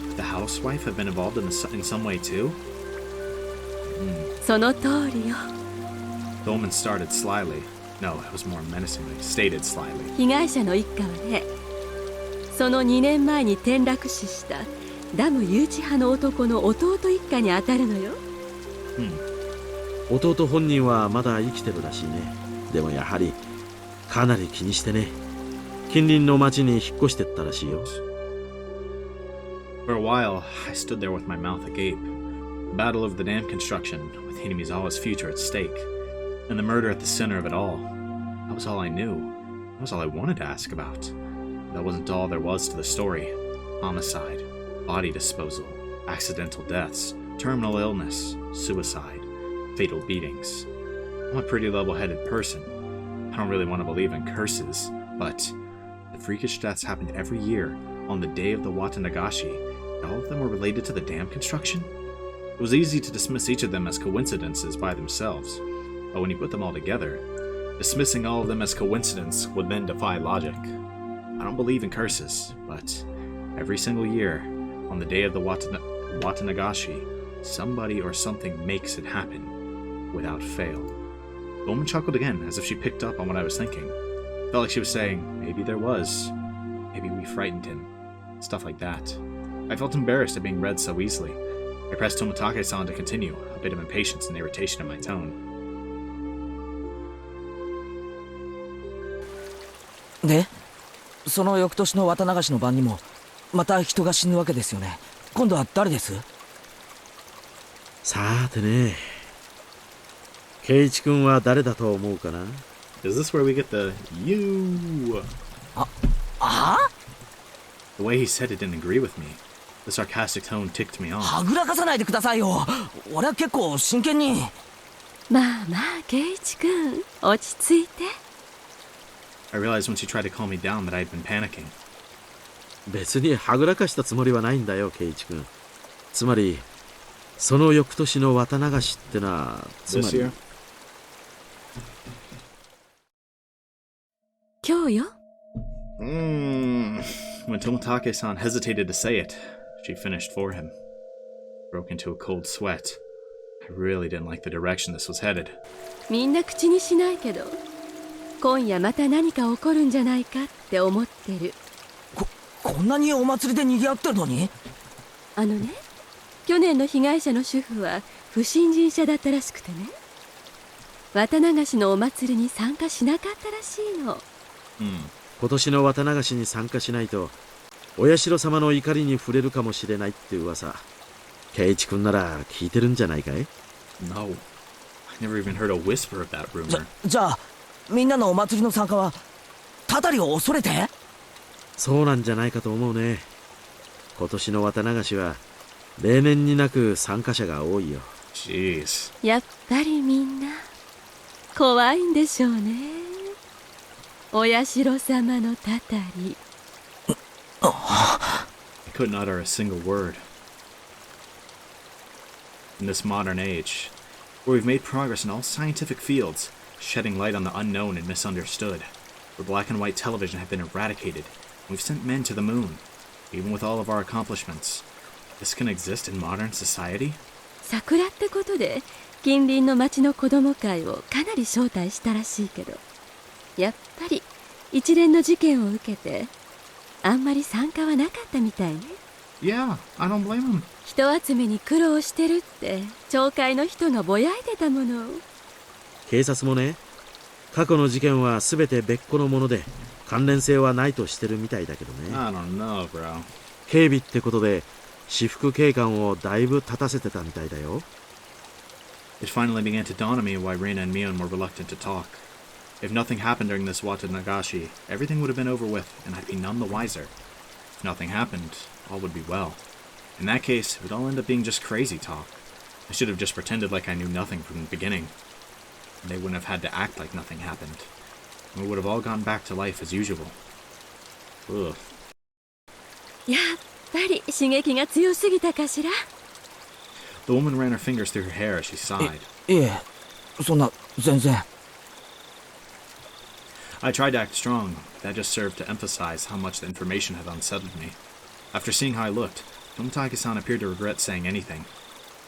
could the housewife have been involved in some way too? その通りよ。 The woman started slyly. No, it was more menacingly. Stated slyly. 被害者の一家はね、その2年前に転落死したダム誘致派の男の弟一家に当たるのよ。弟本人はまだ生きてるらしいね。でもやはりかなり気にしてね、近隣の町に引っ越してったらしいよ。 For a while, I stood there with my mouth agape. The battle of the dam construction, with Hinamizawa's future at stake, and the murder at the center of it all. That was all I knew. That was all I wanted to ask about. That wasn't all there was to the story. Homicide, body disposal, accidental deaths, terminal illness, suicide, fatal beatings. I'm a pretty level-headed person. I don't really want to believe in curses, but the freakish deaths happened every year on the day of the Watanagashi, and all of them were related to the dam construction? It was easy to dismiss each of them as coincidences by themselves, but when you put them all together, dismissing all of them as coincidence would then defy logic. I don't believe in curses, but every single year, on the day of the Watanagashi, somebody or something makes it happen, without fail. The woman chuckled again, as if she picked up on what I was thinking. Felt like she was saying, maybe there was. Maybe we frightened him. Stuff like that. I felt embarrassed at being read so easily. I pressed Tomotage-san to continue, a bit of impatience and irritation in my tone. で、その翌年の綿流しの晩にもまた人が死ぬわけですよね。今度は誰です？さーてね、圭一君は誰だと思うかな？ Is this where we get the you? は？ The way he said it didn't agree with me. The sarcastic tone ticked me off. はぐらかさないでくださいよ。俺は結構真剣に。まあまあ、圭一君、落ち着いて。I realized when she tried to calm me down that I had been panicking. 別にはぐらかしたつもりはないんだよ、圭一君。つまりその翌年の綿流しってのは、つま This り year? 今日よ。When Tomotage-san hesitated to say it, she finished for him. Broke into a cold sweat. I really didn't like the direction this was headed. みんな口にしないけど、今夜また何か起こるんじゃないかって思ってる。こんなにお祭りで賑わってるのに？あのね、去年の被害者の主婦は不信心者だったらしくてね、綿流しのお祭りに参加しなかったらしいの。今年の綿流しに参加しないとお社様の怒りに触れるかもしれないって噂、圭一君なら聞いてるんじゃないかい？ No. I never even heard a whisper of that rumor. じゃあみんなのお祭りの参加はたたりを恐れて？そうなんじゃないかと思うね。今年の綿流しは例年になく参加者が多いよ。Jeez. やっぱりみんな怖いんでしょうね。お社様のたたり。I couldn't utter a single word. In this modern age, where we've made progress in all scientific fields, shedding light on the unknown and misunderstood, where black and white television have been eradicated, and we've sent men to the moon, even with all of our accomplishments, this can exist in modern society? 桜ってことで近隣の町の子供会をかなり招待したらしいけど、やっぱり一連の事件を受けてあんまり参加はなかったみたいね。Yeah, I don't blame him. 人集めに苦労してるって町会の人がぼやいてたもの。警察もね、過去の事件は全て別個のもので関連性はないとしてるみたいだけどね。 I don't know, bro. 警備ってことで私服警官をだいぶ立たせてたみたいだよ。It finally began to dawn on me why Reina and Mion were reluctant to talk. If nothing happened during this Watanagashi, everything would have been over with, and I'd be none the wiser. If nothing happened, all would be well. In that case, it would all end up being just crazy talk. I should have just pretended like I knew nothing from the beginning. They wouldn't have had to act like nothing happened. We would have all gone back to life as usual. Ugh. やっぱり刺激が強すぎたかしら。 The woman ran her fingers through her hair as she sighed. いえ、そんな全然。I tried to act strong, but that just served to emphasize how much the information had unsettled me. After seeing how I looked, Tomitake-san appeared to regret saying anything.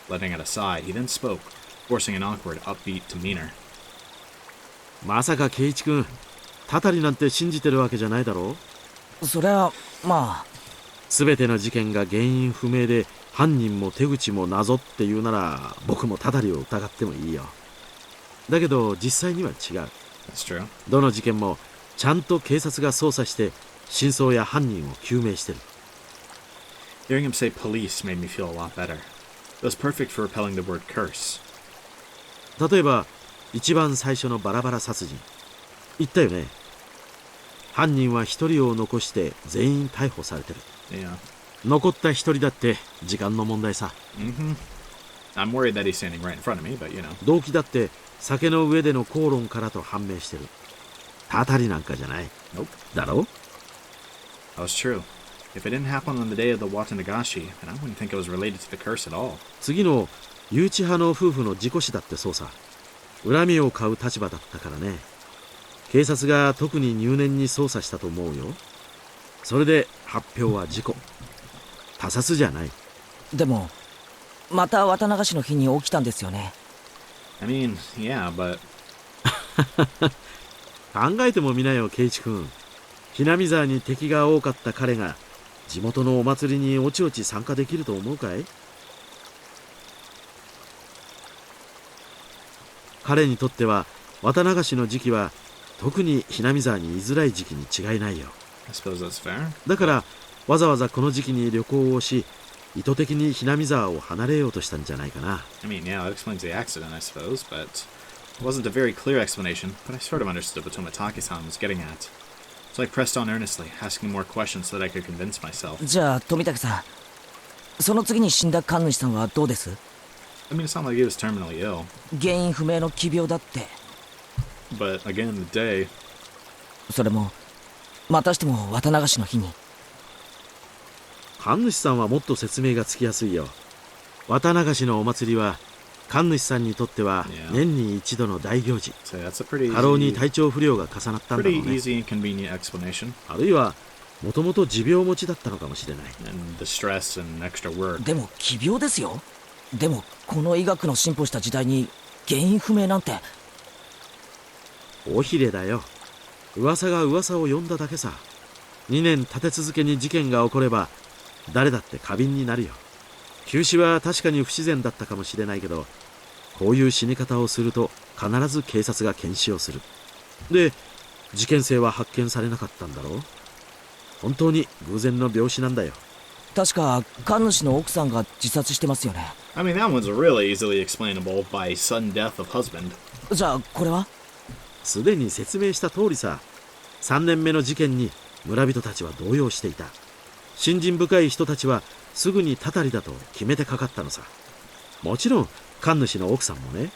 Letting it aside, he then spoke, forcing an awkward, upbeat demeanor. まさか圭一君、たたりなんて信じてるわけじゃないだろう？そりゃまあ。全ての事件が原因不明で犯人も手口も謎っていうなら僕もたたりを疑ってもいいよ。だけど実際には違う。That's true. どの事件もちゃんと警察が捜査して真相や犯人を究明してる。Hearing him say police made me feel a lot better. It was perfect for repelling the word curse. 例えば一番最初のバラバラ殺人言ったよね。犯人は一人を残して全員逮捕されてる。Yeah. 残った一人だって時間の問題さ。Mm-hmm. I'm worried that he's standing right in front of me, but you know. 動機だって酒の上での口論からと判明してる。たたりなんかじゃない。Nope. だろ？ That was true. If it didn't happen on the day of the Watanagashi, then I wouldn't think it was related to the curse at all. 次の誘致派の夫婦の事故死だってそうさ。恨みを買う立場だったからね。警察が特に入念に捜査したと思うよ。それで発表は事故。他殺じゃない。でもまた綿流しの日に起きたんですよね。I mean, yeah, but... 考えてもみなよ、圭一君。ひなみ沢に敵が多かった彼が地元のお祭りにおちおち参加できると思うかい？彼にとっては綿流しの時期は特にひなみ沢に居づらい時期に違いないよ。I suppose that's fair. だからわざわざこの時期に旅行をし、意図的にひなみ沢を離れようとしたんじゃないかな。I mean, yeah, that explains the accident, I suppose, but... It wasn't a very clear explanation, but I sort of understood what Tomitake-san was getting at. So I pressed on earnestly, asking more questions so that I could convince myself. じゃあ富武さん、その次に死んだ神主さんはどうです？ I mean, it's not like he was terminally ill, 原因不明の奇病だって。 but again, the day... それもまたしても綿流しの日に。神主さんはもっと説明がつきやすいよ。綿流しのお祭りは神主さんにとっては年に一度の大行事。 So that's a pretty 過労に easy, 体調不良が重なったんだろ pretty うね。 easy and convenient explanation. あるいはもともと持病持ちだったのかもしれない。 And the stress and extra work. でも奇病ですよ。でもこの医学の進歩した時代に原因不明なんて。尾ひれだよ。噂が噂を呼んだだけさ。2年立て続けに事件が起これば誰だって過敏になるよ。急死は確かに不自然だったかもしれないけど、こういう死に方をすると必ず警察が検視をする。で、事件性は発見されなかったんだろう。本当に偶然の病死なんだよ。確か神主の奥さんが自殺してますよね。 I mean, that one's really easily explainable by sudden death of husband. じゃあこれは？すでに説明した通りさ。3年目の事件に村人たちは動揺していた。信心深い人たちはすぐにたたりだと決めてかかったのさ。もちろん神主の奥さんもね。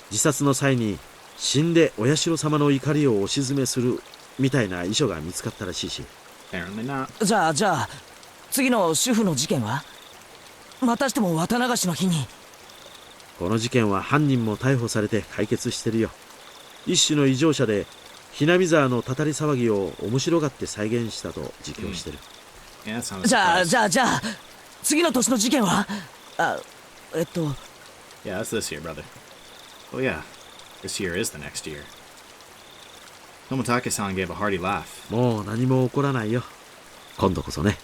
自殺の際に死んでお社様の怒りをお鎮めするみたいな遺書が見つかったらしいし。 Apparently not. じゃあ次の主婦の事件は？またしても綿流しの日に。この事件は犯人も逮捕されて解決してるよ。一種の異常者でひなみ沢のたたり騒ぎを面白がって再現したと自供してる。Yeah, that sounds じゃあ surprising. 次の年の事件は？Yeah, that's this year, brother. Oh yeah, this year is the next year. Toмотake-san gave a hearty laugh. もう何も起こらないよ。今度こそね。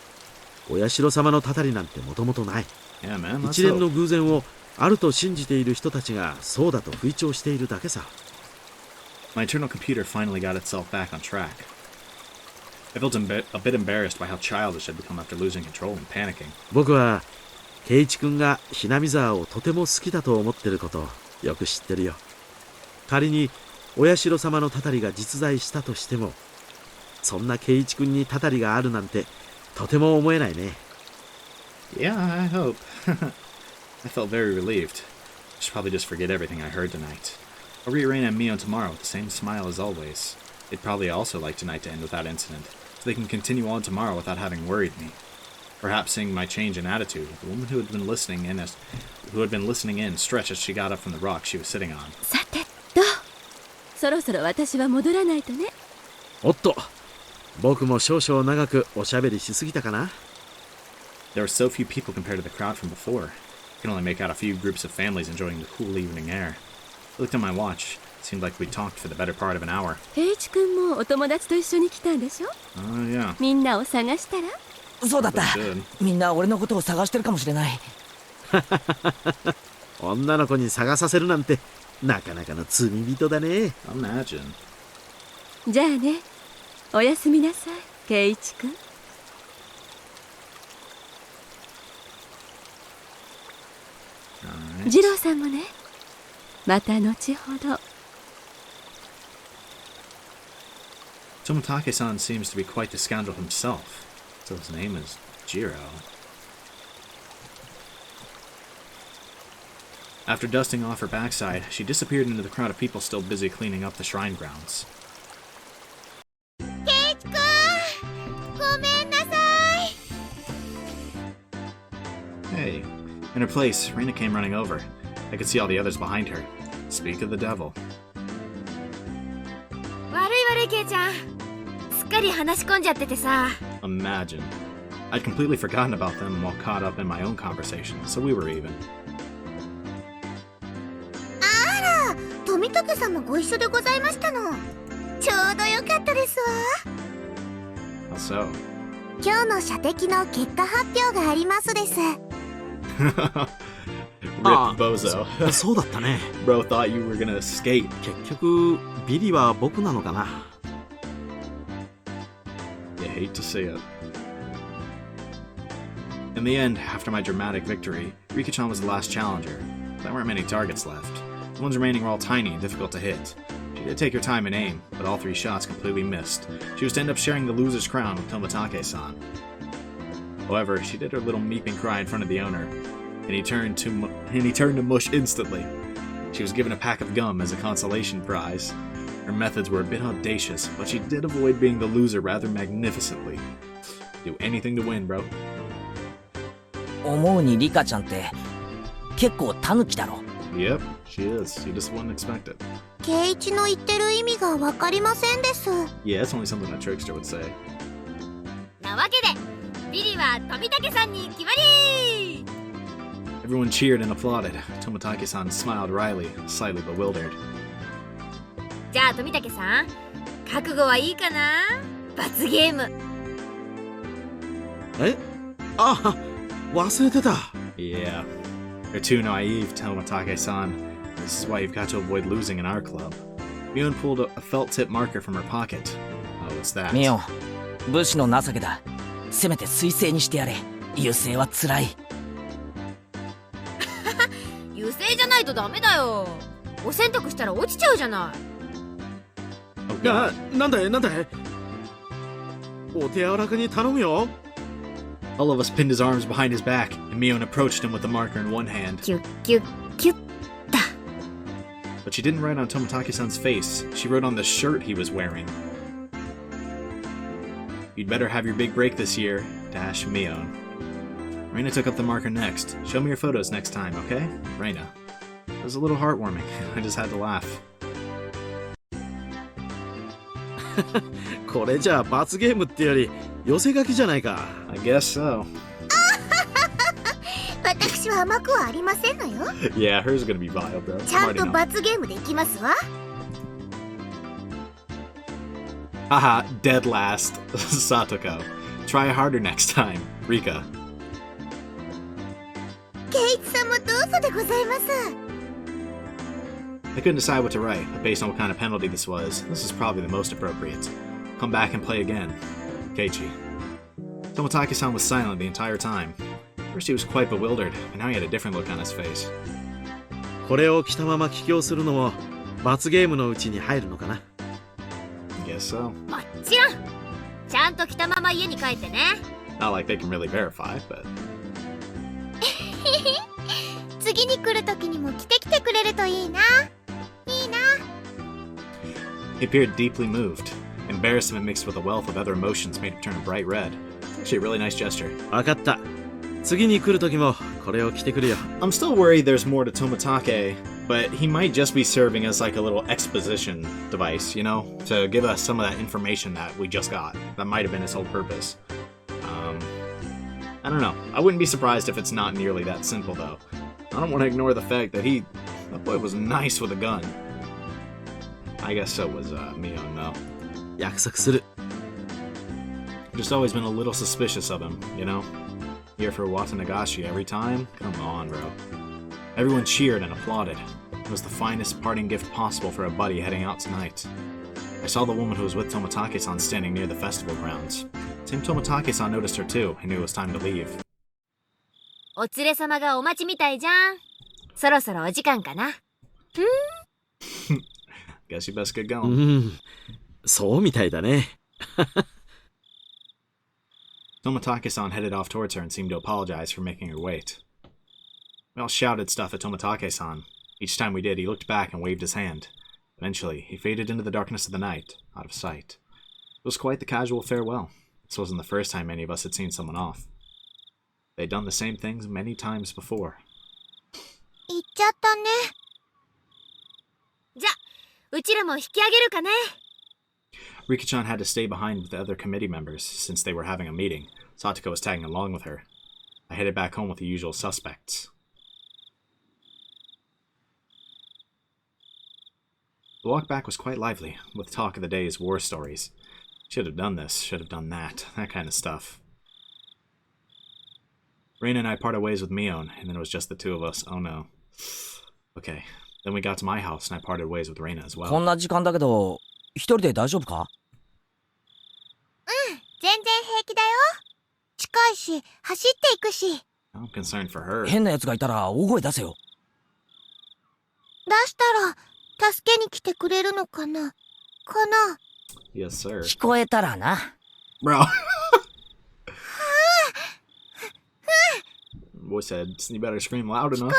お社様のたたりなんてもともとない。 Yeah, man, let's 一連の hope. 偶然をあると信じている人たちがそうだと吹聴しているだけさ。 My internal computer finally got itself back on track. I felt a bit embarrassed by how childish I'd become after losing control and panicking. 僕は圭一君がひなみ沢をとても好きだと思ってることをよく知ってるよ。仮にお社様のたたりが実在したとしても、そんな圭一君にたたりがあるなんてとても思えないね。 Yeah, I hope. I felt very relieved. I should probably just forget everything I heard tonight. I'll rearrange and Mio tomorrow with the same smile as always. They'd probably also like tonight to end without incident, so they can continue on tomorrow without having worried me. Perhaps seeing my change in attitude, the woman who had been listening in stretched as she got up from the rock she was sitting on. さてと、そろそろ私は戻らないとね。おっと、僕も少々長くおしゃべりしすぎたかな。 There were so few people compared to the crowd from before. I could only make out a few groups of families enjoying the cool evening air. I looked at my watch. It seemed like we'd talked for the better part of an hour. 圭一君もお友達と一緒に来たんでしょ？ Oh, yeah. みんなを探したら？そうだった。 Good. みんな俺のことを探してるかもしれない。女の子に探させるなんてなかなかの罪人だね。 Imagine. じゃあね、おやすみなさい、圭一君。Alright. 次郎さんもね、また後ほど。 Toмотake-san seems to be quite the scoundrel himself, so his name is Jiro. After dusting off her backside, she disappeared into the crowd of people still busy cleaning up the shrine grounds. 圭一くん、ごめんなさい。 Hey. In her place, Rena came running over. I could see all the others behind her. Speak of the devil. 悪いケイちゃん。すっかり話し込んじゃっててさ。 Imagine. I'd completely forgotten about them while caught up in my own conversation, so we were even. あら、富武さんもご一緒でございましたの。ちょうどよかったですわ。 How so? 今日の射的の結果発表がありますです。 Rip bozo. そうだったね。 Bro thought you were gonna escape. 結局ビリは僕なのかな。 You hate to see it. In the end, after my dramatic victory, Rika-chan was the last challenger. There weren't many targets left. The ones remaining were all tiny and difficult to hit. She did take her time and aim, but all 3 shots completely missed. She was to end up sharing the loser's crown with Toмотake-san. However, she did her little meeping cry in front of the owner, and he turned to mush instantly. She was given a pack of gum as a consolation prize. Her methods were a bit audacious, but she did avoid being the loser rather magnificently. Do anything to win, bro. 思うにリカちゃんって結構タヌキだろ。 Yep, she is. You just wouldn't expect it. 圭一の言ってる意味がわかりませんです。 Yeah, it's only something a trickster would say. なわけで、ビリは富武さんに決まり。 Everyone cheered and applauded. Toмотake-san smiled wryly, slightly bewildered. じゃあ富武さん、覚悟はいいかな？罰ゲーム。え？あ、忘れてた。 Yeah. You're too naive, Toмотake-san. This is why you've got to avoid losing in our club. Mion pulled a felt tip marker from her pocket. Oh, what's that? ミオ、武士の情けだ。せめて水星にしてやれ。優勢は辛い。油性じゃないとダメだよ。お洗濯したら落ちちゃうじゃない。なんだいお手柔らかに頼むよ。 All of us pinned his arms behind his back, and Mion approached him with the marker in one hand. キュッキュッキュッだ。But she didn't write on Toмотaki-san's face. She wrote on the shirt he was wearing. You'd better have your big break this year, dash Mion. Reina took up the marker next. Show me your photos next time, okay? Reina. It was a little heartwarming. I just had to laugh. これじゃあ罰ゲームってより寄せ書きじゃないか。 I guess so. 私は甘くはありませんのよ。 Yeah, hers is gonna be vile, bro. ちゃん Already と know. 罰ゲームできますわ。 Haha, dead last. Satoko. Try harder next time. Rika. ケイチさんもどうぞでございます。 I couldn't decide what to write, but based on what kind of penalty this is probably the most appropriate. Come back and play again. Keiichi. Toмотaki-san was silent the entire time. First he was quite bewildered, but now he had a different look on his face. これを着たまま帰郷するのも罰ゲームのうちに入るのかな。 I guess so. もちろん。ちゃんと着たまま家に帰ってね。Not like they can really verify, but... 次に来る時にも着てきてくれるといいな。いいな。 He appeared deeply moved. Embarrassment mixed with a wealth of other emotions made him turn bright red. It's actually a really nice gesture. わかった。次に来る時もこれを着てくるよ。 I'm still worried there's more to Toмотake, but he might just be serving as like a little exposition device, you know? To give us some of that information that we just got. That might have been his whole purpose. I don't know. I wouldn't be surprised if it's not nearly that simple, though. I don't want to ignore the fact that that boy was nice with a gun. I guess so was Mion, though. 約束する。 Just always been a little suspicious of him, you know? Here for Watanagashi every time? Come on, bro. Everyone cheered and applauded. It was the finest parting gift possible for a buddy heading out tonight. I saw the woman who was with Toмотaki-san standing near the festival grounds. Same Toмотaki-san noticed her too and knew it was time to leave. お連れ様がお待ちみたいじゃん。そろそろお時間かな。Guess you best get う going. ん、そうみたいだね。 Toмотaki-san headed off towards her and seemed to apologize for making her wait. We all shouted stuff at Toмотaki-san. Each time we did, he looked back and waved his hand. Eventually, he faded into the darkness of the night, out of sight. It was quite the casual farewell. This wasn't the first time any of us had seen someone off. They'd done the same things many times before. 行っちゃったね。じゃ、うちらも引き上げるかね。Rika-chan had to stay behind with the other committee members since they were having a meeting. Satoko was tagging along with her. I headed back home with the usual suspects. The walk back was quite lively, with talk of the day's war stories. Should have done this, should have done that kind of stuff. Reina and I parted ways with Mion, and then it was just the two of us. Oh no. Okay. Then we got to my house, and I parted ways with Reina as こ well. んな時間だけど、一人で大丈夫か？全然平気だよ。近いし、走っていくし。 I'm concerned for her. 変な奴がいたら大声出せよ。出したら、助けに来てくれるのかな。かな。 Yes, sir. 聞こえたらな。Bro. Boy said, you better scream loud 聞こ enough. えるくらい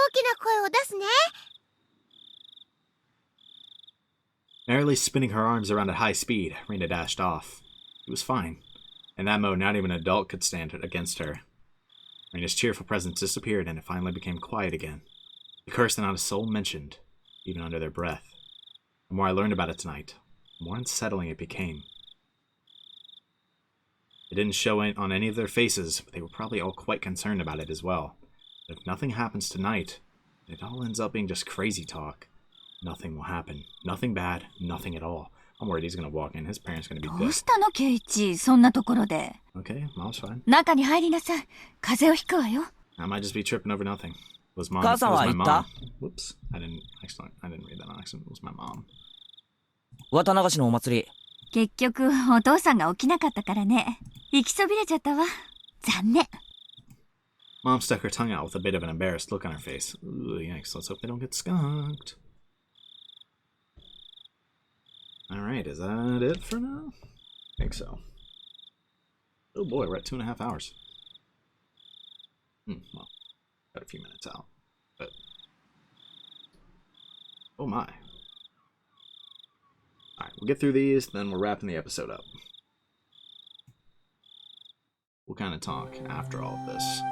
大きな声を出すね。 Narrowly spinning her arms around at high speed, Reina dashed off. It was fine. In that mode, not even an adult could stand against her. Reina's cheerful presence disappeared, and it finally became quiet again. The curse that not a soul mentioned, even under their breath. The more I learned about it tonight, the more unsettling it became. It didn't show it on any of their faces, but they were probably all quite concerned about it as well. But if nothing happens tonight, it all ends up being just crazy talk. Nothing will happen. Nothing bad. Nothing at all. I'm worried he's gonna walk in. His parents gonna be どう dead. したのケイチ、そんなところで。 Okay, mom's fine. 中に入りなさい。風邪をひくわよ。 I might just be tripping over nothing. Was mom? 母さんは Was 言 my った mom? Whoops. I didn't read that on accident. It was my mom. 綿流しのお祭り、結局お父さんが起きなかったからね。行きそびれちゃったわ。残念。Mom stuck her tongue out with a bit of an embarrassed look on her face. Ooh, yikes, let's hope they don't get skunked. Alright, is that it for now? I think so. Oh boy, we're at 2.5 hours. Well, got a few minutes out, but... Oh my. Alright, we'll get through these, then we're wrapping the episode up. We'll kind of talk after all of this.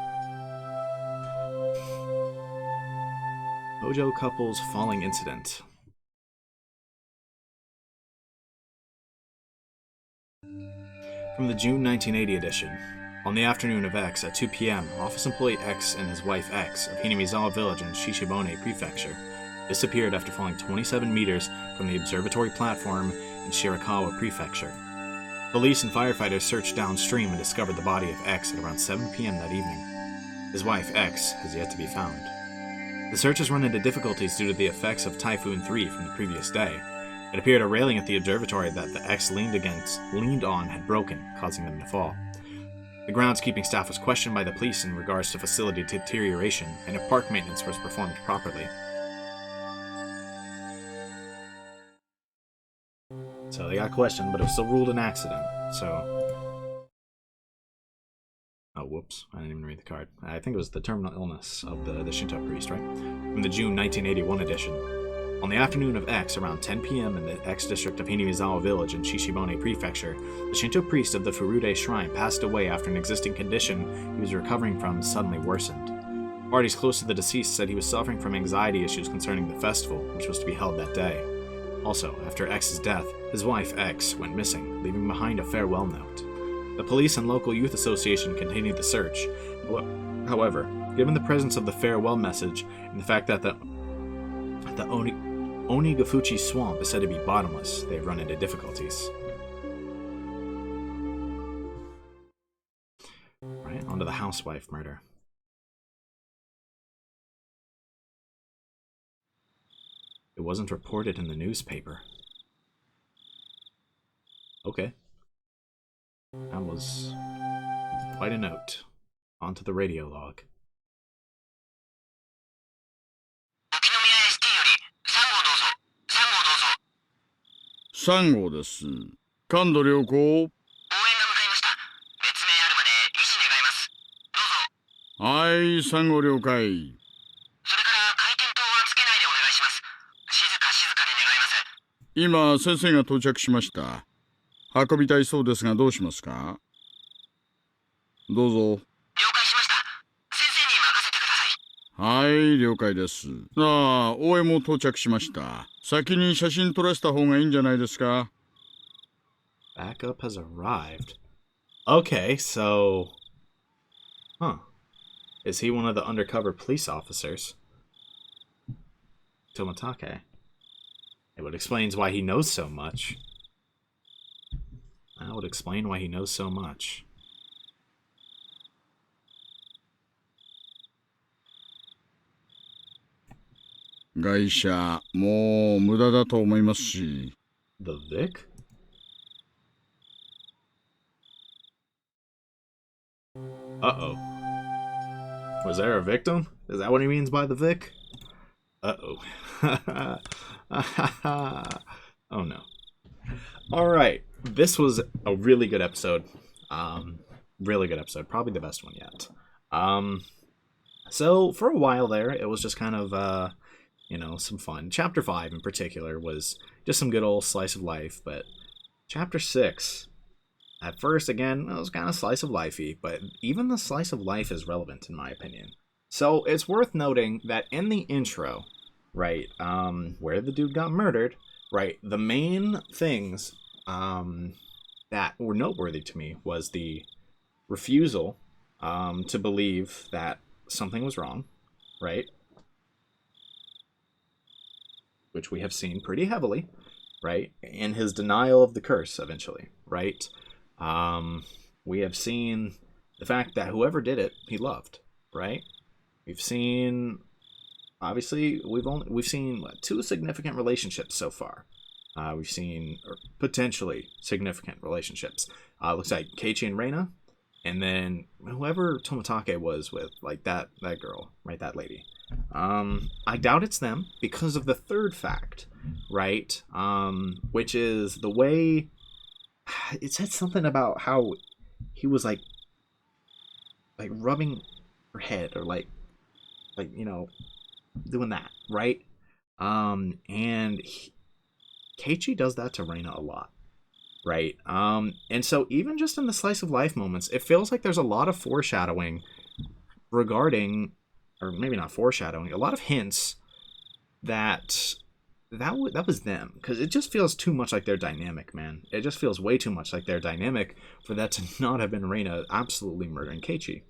Hojo couple's falling incident. From the June 1980 edition. On the afternoon of X at 2 p.m., office employee X and his wife X of Hinamizawa Village in Shishibone Prefecture disappeared after falling 27 meters from the observatory platform in Shirakawa Prefecture. Police and firefighters searched downstream and discovered the body of X at around 7 p.m. that evening. His wife X has yet to be found. The search has run into difficulties due to the effects of Typhoon 3 from the previous day. It appeared a railing at the observatory that the X leaned on had broken, causing them to fall. The groundskeeping staff was questioned by the police in regards to facility deterioration and if park maintenance was performed properly. So they got questioned, but it was still ruled an accident, so... Oh, whoops. I didn't even read the card. I think it was the terminal illness of the Shinto priest, right? From the June 1981 edition. On the afternoon of X, around 10 p.m. in the X district of Hinamizawa Village in Shishibone Prefecture, the Shinto priest of the Furude Shrine passed away after an existing condition he was recovering from suddenly worsened. Parties close to the deceased said he was suffering from anxiety issues concerning the festival, which was to be held that day. Also, after X's death, his wife X went missing, leaving behind a farewell note. The police and local youth association continued the search. However, given the presence of the farewell message and the fact that the Onigafuchi swamp is said to be bottomless, they have run into difficulties. Right, onto the housewife murder. It wasn't reported in the newspaper. Okay. That was quite a note. Onto the radio log. 3号です。感度良好。応援が向かいました。別名あるまで医師願います。どうぞ。はい、3号了解。それから回転灯はつけないでお願いします。静か静かで願います。今、先生が到着しました。運びたいそうですがどうしますか？どうぞ。了解しました。先生に任せてください。はい、了解です。ああ、応援も到着しました。先に写真撮らせた方がいいんじゃないですか？ Backup has arrived. Okay, so... Huh. Is he one of the undercover police officers? Tomatake. It would explain why he knows so much. That would explain why he knows so much. 外車もう無駄だと思いますし。The Vic? Uh-oh. Was there a victim? Is that what he means by the Vic? Uh-oh. Oh no. Alright. This was a really good episode. Really good episode. Probably the best one yet. So, for a while there, it was just kind of, you know, some fun. Chapter 5 in particular was just some good old slice of life, but Chapter 6, at first, again, it was kind of slice of lifey, but even the slice of life is relevant in my opinion. So it's worth noting that in the intro, right, where the dude got murdered, right, the main things that were noteworthy to me was the refusal to believe that something was wrong, right? Which we have seen pretty heavily, right? And his denial of the curse eventually, right? We have seen the fact that whoever did it, he loved, right? We've seen, obviously, we've seen what, 2 significant relationships so far. We've seen potentially significant relationships. Looks like Keiichi and Reina, and then whoever Toмотake was with, like that girl, right? That lady. I doubt it's them because of the third fact, right? Which is the way it said something about how he was like rubbing her head or like doing that, right? And Keiichi does that to Reina a lot, right? And so even just in the slice of life moments, it feels like there's a lot of foreshadowing regarding, or maybe not foreshadowing, a lot of hints that was them, because it just feels too much like their dynamic, man. It just feels way too much like their dynamic for that to not have been Reina absolutely murdering Keiichi.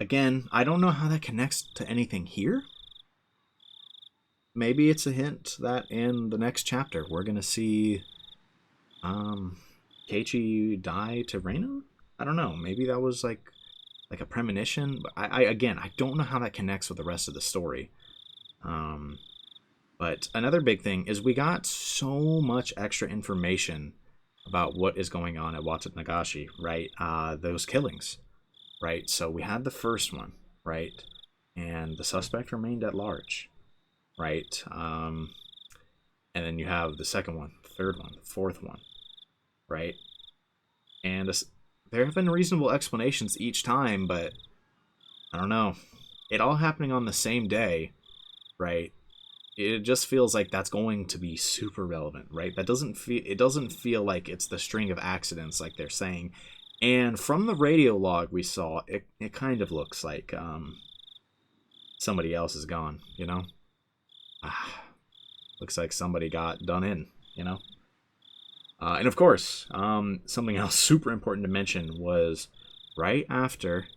Again, I don't know how that connects to anything here. Maybe it's a hint that in the next chapter we're gonna see Keiichi die to Reina? I don't know. Maybe that was like a premonition. But I don't know how that connects with the rest of the story. But another big thing is we got so much extra information about what is going on at Watanagashi, right? Those killings, right? So we had the first one, right? And the suspect remained at large, right? And then you have the second one, the third one, the fourth one, right? And there have been reasonable explanations each time, but I don't know. It all happening on the same day, right? It just feels like that's going to be super relevant, right? It doesn't feel like it's the string of accidents like they're saying. And from the radio log we saw, it kind of looks like somebody else is gone, you know? Looks like somebody got done in, you know? And of course, something else super important to mention was right after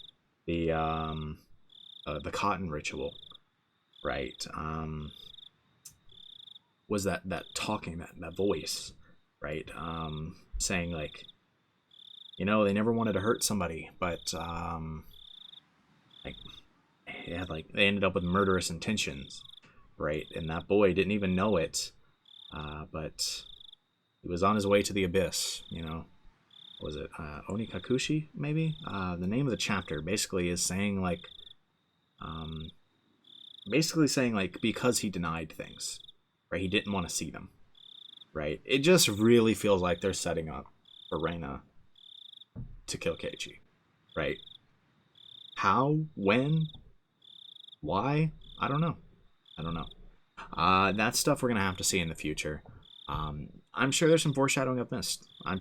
the cotton ritual, right? Was that talking, that voice, right? Saying like, you know, they never wanted to hurt somebody, but they ended up with murderous intentions, right? And that boy didn't even know it, but he was on his way to the abyss, you know. Was it Onikakushi, maybe? The name of the chapter basically is saying like, because he denied things, right? He didn't want to see them, right? It just really feels like they're setting up for Reina to kill Keiichi, right? How, when, why? I don't know. That's stuff we're gonna have to see in the future. I'm sure there's some foreshadowing I've missed. I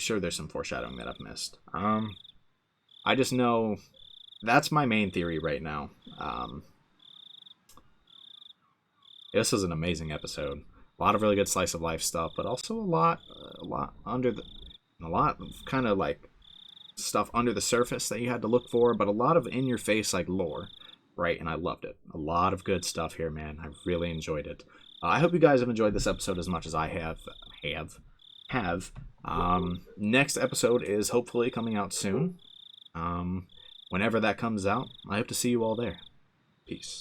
just know that's my main theory right now. This is an amazing episode. A lot of really good slice of life stuff, but also a lot of kind of like stuff under the surface that you had to look for, but a lot of in your face like lore, right? And I loved it. A lot of good stuff here, man. I really enjoyed it. I hope you guys have enjoyed this episode as much as I have. Next episode is hopefully coming out soon. Whenever that comes out, I hope to see you all there. Peace.